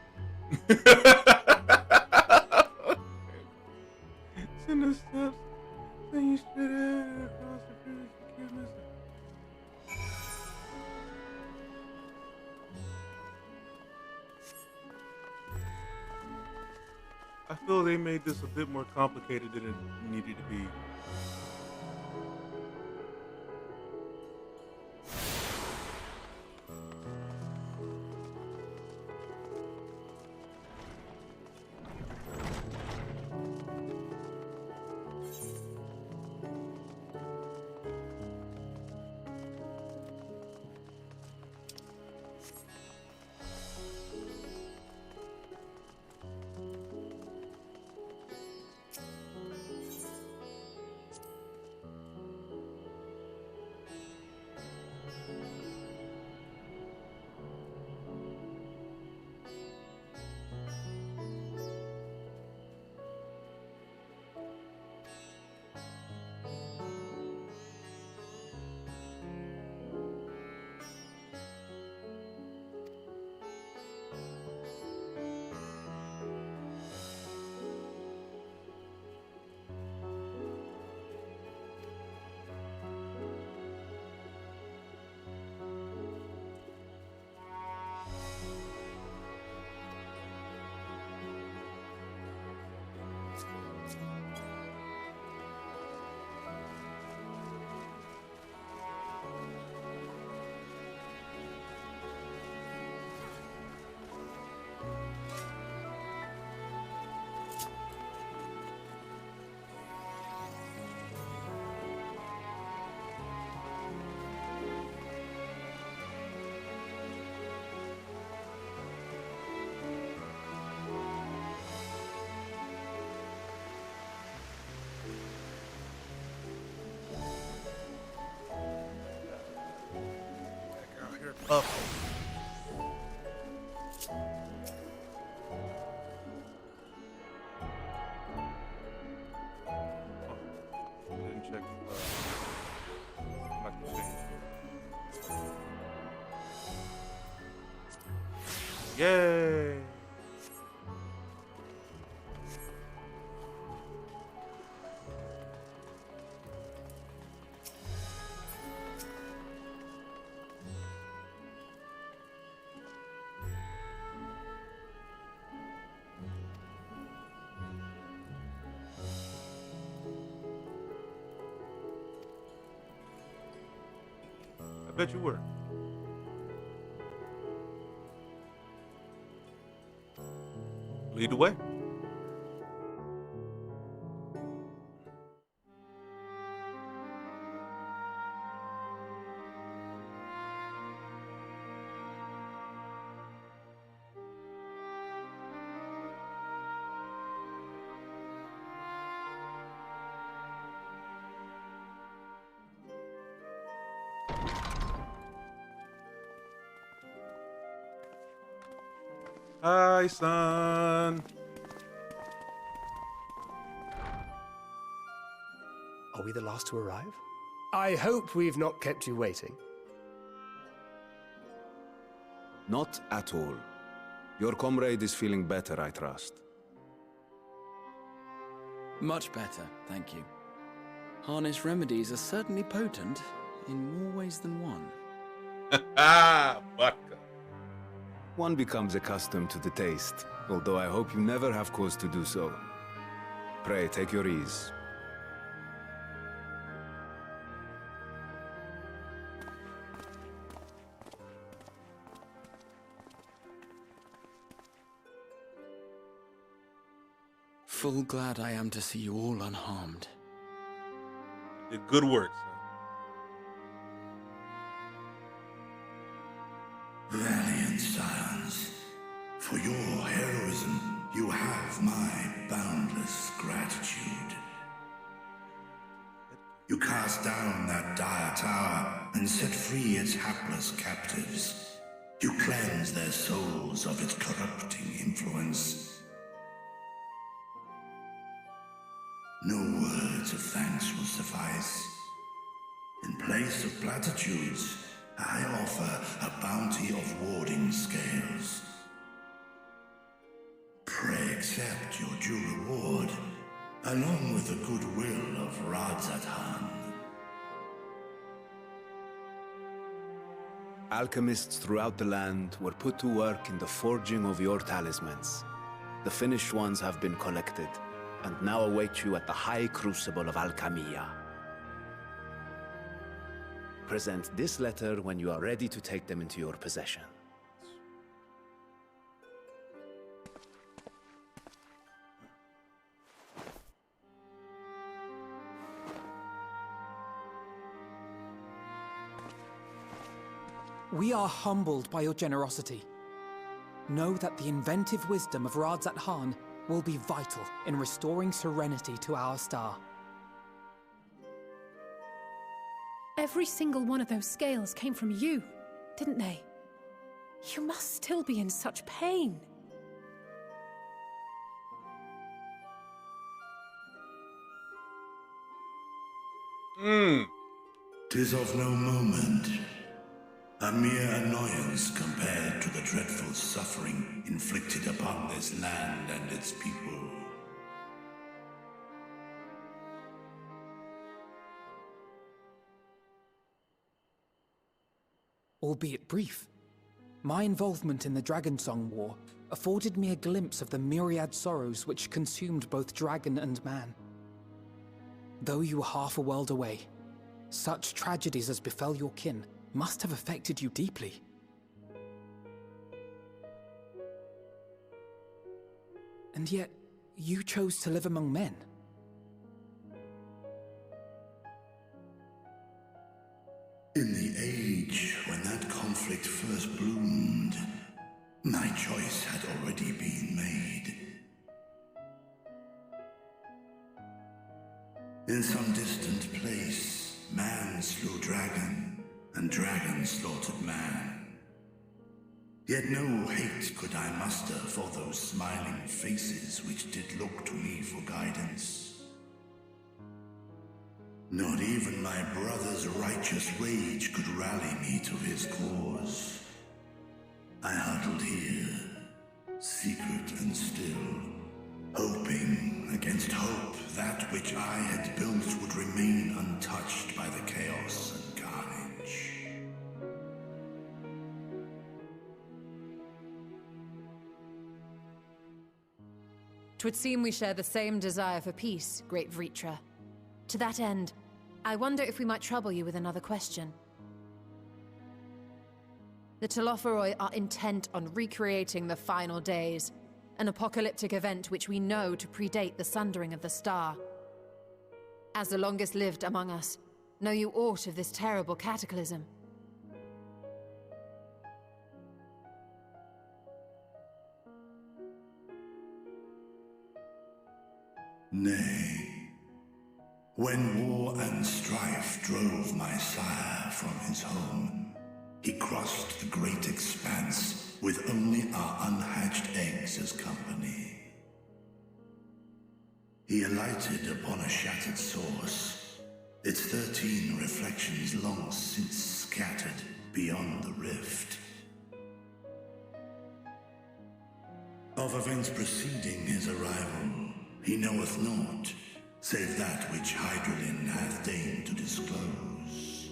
A: In the steps, then you straight ahead across the bridge. You can't miss it. I feel they made this a bit more complicated than it needed to be. Up. Didn't check. Not gonna change. Yay! I bet you were. Lead the way. Hi, son.
G: Are we the last to arrive? I hope we've not kept you waiting.
L: Not at all. Your comrade is feeling better, I trust.
M: Much better, thank you. Harness remedies are certainly potent, in more ways than one.
A: Vodka.
L: One becomes accustomed to the taste, although I hope you never have cause to do so. Pray, take your ease.
M: Full glad I am to see you all unharmed.
A: Did good work, son.
T: Valiant scions, for your heroism, you have my boundless gratitude. You cast down that dire tower and set free its hapless captives. You cleanse their souls of its corrupting influence. No words of thanks will suffice. In place of platitudes, I offer a bounty of warding scales. Pray accept your due reward, along with the goodwill of Radzatan.
L: Alchemists throughout the land were put to work in the forging of your talismans. The finished ones have been collected, and now await you at the High Crucible of Alchemia. Present this letter when you are ready to take them into your possession.
E: We are humbled by your generosity. Know that the inventive wisdom of Radzat Khan will be vital in restoring serenity to our star.
D: Every single one of those scales came from you, didn't they? You must still be in such pain.
T: Tis of no moment. A mere annoyance compared to the dreadful suffering inflicted upon this land and its people.
E: Albeit brief, my involvement in the Dragonsong War afforded me a glimpse of the myriad sorrows which consumed both dragon and man. Though you were half a world away, such tragedies as befell your kin must have affected you deeply. And yet, you chose to live among men.
T: In the age when that conflict first bloomed, my choice had already been made. In some distant place, man slew dragon, and dragon slaughtered man. Yet no hate could I muster for those smiling faces which did look to me for guidance. Not even my brother's righteous rage could rally me to his cause. I huddled here, secret and still, hoping against hope that which I had built would remain untouched by the chaos and carnage.
C: Twould seem we share the same desire for peace, great Vritra. To that end, I wonder if we might trouble you with another question. The Telophoroi are intent on recreating the final days, an apocalyptic event which we know to predate the sundering of the star. As the longest lived among us, know you aught of this terrible cataclysm?
T: Nay. When war and strife drove my sire from his home, he crossed the great expanse with only our unhatched eggs as company. He alighted upon a shattered source, its 13 reflections long since scattered beyond the rift. Of events preceding his arrival, he knoweth naught, save that which Hydralin hath deigned to disclose.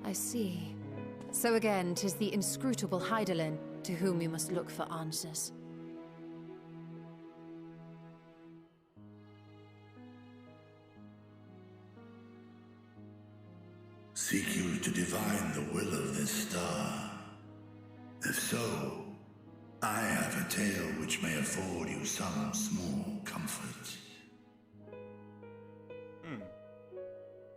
C: I see. So again, 'tis the inscrutable Hydaelyn to whom we must look for answers.
T: Seek you to divine the will of this star? If so, I have a tale which may afford you some small comfort.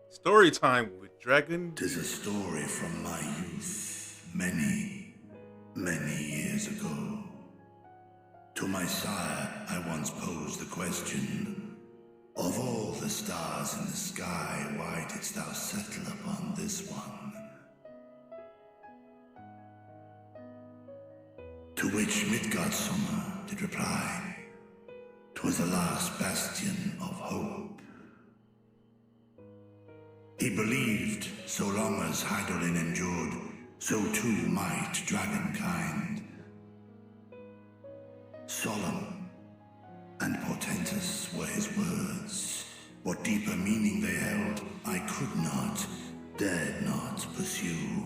A: Story time with Dragon.
T: 'Tis a story from my youth, many, many years ago. To my sire, I once posed the question, of all the stars in the sky, why didst thou settle upon this one? To which Midgardsummer did reply, 'twas the last bastion of hope. He believed so long as Hydaelyn endured, so too might dragonkind. Solemn and portentous were his words. What deeper meaning they held, I could not, dared not pursue.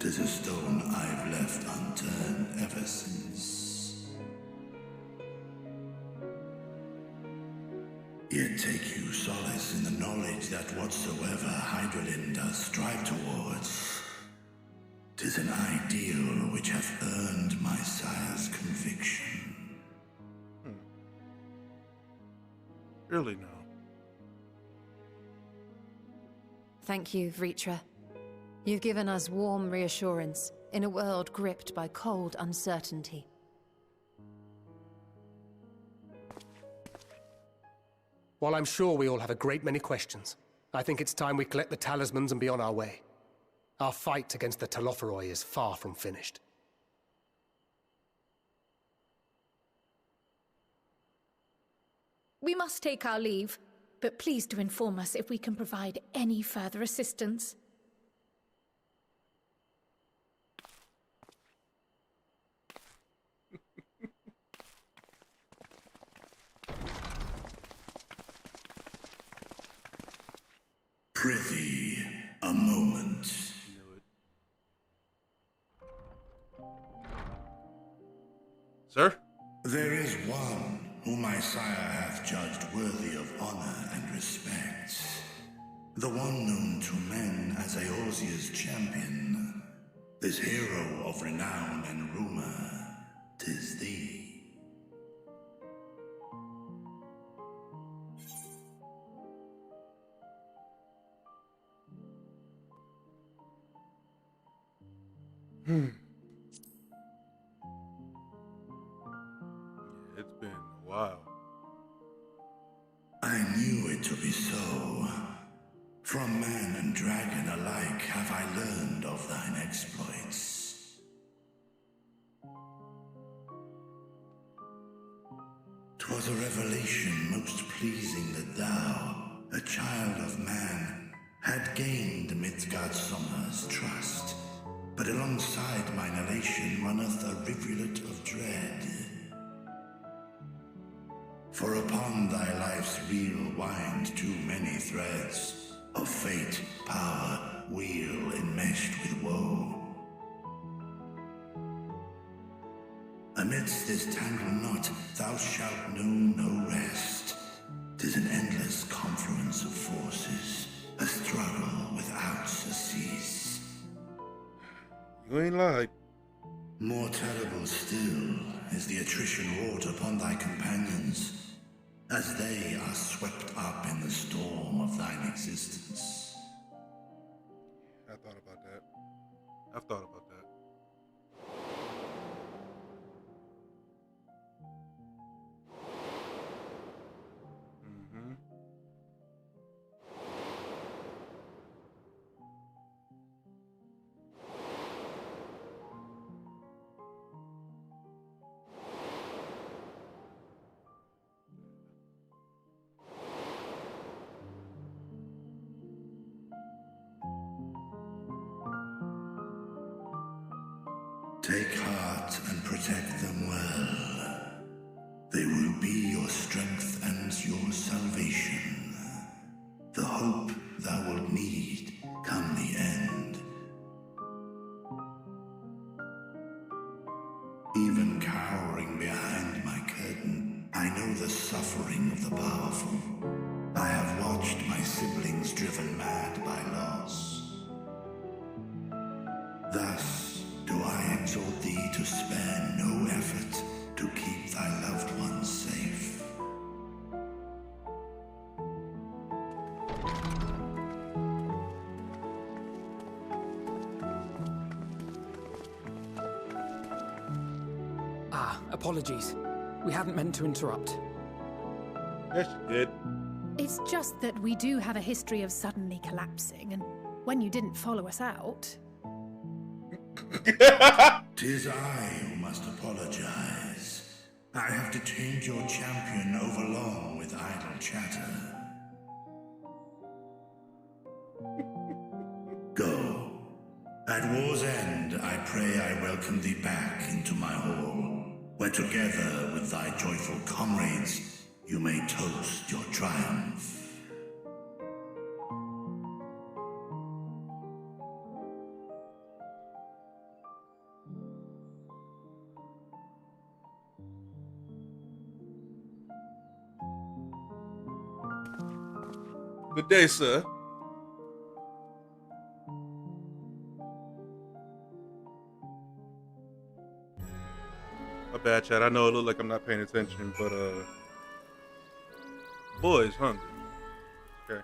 K: 'Tis a stone I've left unturned ever since. Yet take you solace in the knowledge that whatsoever Hydralin does strive towards, 'tis an ideal which hath earned my sire's conviction.
A: Really now.
C: Thank you, Vritra. You've given us warm reassurance in a world gripped by cold uncertainty.
G: While I'm sure we all have a great many questions, I think it's time we collect the talismans and be on our way. Our fight against the Telophoroi is far from finished.
F: We must take our leave, but please do inform us if we can provide any further assistance.
K: Prithee, a moment.
A: Sir?
K: There is one whom my sire hath judged worthy of honor and respect. The one known to men as Eorzea's champion. This hero of renown and rumor, 'tis thee.
A: It's been a while.
K: I knew it to be so. From man and dragon alike have I learned of thine exploits. 'Twas a revelation most pleasing that thou, a child of man, had gained Midgardsormr's trust. But alongside mine elation runneth a rivulet of dread. For upon thy life's reel wind too many threads of fate, power, wheel enmeshed with woe. Amidst this tangled knot thou shalt know no rest. 'Tis an endless confluence of forces, a struggle without surcease.
A: You ain't lied.
K: More terrible still is the attrition wrought upon thy companions, as they are swept up in the storm of thine existence.
A: I thought about that. I've thought about that.
K: Take heart and protect them well. They will be your strength and your salvation. The hope thou wilt need come the end. Even cowering behind my curtain, I know the suffering of the powerful. I have watched my siblings driven mad by loss. Thus, do I exhort thee to spare no effort to keep thy loved ones safe.
E: Apologies. We hadn't meant to interrupt.
A: Yes, you did.
D: It's just that we do have a history of suddenly collapsing, and when you didn't follow us out...
K: 'Tis I who must apologize. I have detained your champion overlong with idle chatter. Go. At war's end, I pray I welcome thee back into my hall, where together with thy joyful comrades, you may toast your triumph.
A: Good day, sir. My bad, chat. I know it look like I'm not paying attention, but boy's hungry. Okay.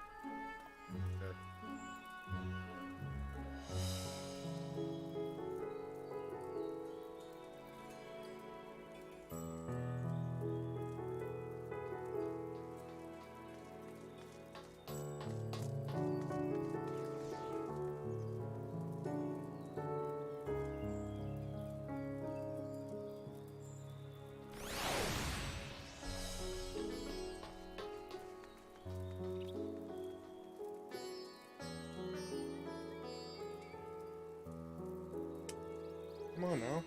A: Come on now.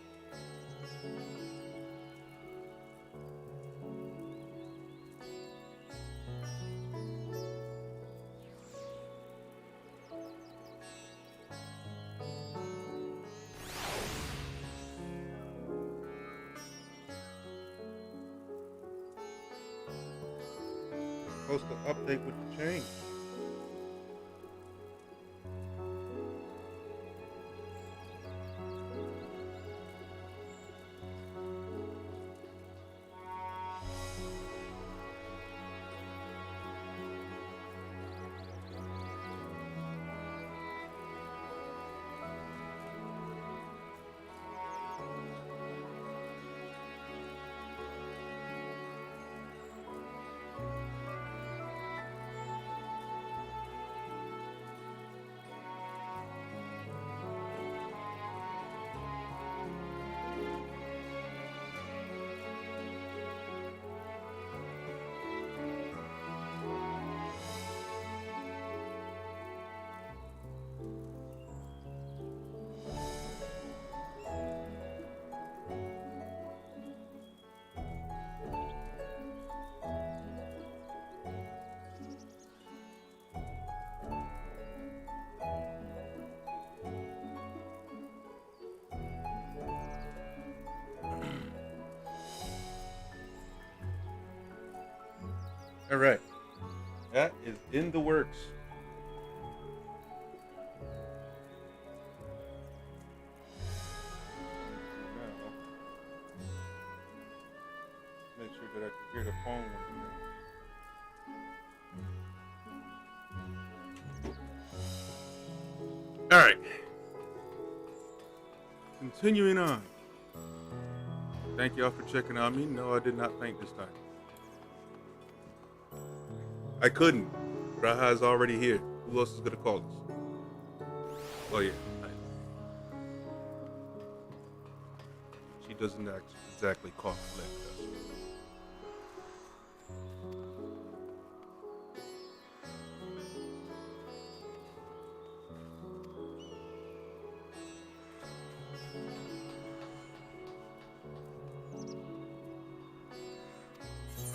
A: Supposed to update with the change. All right, that is in the works. Make sure that I can hear the phone when all right. Continuing on. Thank y'all for checking on me. No, I did not faint this time. I couldn't. Raha is already here. Who else is gonna call us? Oh yeah. She doesn't exactly cough leg, does she?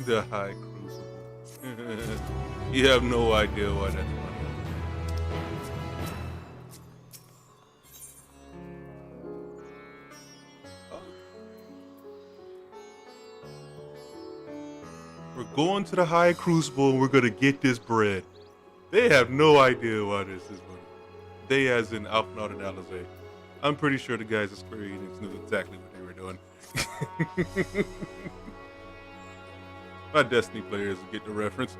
A: The High Crucible. You have no idea why that's funny. Oh. We're going to the High Crucible and we're gonna get this bread. They have no idea why this is funny. They as in Alpnaut and Alizé. I'm pretty sure the guys at Square Enix knew exactly what they were doing. My Destiny players get the reference.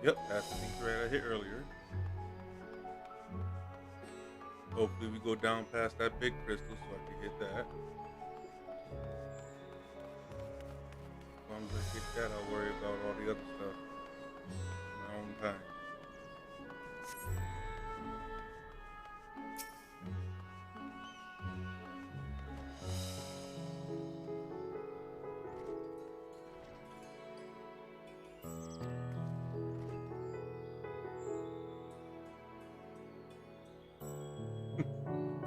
A: Yep, that's the thread I hit earlier. Hopefully we go down past that big crystal so I can hit that. long as I get that, I'll worry about all the other stuff in my own time.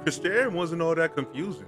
A: Restream wasn't all that confusing.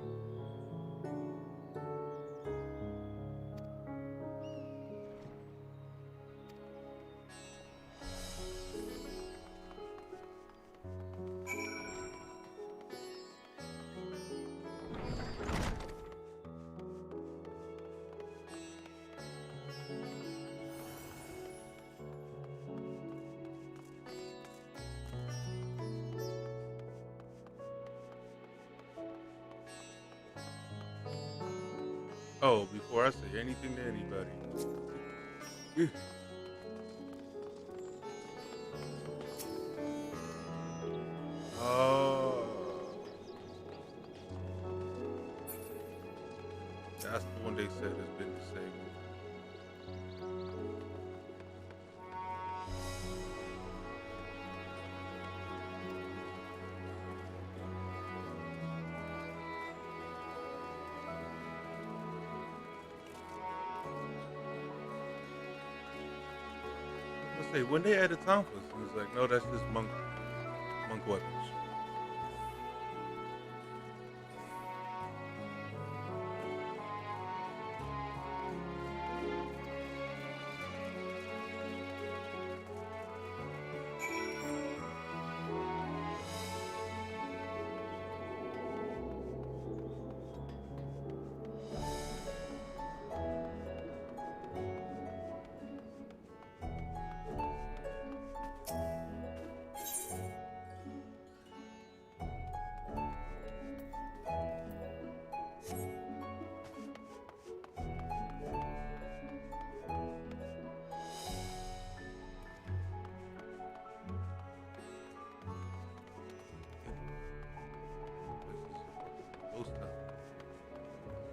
A: Oh, before I say anything to anybody. Oh. That's the one they said has been disabled. Say when they added Tonkas, it was like, no, that's just monk weapons.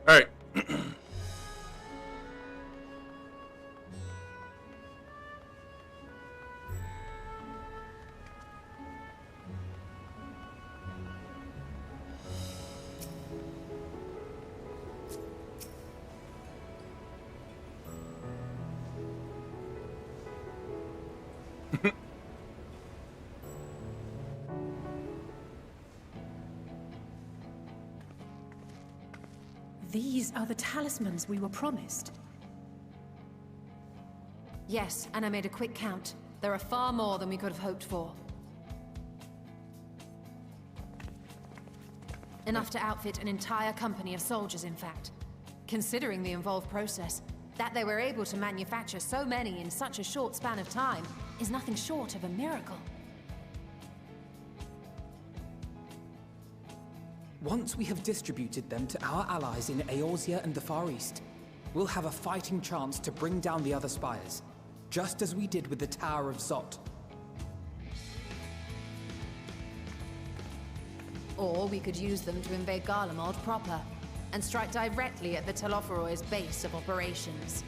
A: All right.
D: These are the talismans we were promised.
C: Yes, and I made a quick count. There are far more than we could have hoped for. Enough to outfit an entire company of soldiers, in fact. Considering the involved process, that they were able to manufacture so many in such a short span of time is nothing short of a miracle.
E: Once we have distributed them to our allies in Eorzea and the Far East, we'll have a fighting chance to bring down the other spires, just as we did with the Tower of Zot.
C: Or we could use them to invade Garlemald proper, and strike directly at the Telophoroid's base of operations.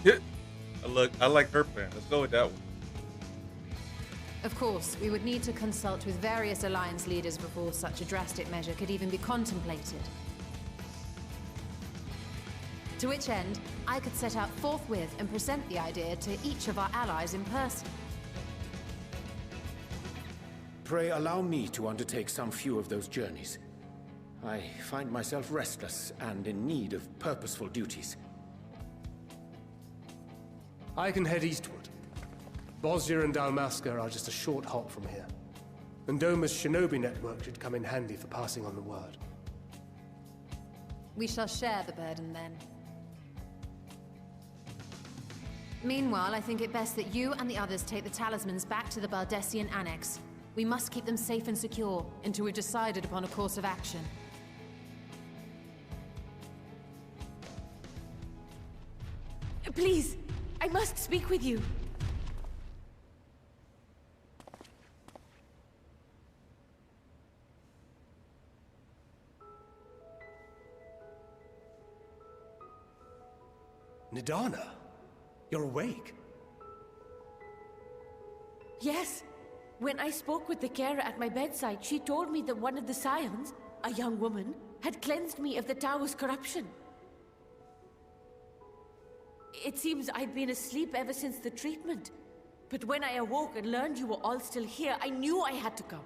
A: Yeah. I like her plan. Let's go with that one.
C: Of course, we would need to consult with various Alliance leaders before such a drastic measure could even be contemplated. To which end, I could set out forthwith and present the idea to each of our allies in person.
B: Pray allow me to undertake some few of those journeys. I find myself restless and in need of purposeful duties.
G: I can head eastward. Bosnia and Dalmasca are just a short hop from here. And Doma's shinobi network should come in handy for passing on the word.
C: We shall share the burden then. Meanwhile, I think it best that you and the others take the talismans back to the Baldessian Annex. We must keep them safe and secure until we've decided upon a course of action.
N: Please, I must speak with you.
G: Nidana, you're awake.
N: Yes. When I spoke with the carer at my bedside, she told me that one of the scions, a young woman, had cleansed me of the tower's corruption. It seems I'd been asleep ever since the treatment. But when I awoke and learned you were all still here, I knew I had to come.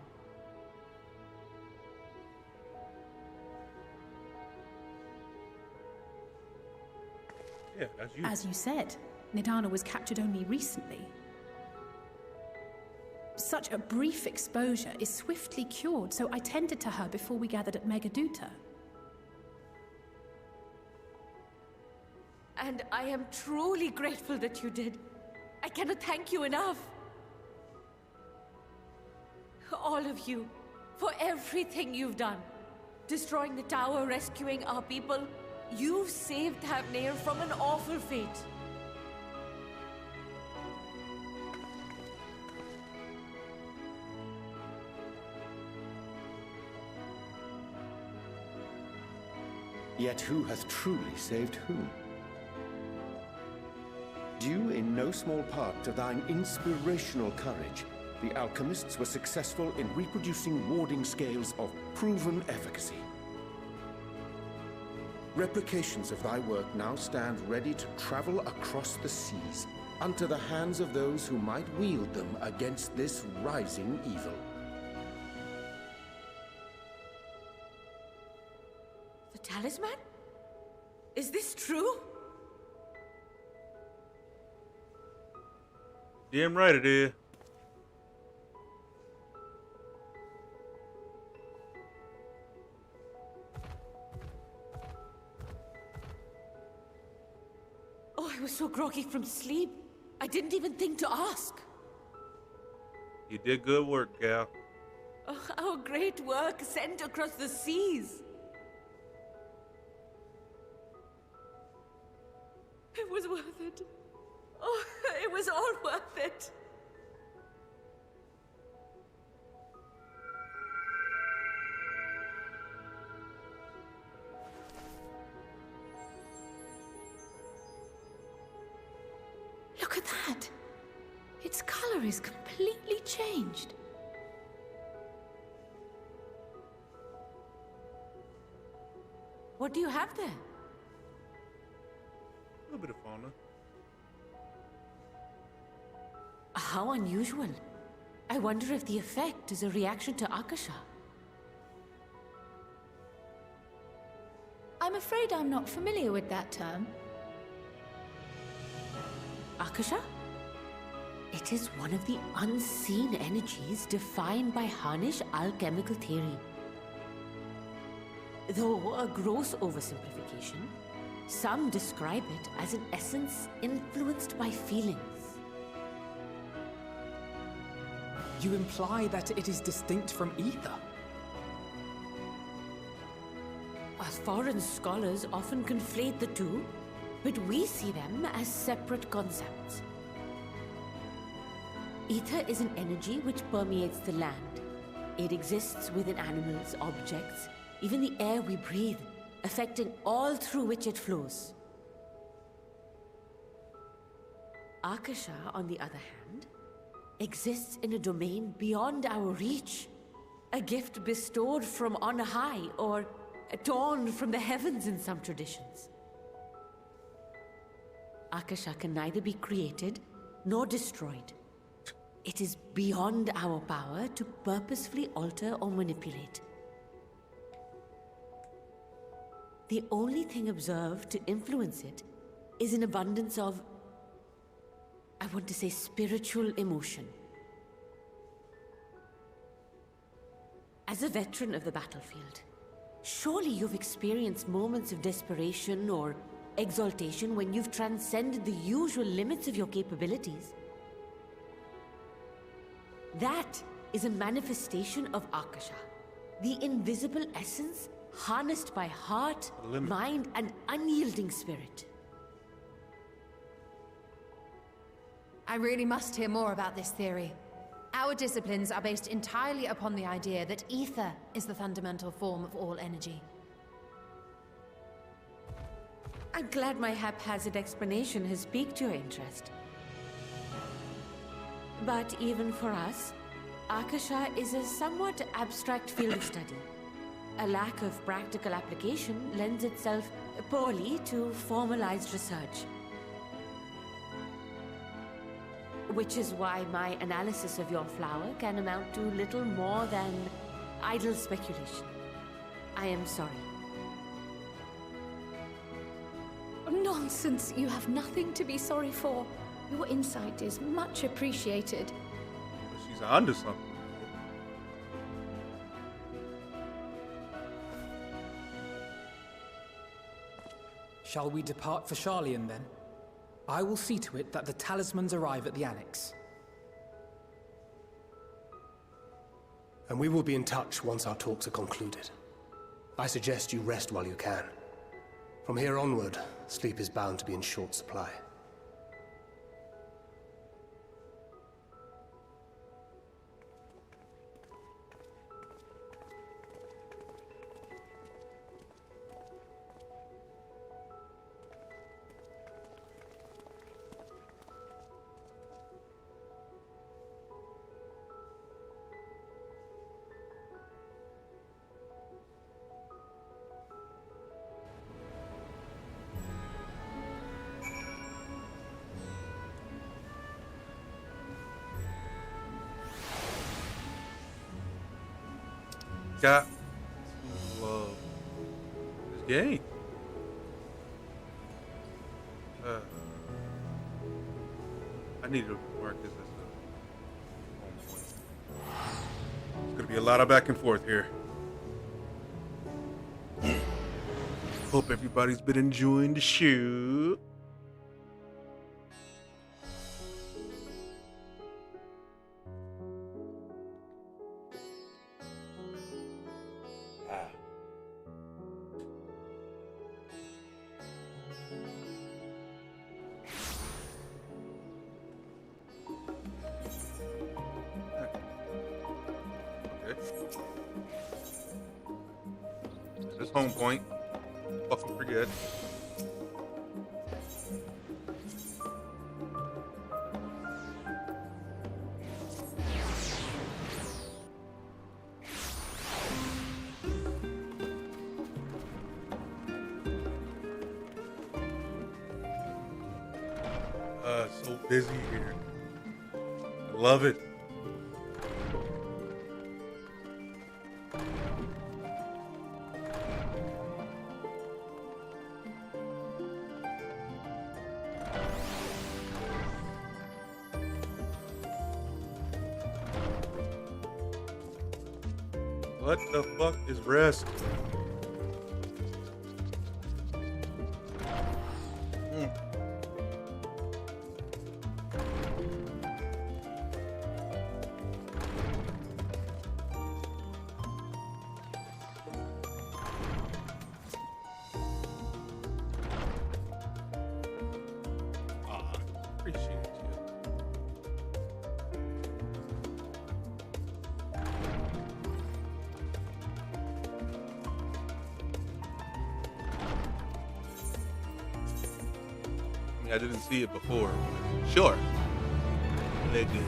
A: Yeah,
D: As you said, Nidana was captured only recently. Such a brief exposure is swiftly cured, so I tended to her before we gathered at Megaduta.
N: And I am truly grateful that you did. I cannot thank you enough. All of you, for everything you've done. Destroying the tower, rescuing our people. You've saved Thavnair from an awful fate.
B: Yet who hath truly saved whom? Due in no small part to thine inspirational courage, the alchemists were successful in reproducing warding scales of proven efficacy. Replications of thy work now stand ready to travel across the seas, unto the hands of those who might wield them against this rising evil.
N: The talisman? Is this true?
A: Damn right it is.
N: Oh, I was so groggy from sleep. I didn't even think to ask.
A: You did good work, gal.
N: Oh, our great work sent across the seas. It was worth it. Oh, it was all worth it.
F: Look at that! Its color is completely changed.
N: What do you have there?
A: A little bit of fauna.
N: How unusual. I wonder if the effect is a reaction to Akasha.
F: I'm afraid I'm not familiar with that term.
N: Akasha? It is one of the unseen energies defined by Harnish alchemical theory. Though a gross oversimplification, some describe it as an essence influenced by feelings.
E: You imply that it is distinct from ether?
N: As foreign scholars often conflate the two, but we see them as separate concepts. Ether is an energy which permeates the land. It exists within animals, objects, even the air we breathe, affecting all through which it flows. Akasha, on the other hand, exists in a domain beyond our reach. A gift bestowed from on high, or torn from the heavens in some traditions. Akasha can neither be created nor destroyed. It is beyond our power to purposefully alter or manipulate. The only thing observed to influence it is an abundance of, I want to say, spiritual emotion. As a veteran of the battlefield, surely you've experienced moments of desperation or exaltation when you've transcended the usual limits of your capabilities. That is a manifestation of Akasha, the invisible essence harnessed by heart, mind, and unyielding spirit.
C: I really must hear more about this theory. Our disciplines are based entirely upon the idea that ether is the fundamental form of all energy.
N: I'm glad my haphazard explanation has piqued your interest. But even for us, Akasha is a somewhat abstract field of study. A lack of practical application lends itself poorly to formalized research. Which is why my analysis of your flower can amount to little more than idle speculation. I am sorry.
F: Nonsense! You have nothing to be sorry for. Your insight is much appreciated.
A: She's onto something.
E: Shall we depart for Sharlayan then? I will see to it that the talismans arrive at the Annex.
G: And we will be in touch once our talks are concluded. I suggest you rest while you can. From here onward, sleep is bound to be in short supply.
A: Got to love this game. I need to mark this as a home point. There's gonna be a lot of back and forth here. Hope everybody's been enjoying the show. This home point. Fucking forget. So busy here. I love it. What the fuck is rest? Appreciate you. I mean, I didn't see it before. Sure. They did.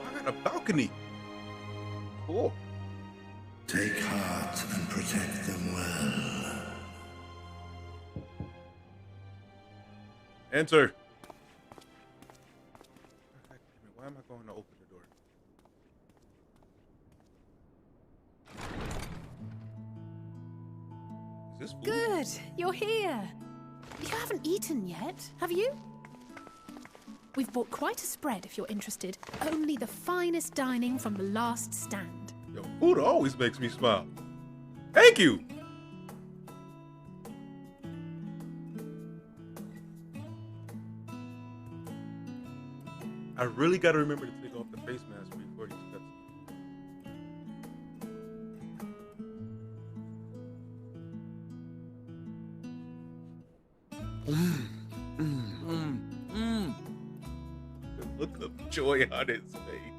A: I got a balcony. Cool.
K: Take heart and protect them well.
A: Enter. Why am I going to open the door? Is this food?
D: Good, you're here. You haven't eaten yet, have you? We've bought quite a spread if you're interested. Only the finest dining from the last stand.
A: Yo, food always makes me smile. Thank you. I really got to remember to take off the face mask before The look of joy on his face.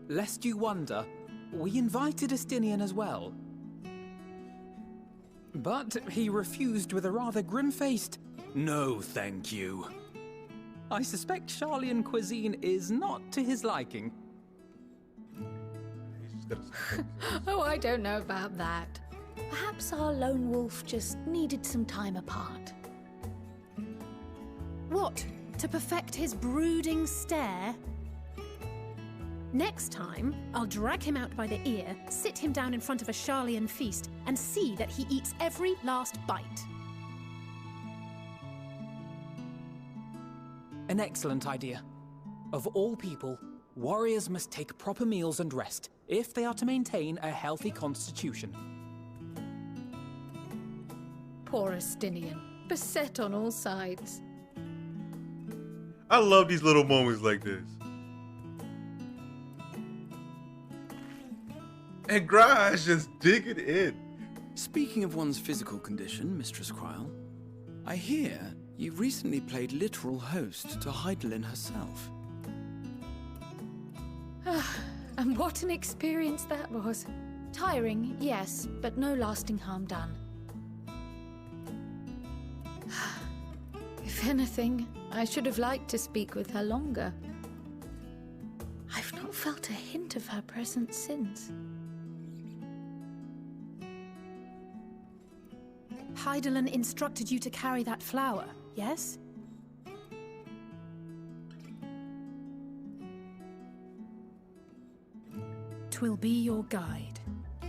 E: Lest you wonder, we invited Estinian as well. But he refused with a rather grim-faced, "No, thank you." I suspect Charlian cuisine is not to his liking.
F: Oh, I don't know about that. Perhaps our lone wolf just needed some time apart.
D: What? To perfect his brooding stare? Next time, I'll drag him out by the ear, sit him down in front of a Charlian feast, and see that he eats every last bite.
E: An excellent idea. Of all people, warriors must take proper meals and rest if they are to maintain a healthy constitution.
F: Poor Estinian, beset on all sides.
A: I love these little moments like this. And Graj just digging in.
M: Speaking of one's physical condition, Mistress Kryl, I hear you recently played literal host to Heidelin herself.
F: And what an experience that was. Tiring, yes, but no lasting harm done. If anything, I should have liked to speak with her longer. I've not felt a hint of her presence since.
D: Heidelin instructed you to carry that flower, yes? Twill be your guide,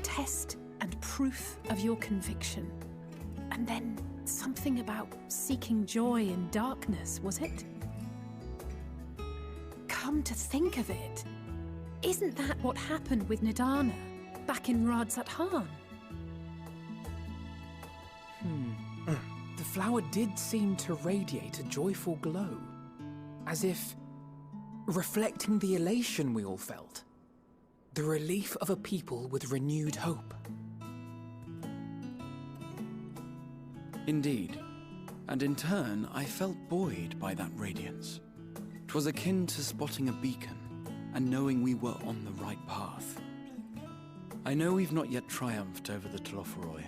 D: test and proof of your conviction. And then something about seeking joy in darkness, was it? Come to think of it, isn't that what happened with Nidana back in Radzat-Han?
E: The flower did seem to radiate a joyful glow, as if reflecting the elation we all felt, the relief of a people with renewed hope.
M: Indeed, and in turn, I felt buoyed by that radiance. 'Twas akin to spotting a beacon and knowing we were on the right path. I know we've not yet triumphed over the Telophoroi,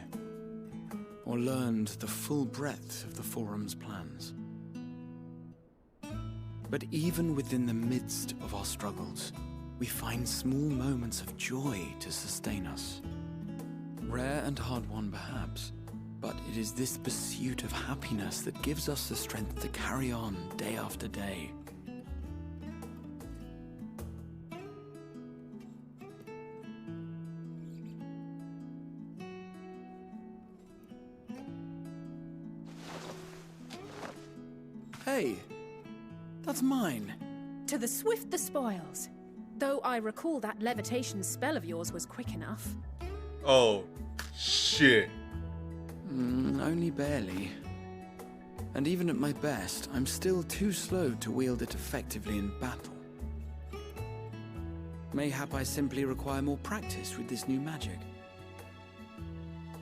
M: or learned the full breadth of the Forum's plans. But even within the midst of our struggles, we find small moments of joy to sustain us. Rare and hard-won perhaps, but it is this pursuit of happiness that gives us the strength to carry on day after day. Hey, that's mine.
D: To the swift the spoils. Though I recall that levitation spell of yours was quick enough.
A: Oh, shit.
M: Only barely. And even at my best, I'm still too slow to wield it effectively in battle. Mayhap I simply require more practice with this new magic.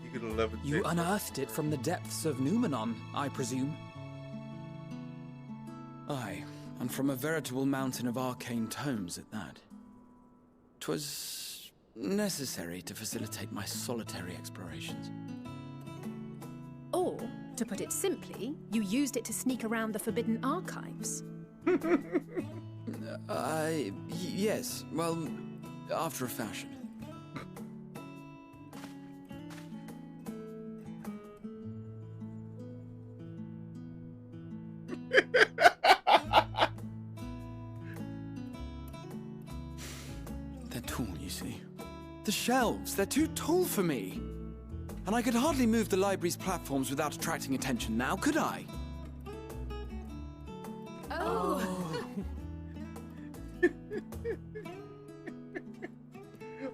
A: You could levitate.
E: You unearthed it from the depths of Numenon, I presume.
M: Aye, and from a veritable mountain of arcane tomes at that. 'Twas necessary to facilitate my solitary explorations.
D: Or, to put it simply, you used it to sneak around the Forbidden Archives.
M: Yes, well, after a fashion. They're tall, you see. The shelves, they're too tall for me. And I could hardly move the library's platforms without attracting attention now, could I?
F: Oh.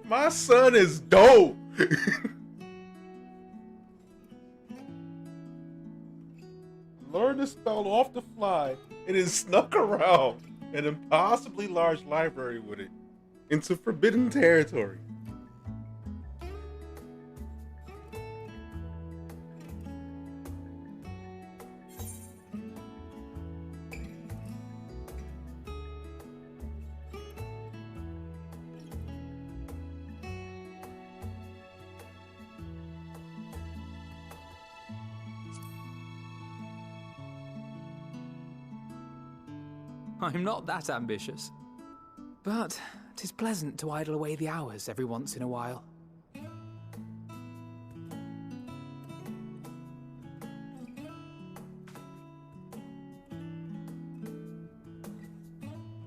A: My son is dope. learned the spell off the fly and then snuck around an impossibly large library with it into forbidden territory.
E: I'm not that ambitious. But 'tis pleasant to idle away the hours every once in a while.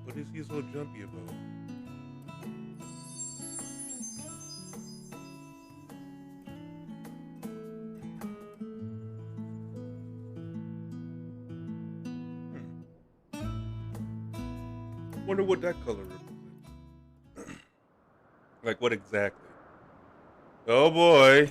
A: What is he so jumpy about? Wonder what that color represents. Like what exactly? Oh boy.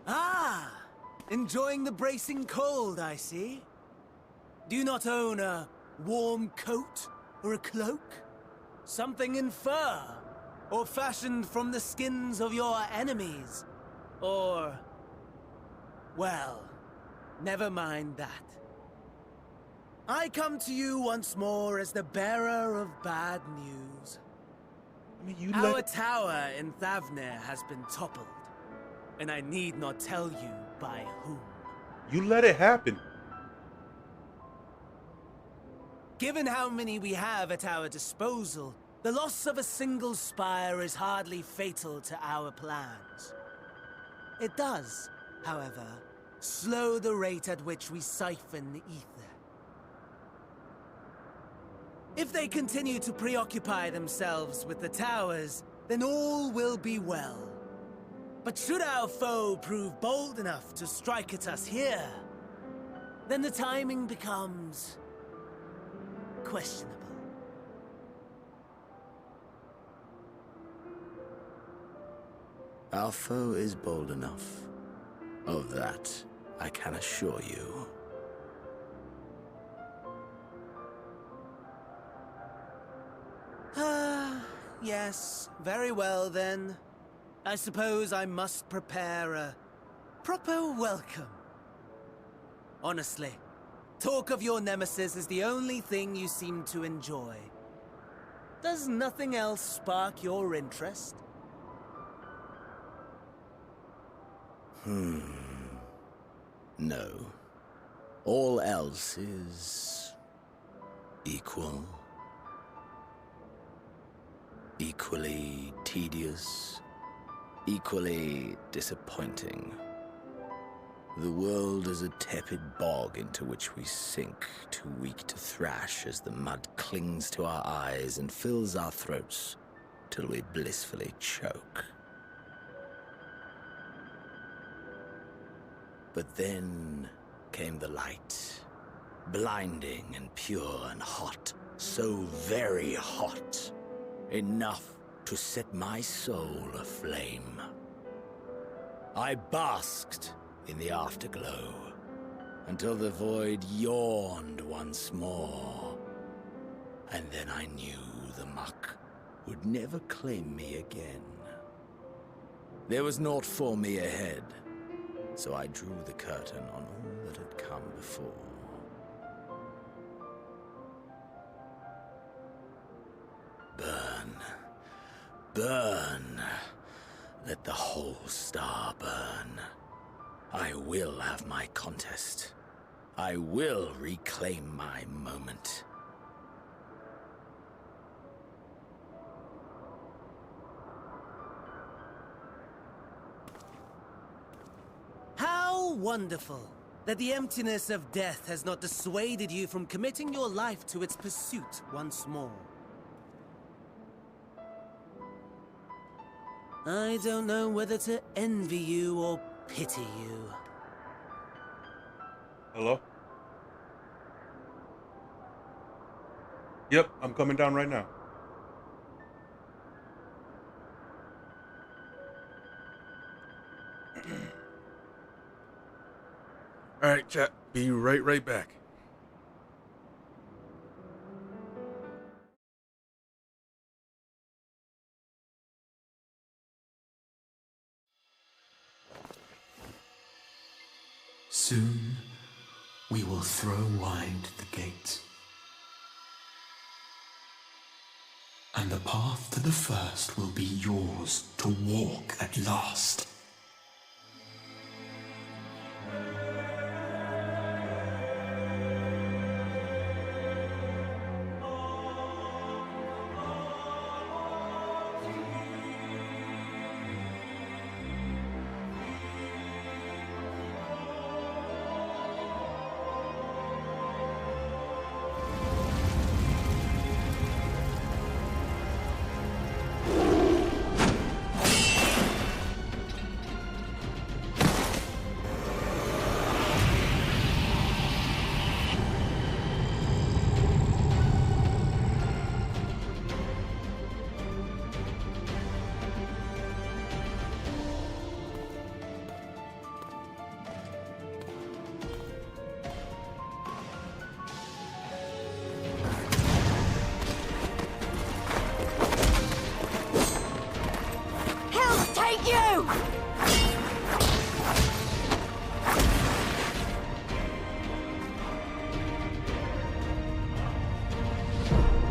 O: Ah! Enjoying the bracing cold, I see. Do you not own a warm coat or a cloak? Something in fur? Or fashioned from the skins of your enemies? Or... well, never mind that. I come to you once more as the bearer of bad news. Our tower in Thavnir has been toppled, and I need not tell you by whom.
A: You let it happen.
O: Given how many we have at our disposal, the loss of a single spire is hardly fatal to our plans. It does, however, slow the rate at which we siphon the ether. If they continue to preoccupy themselves with the towers, then all will be well. But should our foe prove bold enough to strike at us here, then the timing becomes questionable.
V: Our foe is bold enough. Of that, I can assure you.
O: Yes, very well then. I suppose I must prepare a proper welcome. Honestly, talk of your nemesis is the only thing you seem to enjoy. Does nothing else spark your interest?
V: No. All else is... equal. Equally tedious. Equally disappointing. The world is a tepid bog into which we sink, too weak to thrash as the mud clings to our eyes and fills our throats till we blissfully choke. But then came the light, blinding and pure and hot, so very hot, enough to set my soul aflame. I basked in the afterglow until the void yawned once more, and then I knew the muck would never claim me again. There was naught for me ahead, so I drew the curtain on all that had come before. Burn, burn, let the whole star burn. I will have my contest. I will reclaim my moment.
O: How wonderful that the emptiness of death has not dissuaded you from committing your life to its pursuit once more. I don't know whether to envy you or pity you.
A: Hello? Yep, I'm coming down right now. All right, chat. Be right back.
P: Soon, we will throw wide the gate. And the path to the first will be yours to walk at last.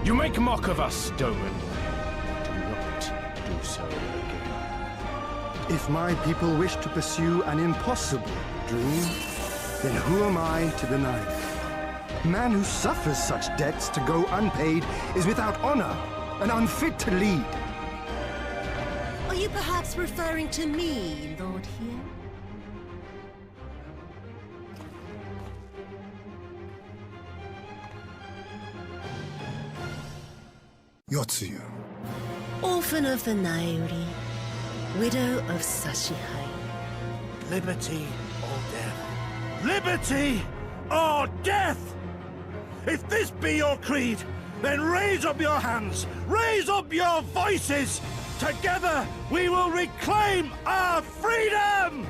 T: You make mock of us, Doman. Do not do so again.
H: If my people wish to pursue an impossible dream, then who am I to deny it? Man who suffers such debts to go unpaid is without honor and unfit to lead.
S: Are you perhaps referring to me, Lord here?
H: Yotsuyu.
S: Orphan of the Nairi, widow of Sashihai.
T: Liberty or death. Liberty or death! If this be your creed, then raise up your hands, raise up your voices! Together we will reclaim our freedom!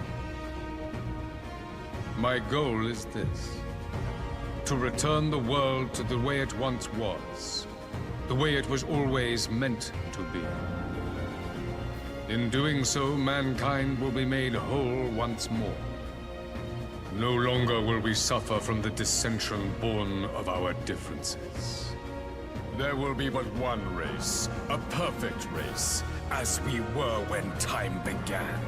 R: My goal is this: to return the world to the way it once was. The way it was always meant to be. In doing so, mankind will be made whole once more. No longer will we suffer from the dissension born of our differences. There will be but one race, a perfect race, as we were when time began.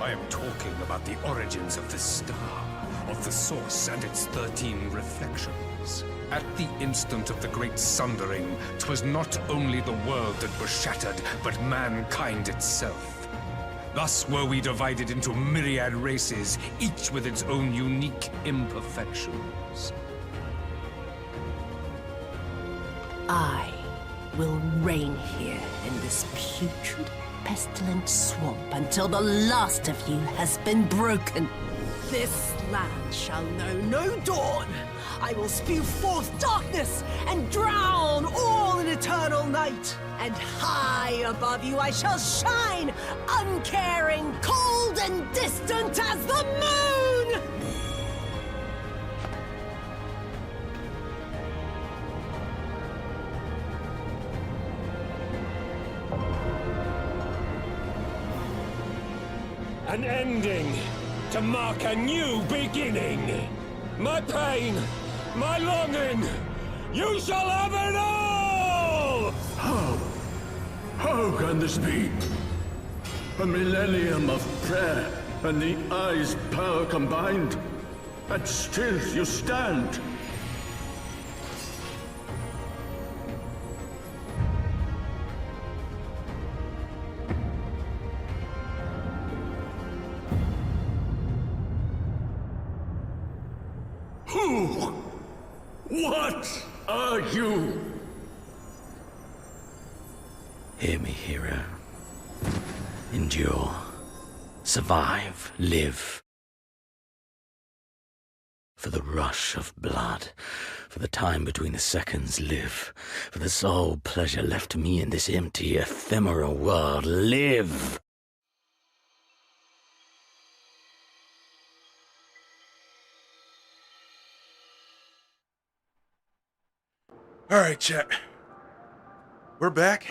R: I am talking about the origins of the star, of the source and its 13 reflections. At the instant of the great sundering, 'twas not only the world that was shattered, but mankind itself. Thus were we divided into myriad races, each with its own unique imperfections.
S: I will reign here in this putrid, pestilent swamp until the last of you has been broken. This land shall know no dawn. I will spew forth darkness and drown all in eternal night. And high above you I shall shine, uncaring, cold and distant as the moon!
Q: An ending to mark a new beginning. My pain, my longing, you shall have it all!
U: How can this be? A millennium of prayer and the eye's power combined, and still you stand. Who? What are you?
V: Hear me, hero. Endure. Survive. Live. for the rush of blood, for the time between the seconds. Live, for the sole pleasure left to me in this empty, ephemeral world. Live!
A: All right, chat. We're back.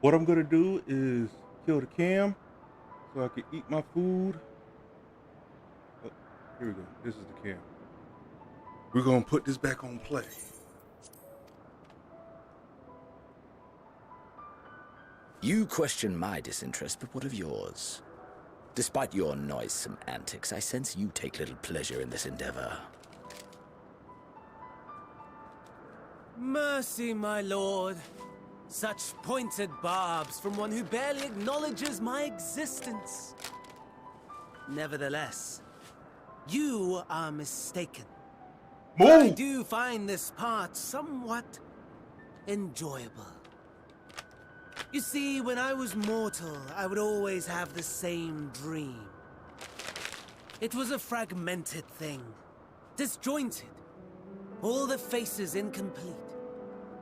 A: What I'm gonna do is kill the cam so I can eat my food. Oh, here we go. This is the cam. We're gonna put this back on play.
V: You question my disinterest, but what of yours? Despite your noisome antics, I sense you take little pleasure in this endeavor.
O: Mercy, my lord. Such pointed barbs from one who barely acknowledges my existence. Nevertheless, you are mistaken.
A: Move!
O: I do find this part somewhat enjoyable. You see, when I was mortal, I would always have the same dream. It was a fragmented thing, disjointed, all the faces incomplete.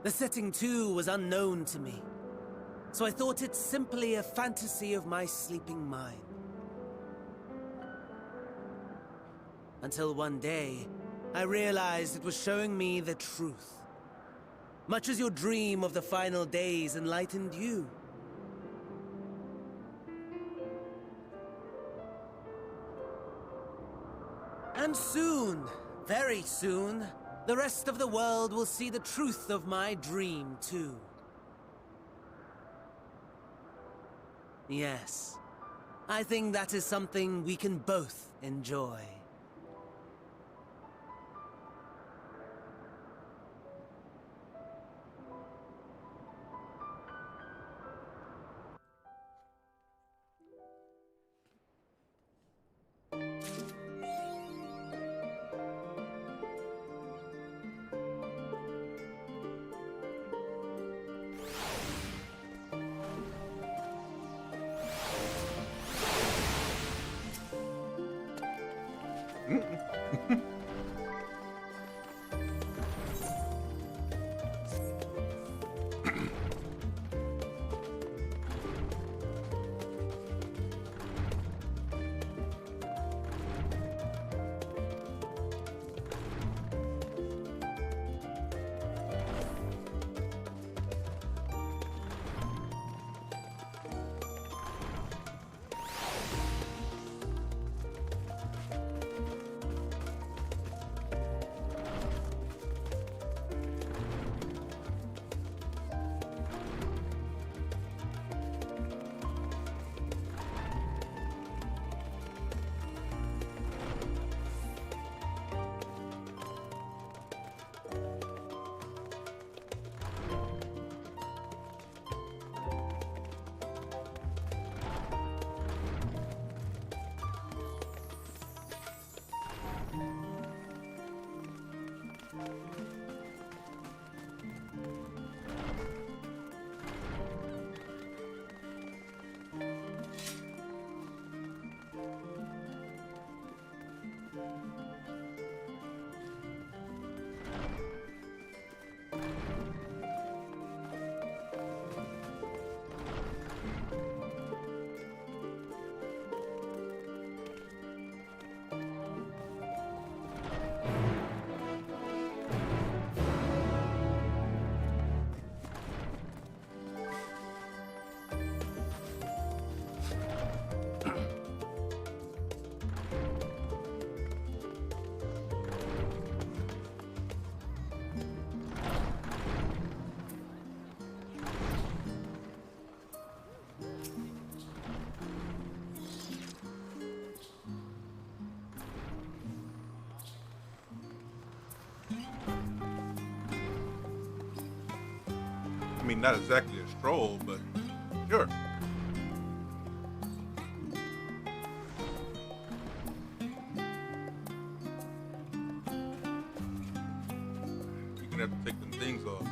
O: The setting, too, was unknown to me, so I thought it simply a fantasy of my sleeping mind. Until one day, I realized it was showing me the truth. Much as your dream of the final days enlightened you. And soon, very soon, the rest of the world will see the truth of my dream, too. Yes, I think that is something we can both enjoy.
A: I mean, not exactly a stroll, but sure. You're gonna have to take them things off.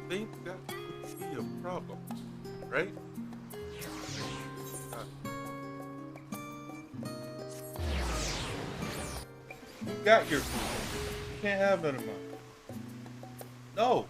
A: think that would be a problem, right? You got your food. You can't have none of mine. No.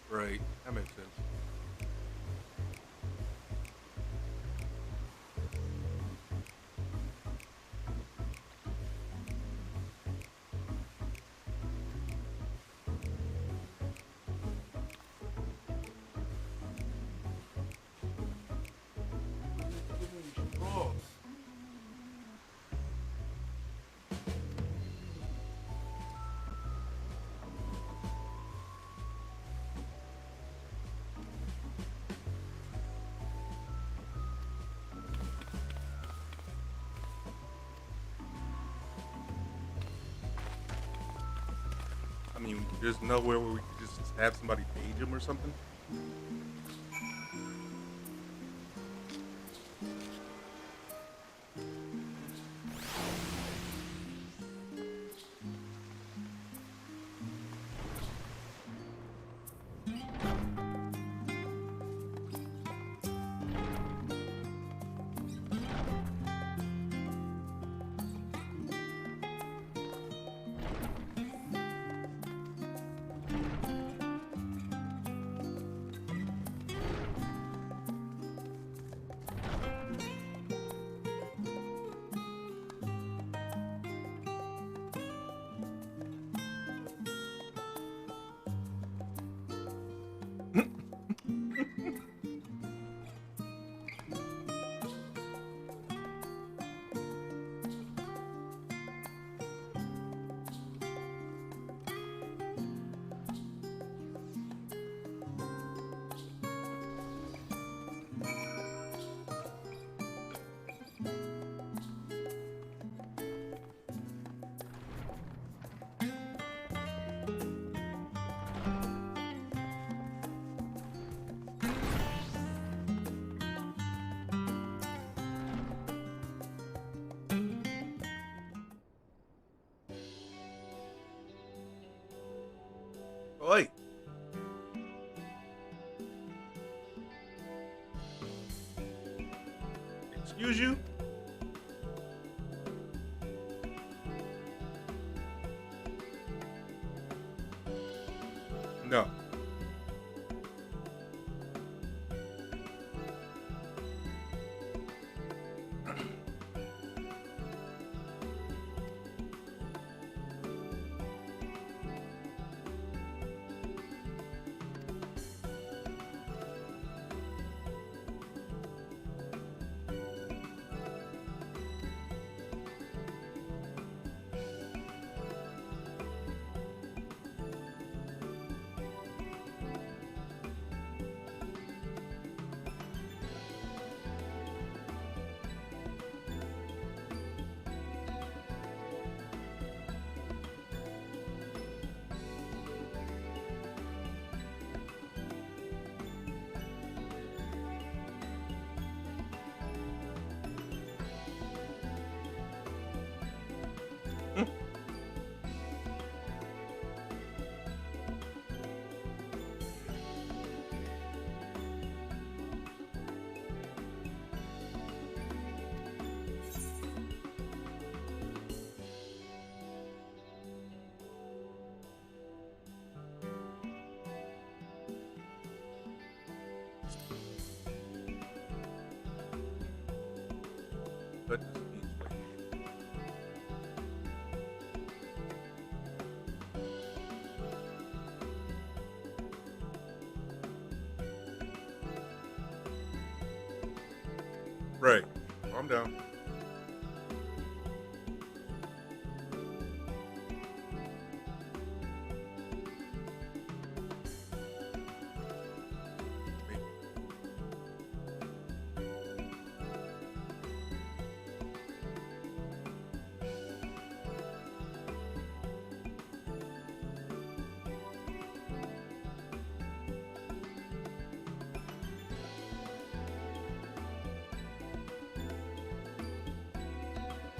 A: Right, that makes sense. I mean, there's nowhere where we could just have somebody page him or something. Oi! Excuse you? No. But right. Calm down.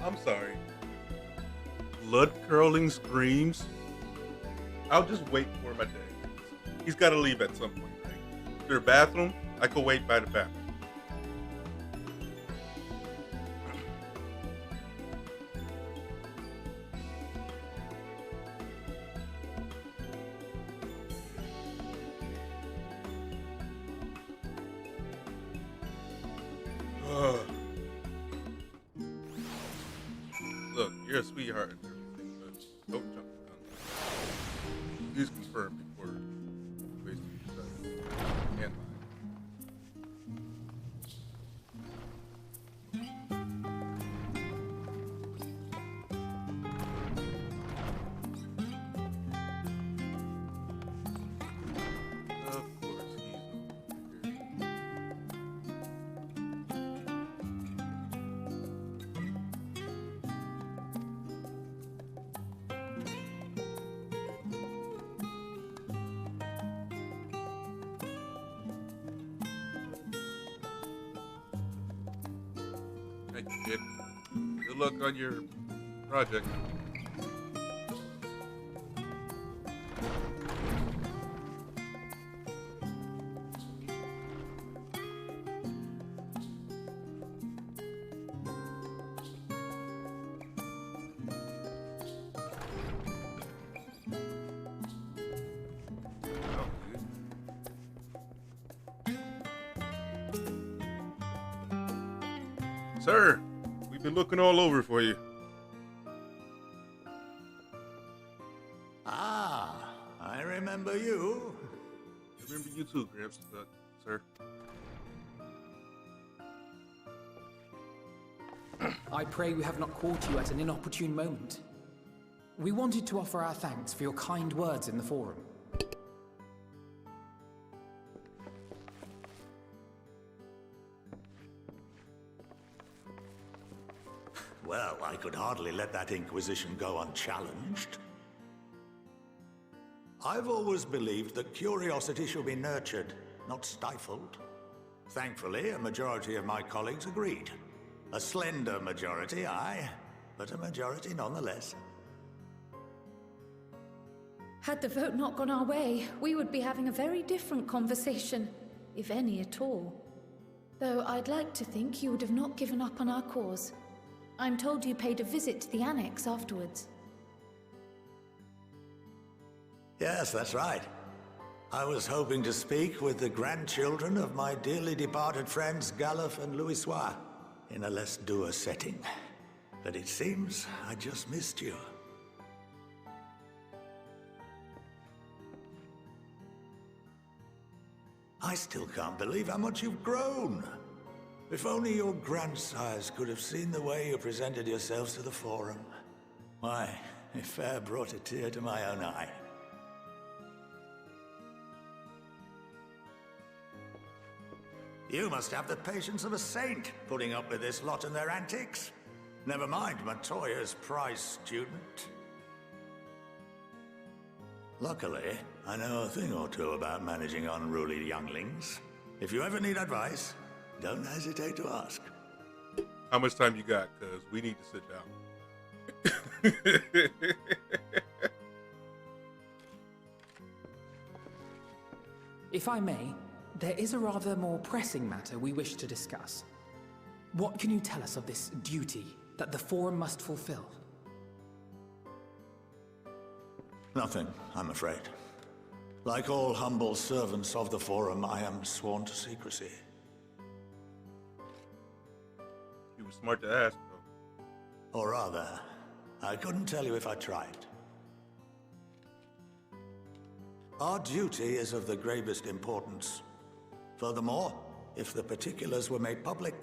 A: I'm sorry. Blood curling screams. I'll just wait for him at the end. He's got to leave at some point, right? To the bathroom, I could wait by the bathroom. Look, you're a sweetheart and everything, but don't jump the gun. Please confirm before wasting your time. And mine. Of course, he's over here. Thank you, kid. Good luck on your project. Sir, we've been looking all over for you.
V: Ah, I remember you.
A: I remember you too, Gramps, sir.
E: I pray we have not caught you at an inopportune moment. We wanted to offer our thanks for your kind words in the forum.
V: Well, I could hardly let that Inquisition go unchallenged. I've always believed that curiosity should be nurtured, not stifled. Thankfully, a majority of my colleagues agreed. A slender majority, aye, but a majority nonetheless.
F: Had the vote not gone our way, we would be having a very different conversation, if any at all. Though I'd like to think you would have not given up on our cause. I'm told you paid a visit to the annex afterwards.
V: Yes, that's right. I was hoping to speak with the grandchildren of my dearly departed friends Galuf and Louisoix in a less dour setting. But it seems I just missed you. I still can't believe how much you've grown. If only your grandsires could have seen the way you presented yourselves to the Forum. Why, it fair brought a tear to my own eye. You must have the patience of a saint, putting up with this lot and their antics. Never mind Matoya's prize student. Luckily, I know a thing or two about managing unruly younglings. If you ever need advice, don't hesitate to ask.
A: How much time you got? Because we need to sit down.
E: If I may, there is a rather more pressing matter we wish to discuss. What can you tell us of this duty that the Forum must fulfill?
V: Nothing, I'm afraid. Like all humble servants of the Forum, I am sworn to secrecy.
A: You were smart to ask, though.
V: Or rather, I couldn't tell you if I tried. Our duty is of the gravest importance. Furthermore, if the particulars were made public,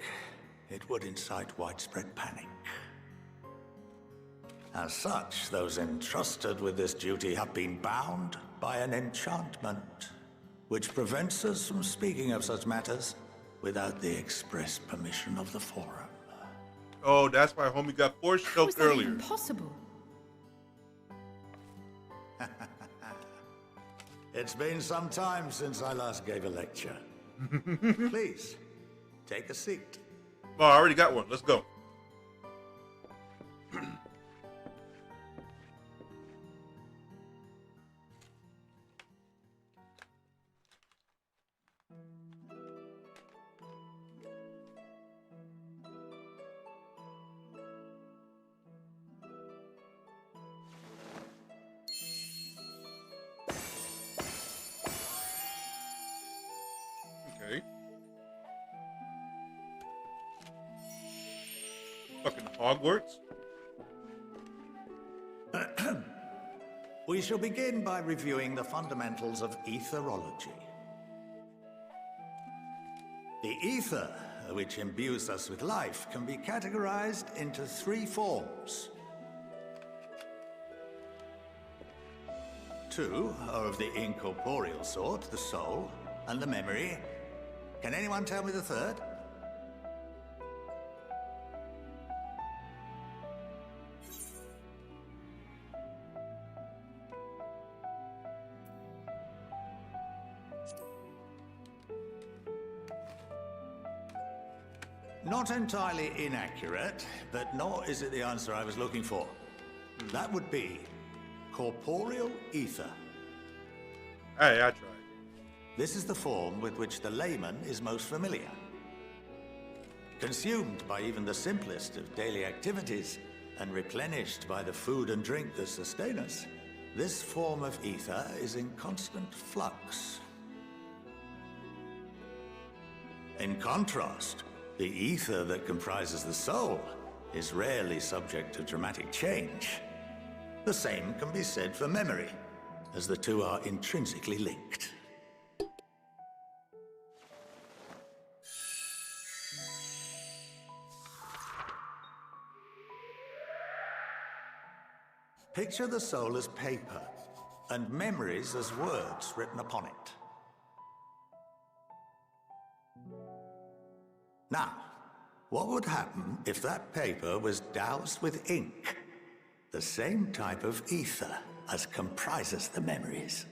V: it would incite widespread panic. As such, those entrusted with this duty have been bound by an enchantment, which prevents us from speaking of such matters without the express permission of the Forum.
A: Oh, that's why homie got force choked earlier.
F: Impossible.
V: It's been some time since I last gave a lecture. Please, take a seat.
A: Oh, I already got one. Let's go. Okay. Fucking Hogwarts.
V: We shall begin by reviewing the fundamentals of etherology. The ether, which imbues us with life, can be categorized into three forms. Two are of the incorporeal sort, the soul, and the memory. Can anyone tell me the third? Not entirely inaccurate, but nor is it the answer I was looking for. That would be corporeal ether.
A: Hey, I tried.
V: This is the form with which the layman is most familiar. Consumed by even the simplest of daily activities, and replenished by the food and drink that sustain us, this form of ether is in constant flux. In contrast, the ether that comprises the soul is rarely subject to dramatic change. The same can be said for memory, as the two are intrinsically linked. Picture the soul as paper, and memories as words written upon it. Now, what would happen if that paper was doused with ink? The same type of ether as comprises the memories.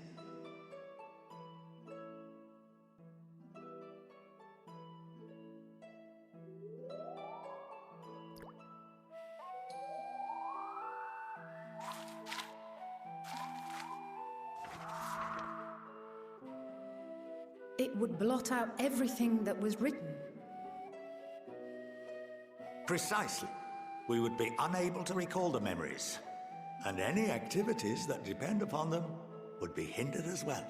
D: It would blot out everything that was written.
I: Precisely. We would be unable to recall the memories, and any activities that depend upon them would be hindered as well.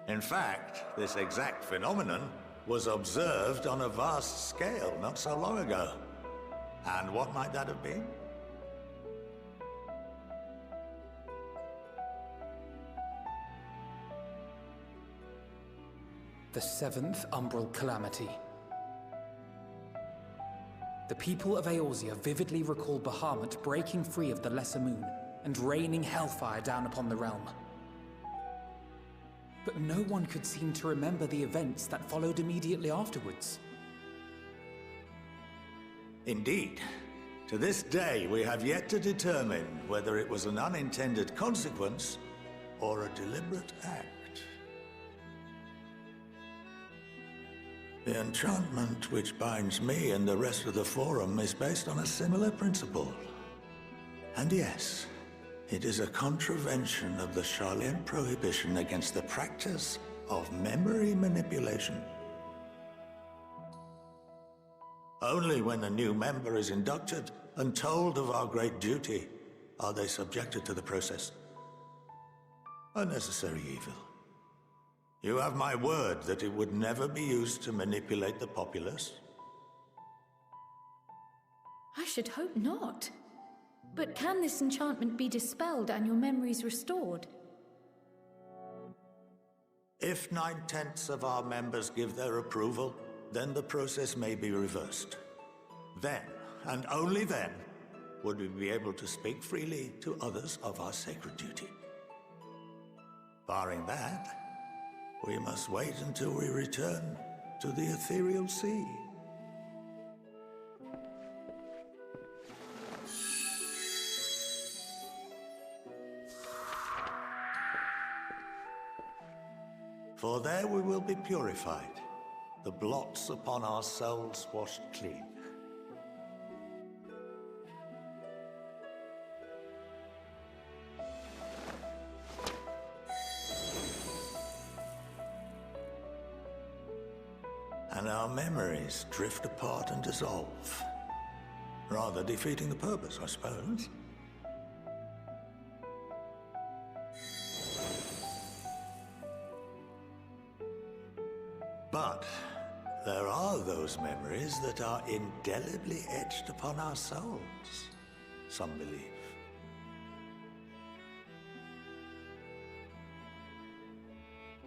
I: In fact, this exact phenomenon was observed on a vast scale not so long ago. And what might that have been?
E: The seventh Umbral Calamity. The people of Eorzea vividly recall Bahamut breaking free of the Lesser Moon and raining hellfire down upon the realm. But no one could seem to remember the events that followed immediately afterwards.
I: Indeed. To this day, we have yet to determine whether it was an unintended consequence or a deliberate act. The enchantment which binds me and the rest of the Forum is based on a similar principle. And yes, it is a contravention of the Sharlayan prohibition against the practice of memory manipulation. Only when a new member is inducted and told of our great duty are they subjected to the process. A necessary evil. You have my word that it would never be used to manipulate the populace?
F: I should hope not. But can this enchantment be dispelled and your memories restored?
I: If 9/10 of our members give their approval, then the process may be reversed. Then, and only then, would we be able to speak freely to others of our sacred duty. Barring that, we must wait until we return to the ethereal sea. For there we will be purified, the blots upon our souls washed clean. And our memories drift apart and dissolve, rather defeating the purpose, I suppose. But there are those memories that are indelibly etched upon our souls, some believe.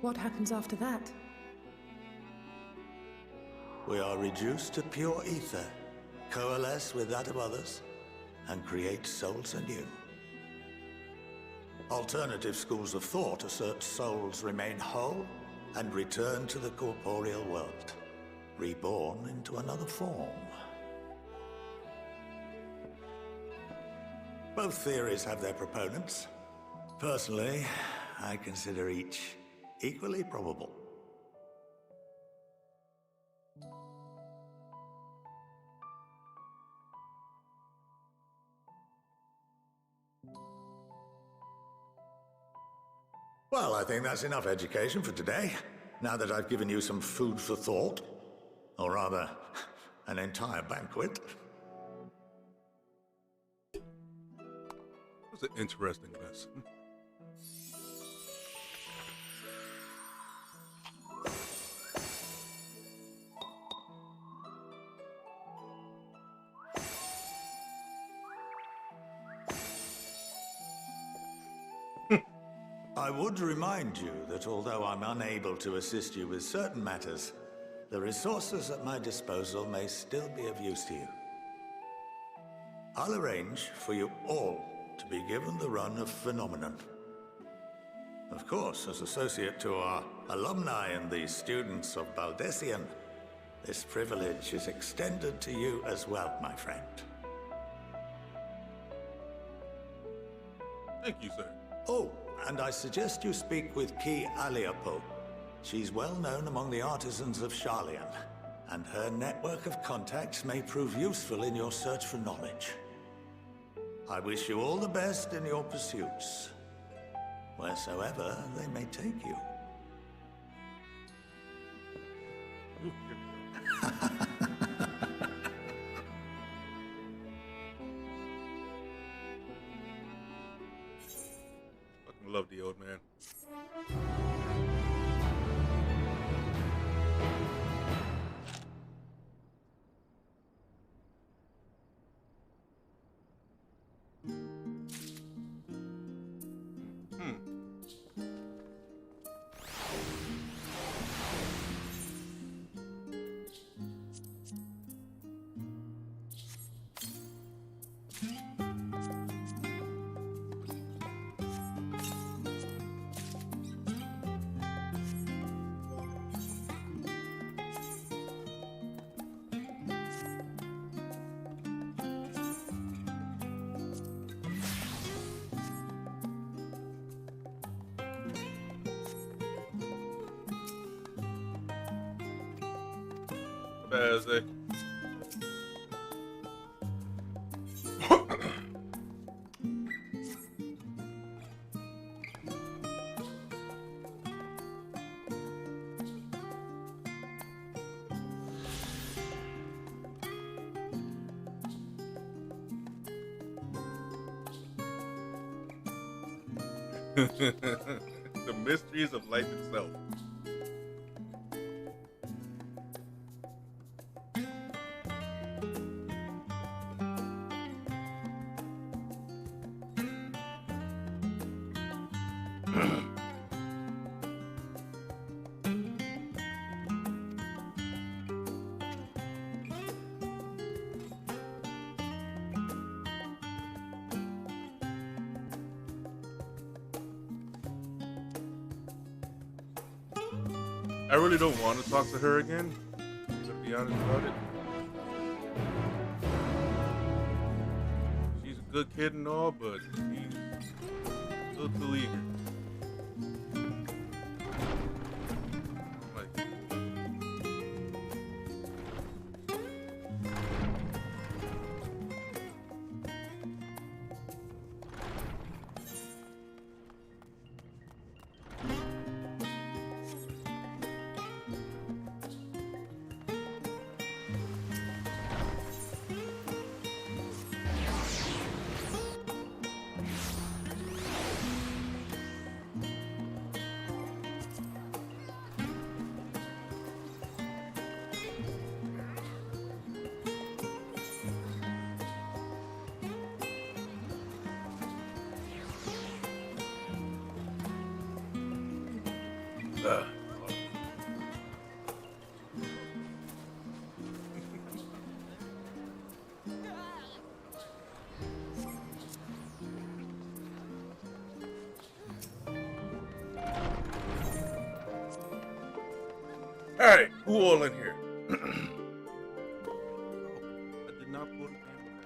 D: What happens after that?
I: We are reduced to pure ether, coalesce with that of others, and create souls anew. Alternative schools of thought assert souls remain whole and return to the corporeal world, reborn into another form. Both theories have their proponents. Personally, I consider each equally probable. Well, I think that's enough education for today, now that I've given you some food for thought. Or rather, an entire banquet.
A: That was an interesting lesson.
I: I would remind you that although I'm unable to assist you with certain matters, the resources at my disposal may still be of use to you. I'll arrange for you all to be given the run of Phenomenon. Of course, as associate to our alumni and the students of Baldessian, this privilege is extended to you as well, my friend.
A: Thank you, sir.
I: Oh, and I suggest you speak with Ki Aliapo. She's well known among the artisans of Sharlayan, and her network of contacts may prove useful in your search for knowledge. I wish you all the best in your pursuits, wheresoever they may take you.
A: man. Thursday. The mysteries of life itself. I really don't want to talk to her again, to be honest about it. She's a good kid and all, but she's a little too eager. Alright, who all in here? I did not pull the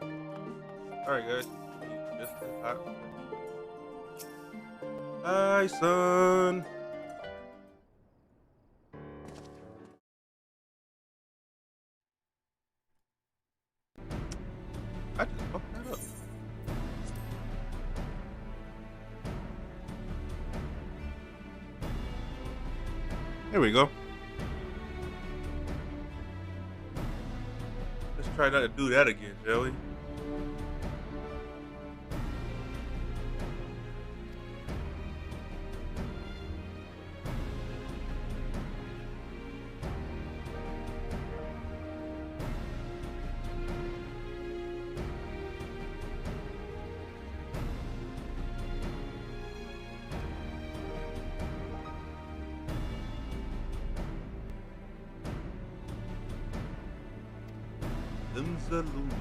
A: camera. Alright, guys. Just hot. Hi, son. I just fucked that up. Here we go. Let's try not to do that again, shall we? The lumens.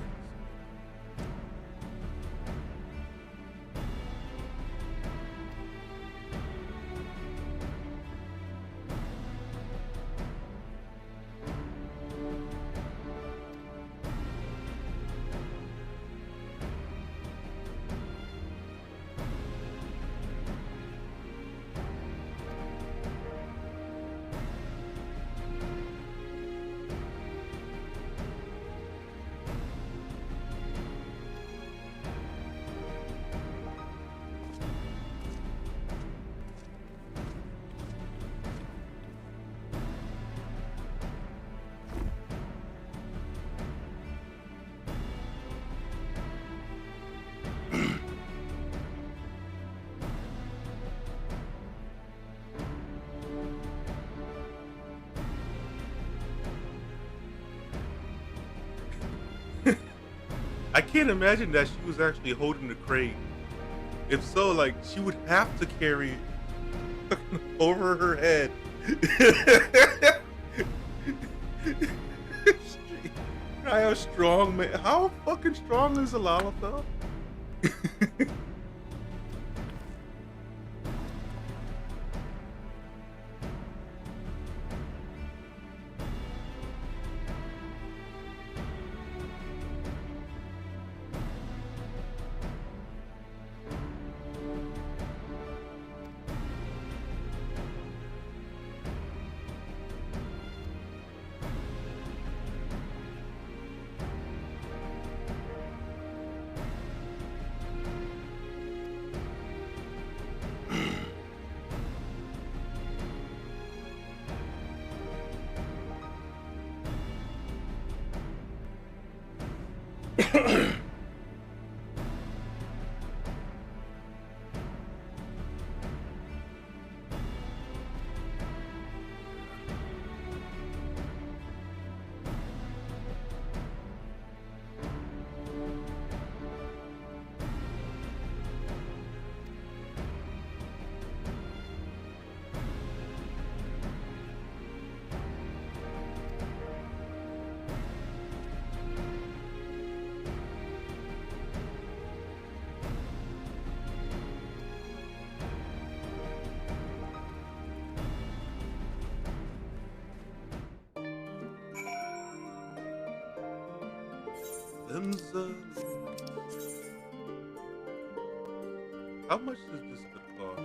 A: I can't imagine that she was actually holding the crate. If so, like, she would have to carry it over her head. How strong, man? How fucking strong is Alalata? How much is this gonna cost?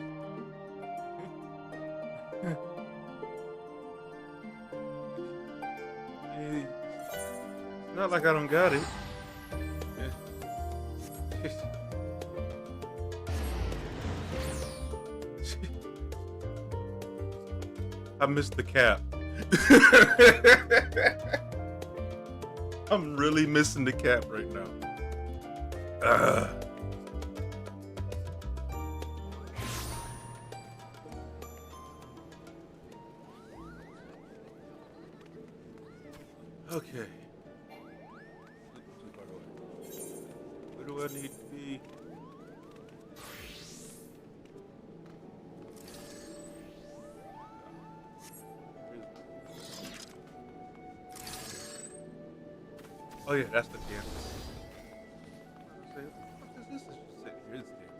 A: It's not like I don't got it. I missed the cap. I'm really missing the cap right now. Okay. Where do I need to be? Oh yeah, that's the dance. What is this? It's just sitting here. It's dancing.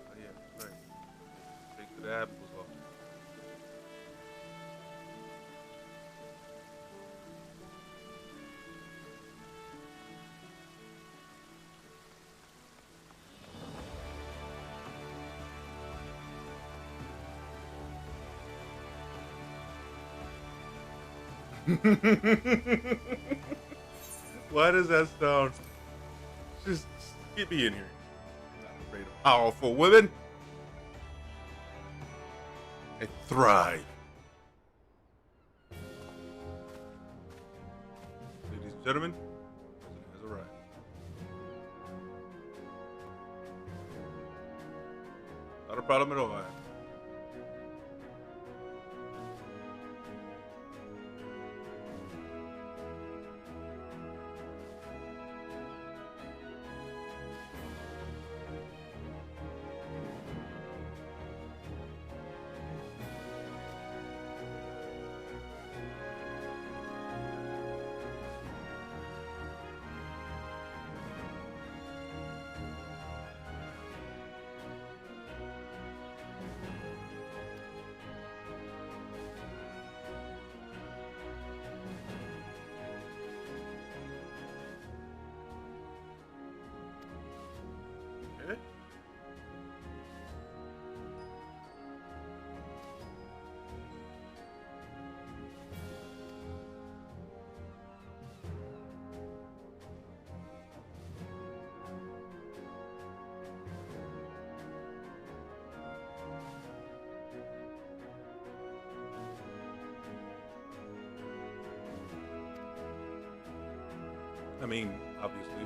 A: Oh yeah, that's right. Take the apples off. Why does that sound? Just get me in here. I'm not afraid of powerful women. I thrive. Ladies and gentlemen, the president has arrived. Not a problem at all, man. I mean, obviously.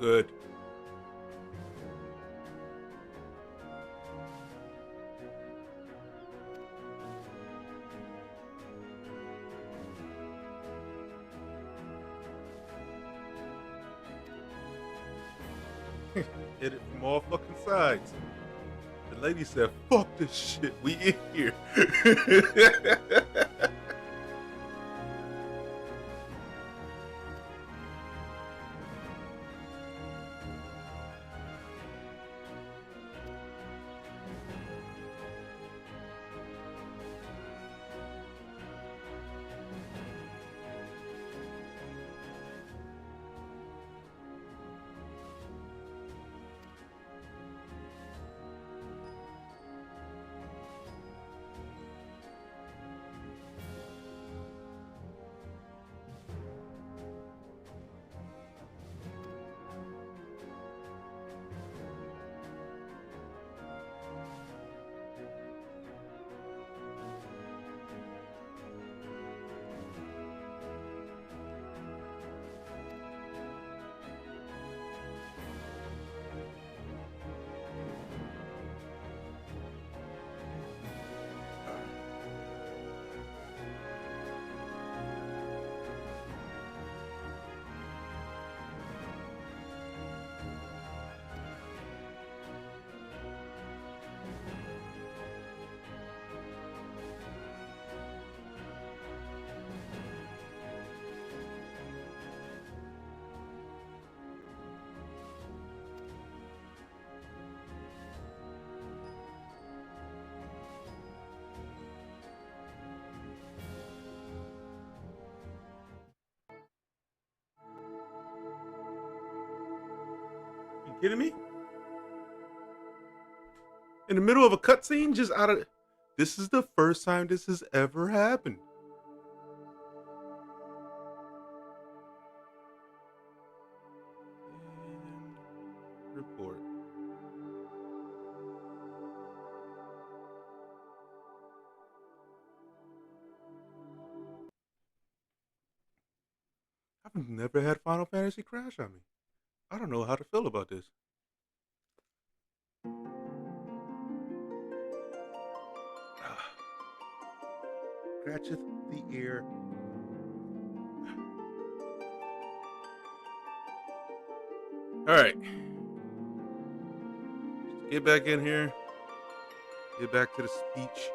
A: good. Hit it from all fucking sides. The lady said, fuck this shit, we in here. You kidding me? In the middle of a cutscene, just out of... This is the first time this has ever happened. And report. I've never had Final Fantasy crash on me. I don't know how to feel about this. Scratcheth the ear. Alright. Get back in here. Get back to the speech.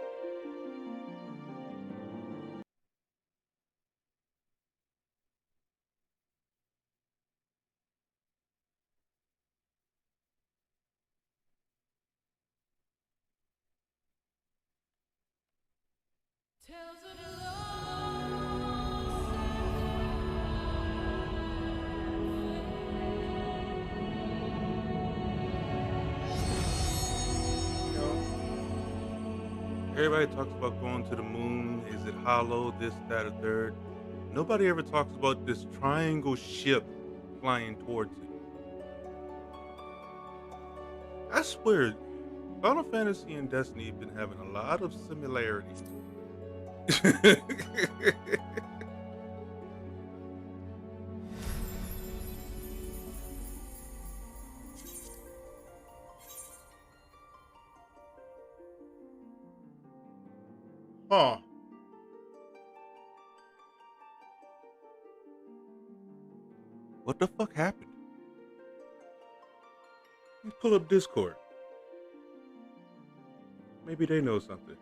A: Everybody talks about going to the moon. Is it hollow? This, that, or third. Nobody ever talks about this triangle ship flying towards it. I swear, Final Fantasy and Destiny have been having a lot of similarities. Huh. What the fuck happened? Let's pull up Discord. Maybe they know something.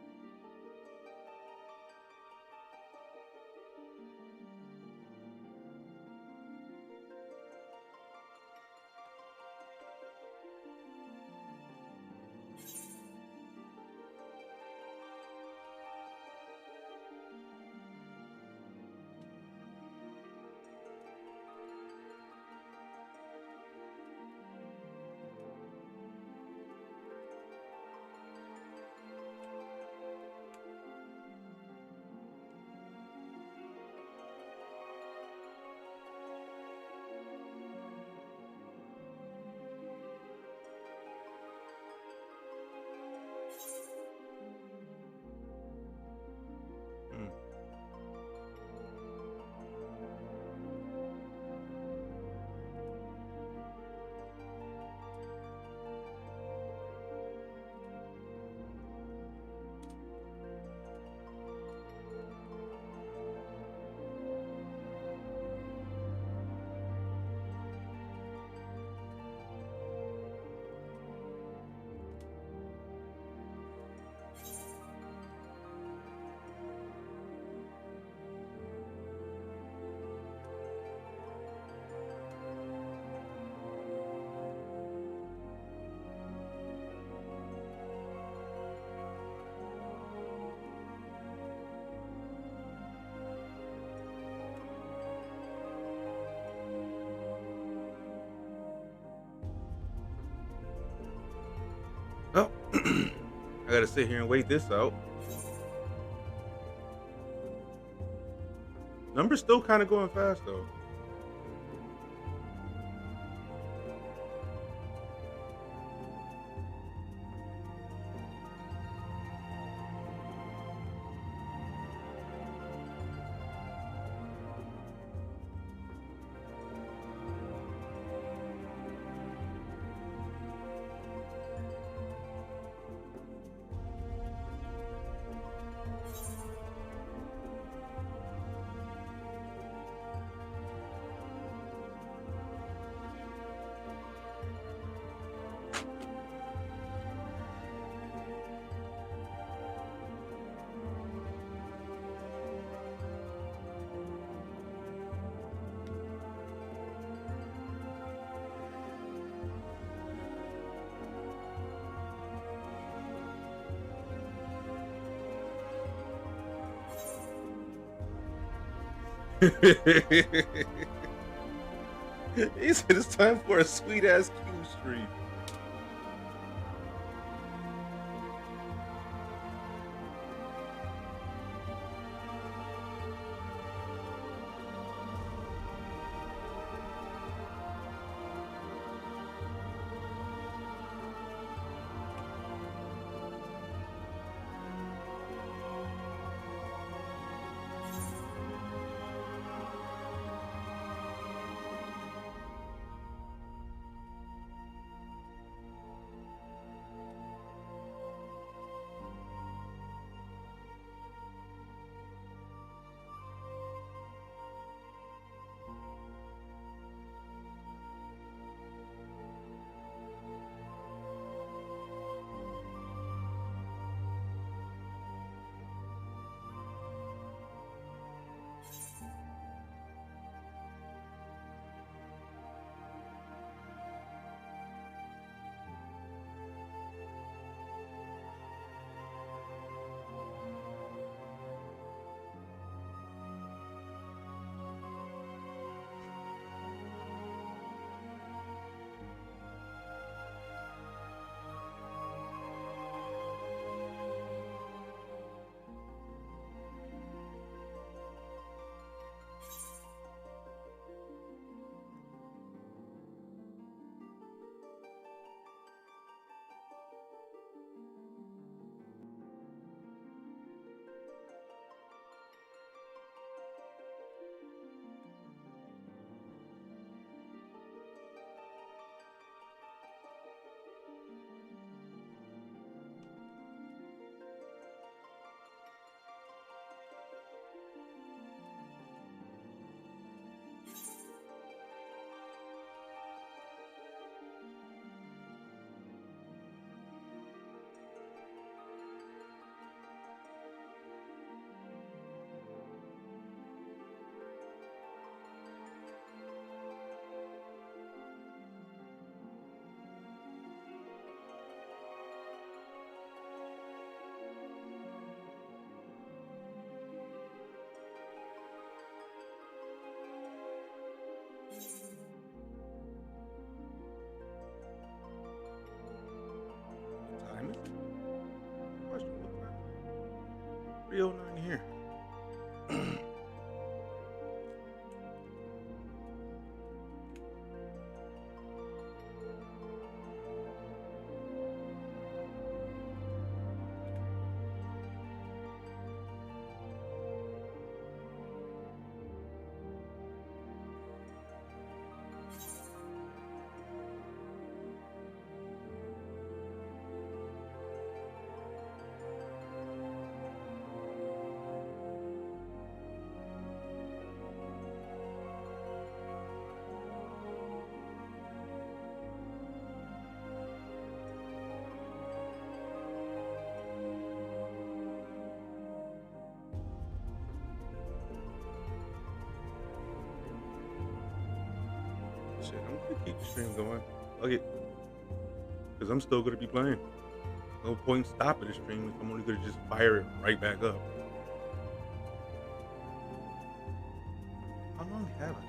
A: gotta sit here and wait this out. Number's still kind of going fast though. He said it's time for a sweet ass Q stream. Question, what time? 309 here. Shit, I'm gonna keep the stream going. Fuck it. Because I'm still gonna be playing. No point stopping the stream if I'm only gonna just fire it right back up. How long have I?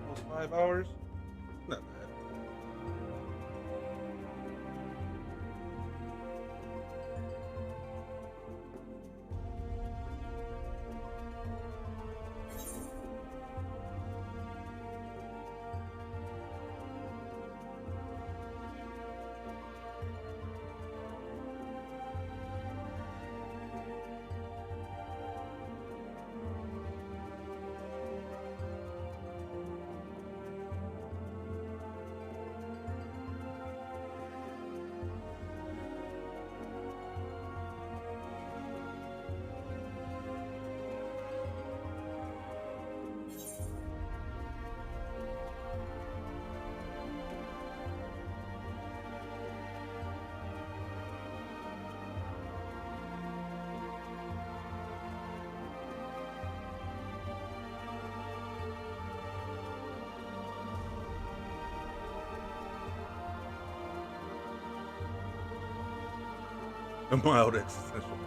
A: Almost 5 hours? Not bad. A mild existential crisis.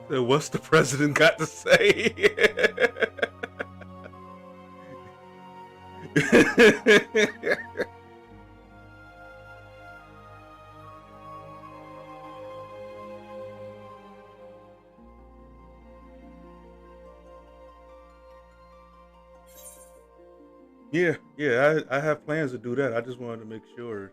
A: So what's the president got to say? Yeah, I have plans to do that. I just wanted to make sure.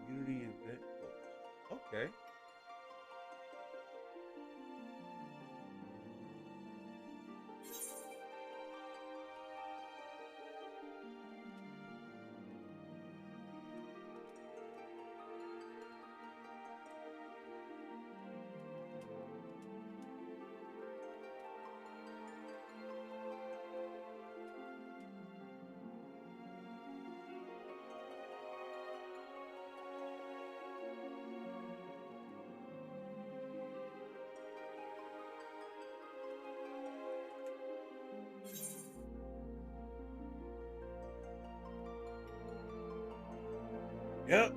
A: Community event goals. Okay. Yep.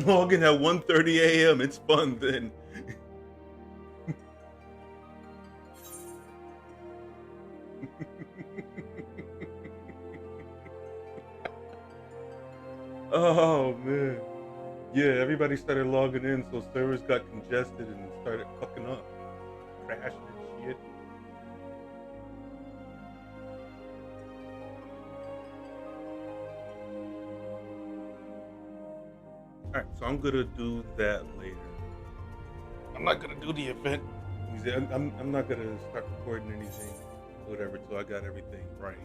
A: Logging at 1:30 a.m. It's fun then. Oh man. Yeah, everybody started logging in, so servers got congested and started fucking up. Crashing and shit. Alright, so I'm gonna do that later. I'm not gonna do the event. I'm not gonna start recording anything, whatever, till I got everything right.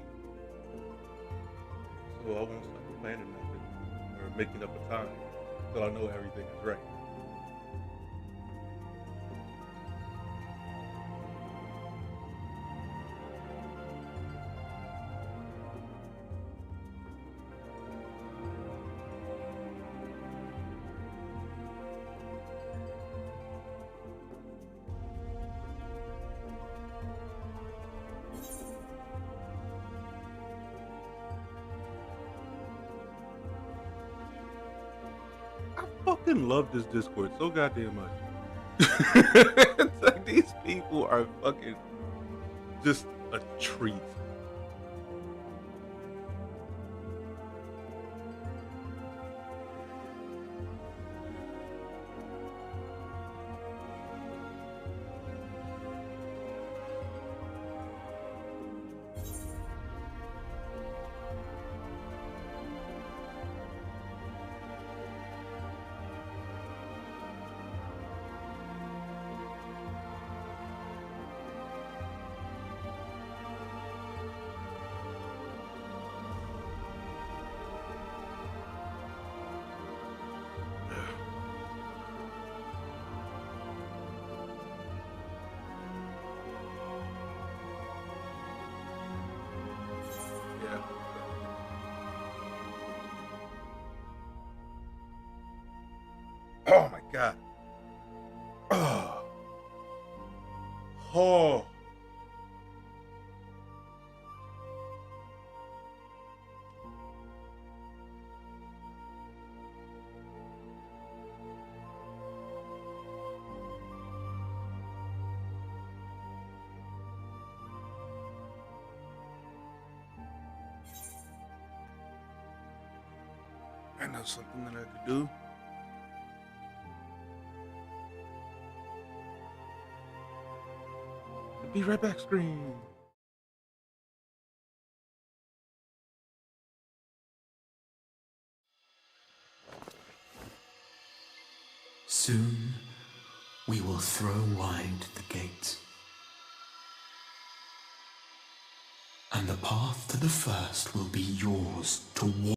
A: So I won't start planning nothing or making up a time till I know everything is right. I fucking love this Discord so goddamn much. It's like these people are fucking just a treat. Oh my god. Oh. Oh. I know something that I could do. Be right back, screen.
P: Soon, we will throw wide the gates. And the path to the first will be yours to walk.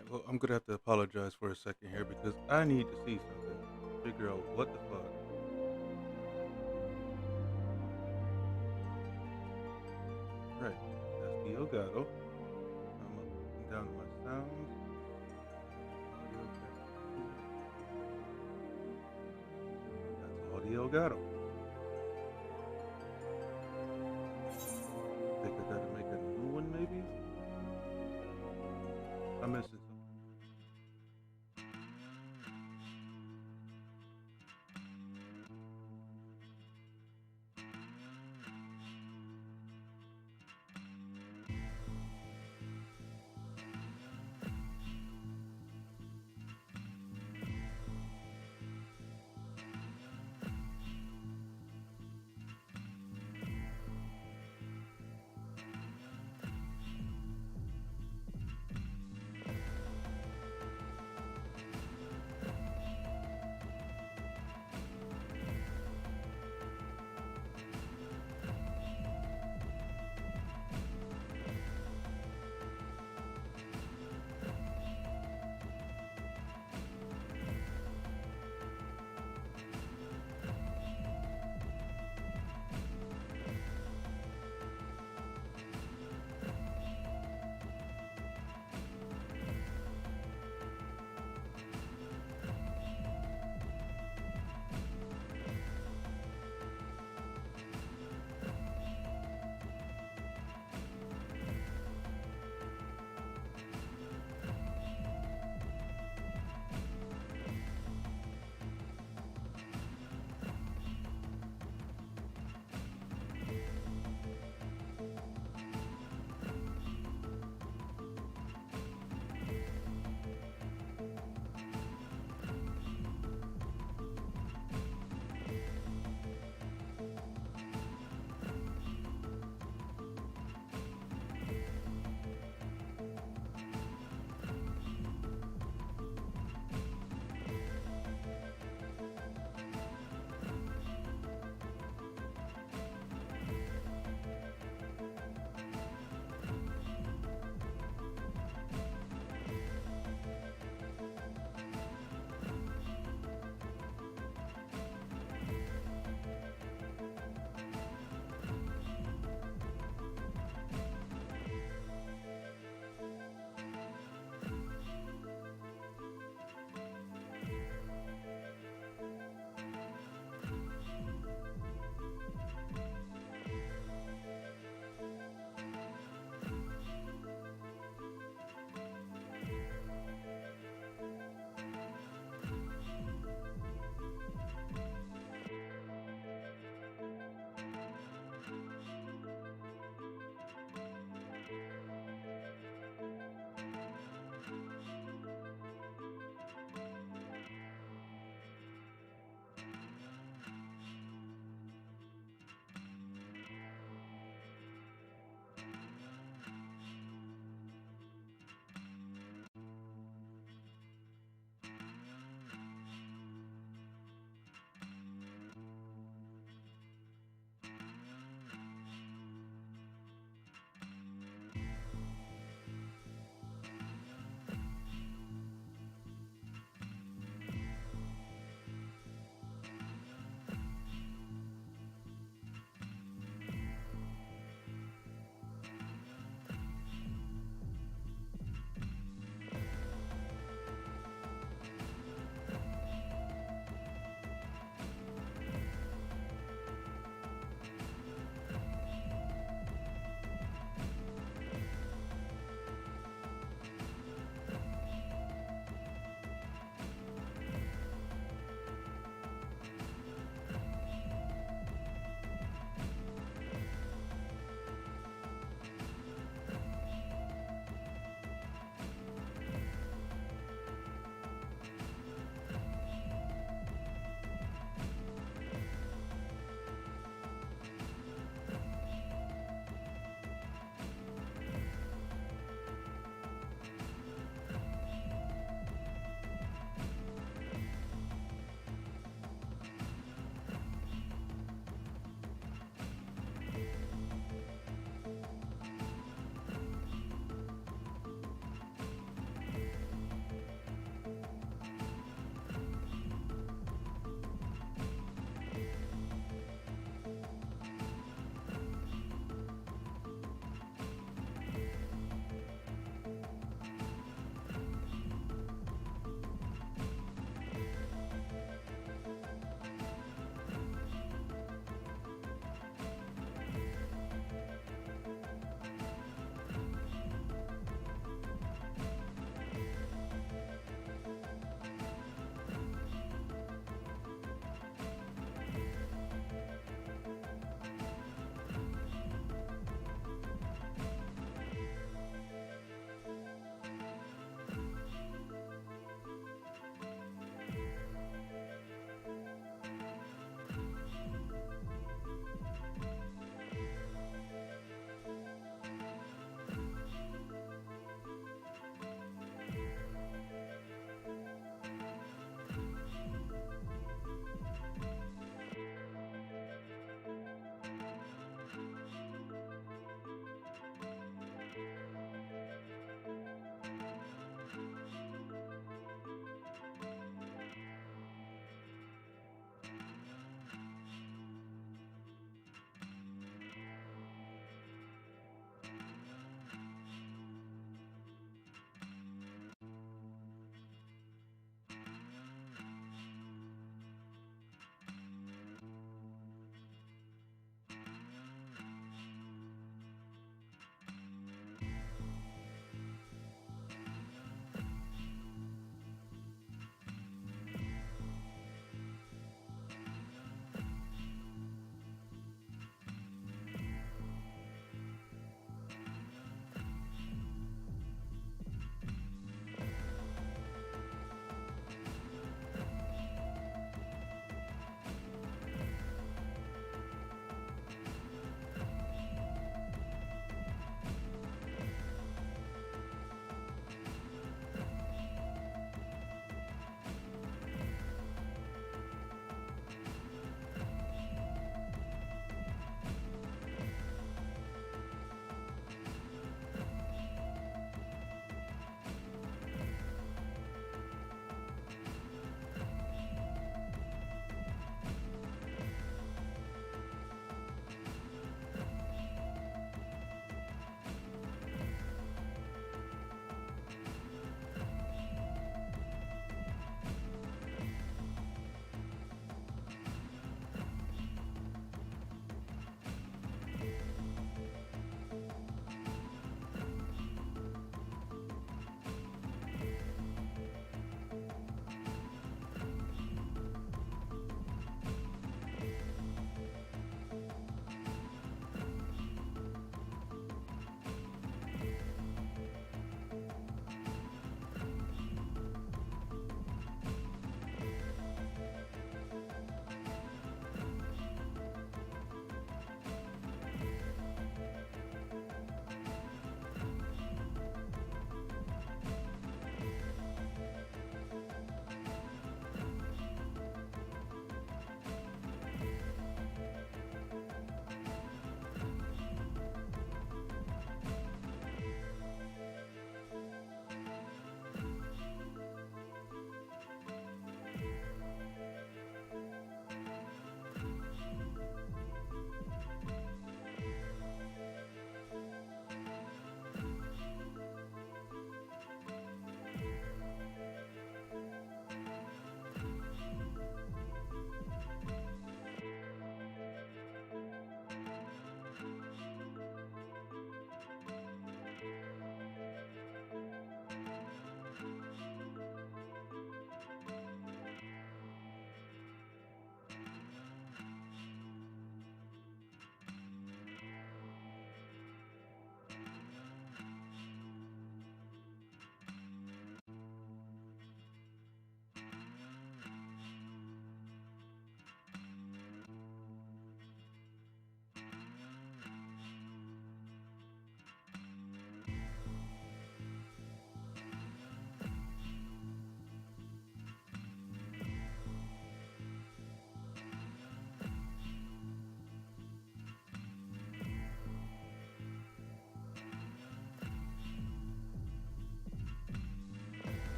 A: Alright, well, I'm gonna have to apologize for a second here because I need to see something. Figure out what the fuck. Right, that's the Elgato. I'm up down to my sounds. That's audio Elgato. Think I gotta make a new one maybe? I'm missing something.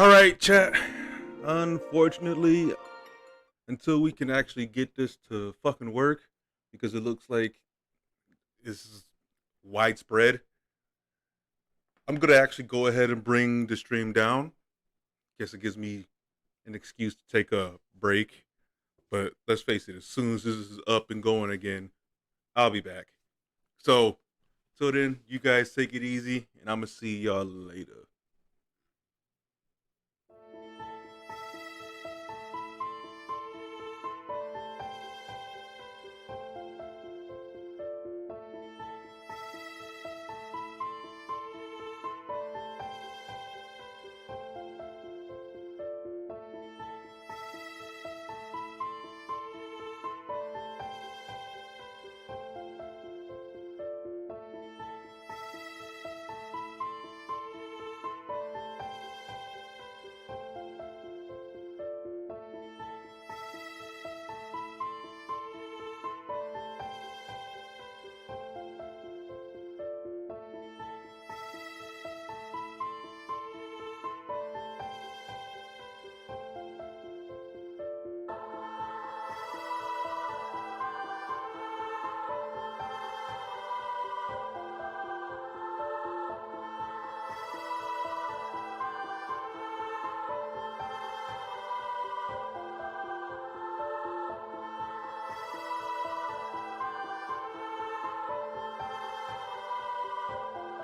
A: All right, chat. Unfortunately, until we can actually get this to fucking work, because it looks like this is widespread, I'm gonna actually go ahead and bring the stream down. Guess it gives me an excuse to take a break. But let's face it, as soon as this is up and going again, I'll be back. So, till then, you guys take it easy, and I'm gonna see y'all later.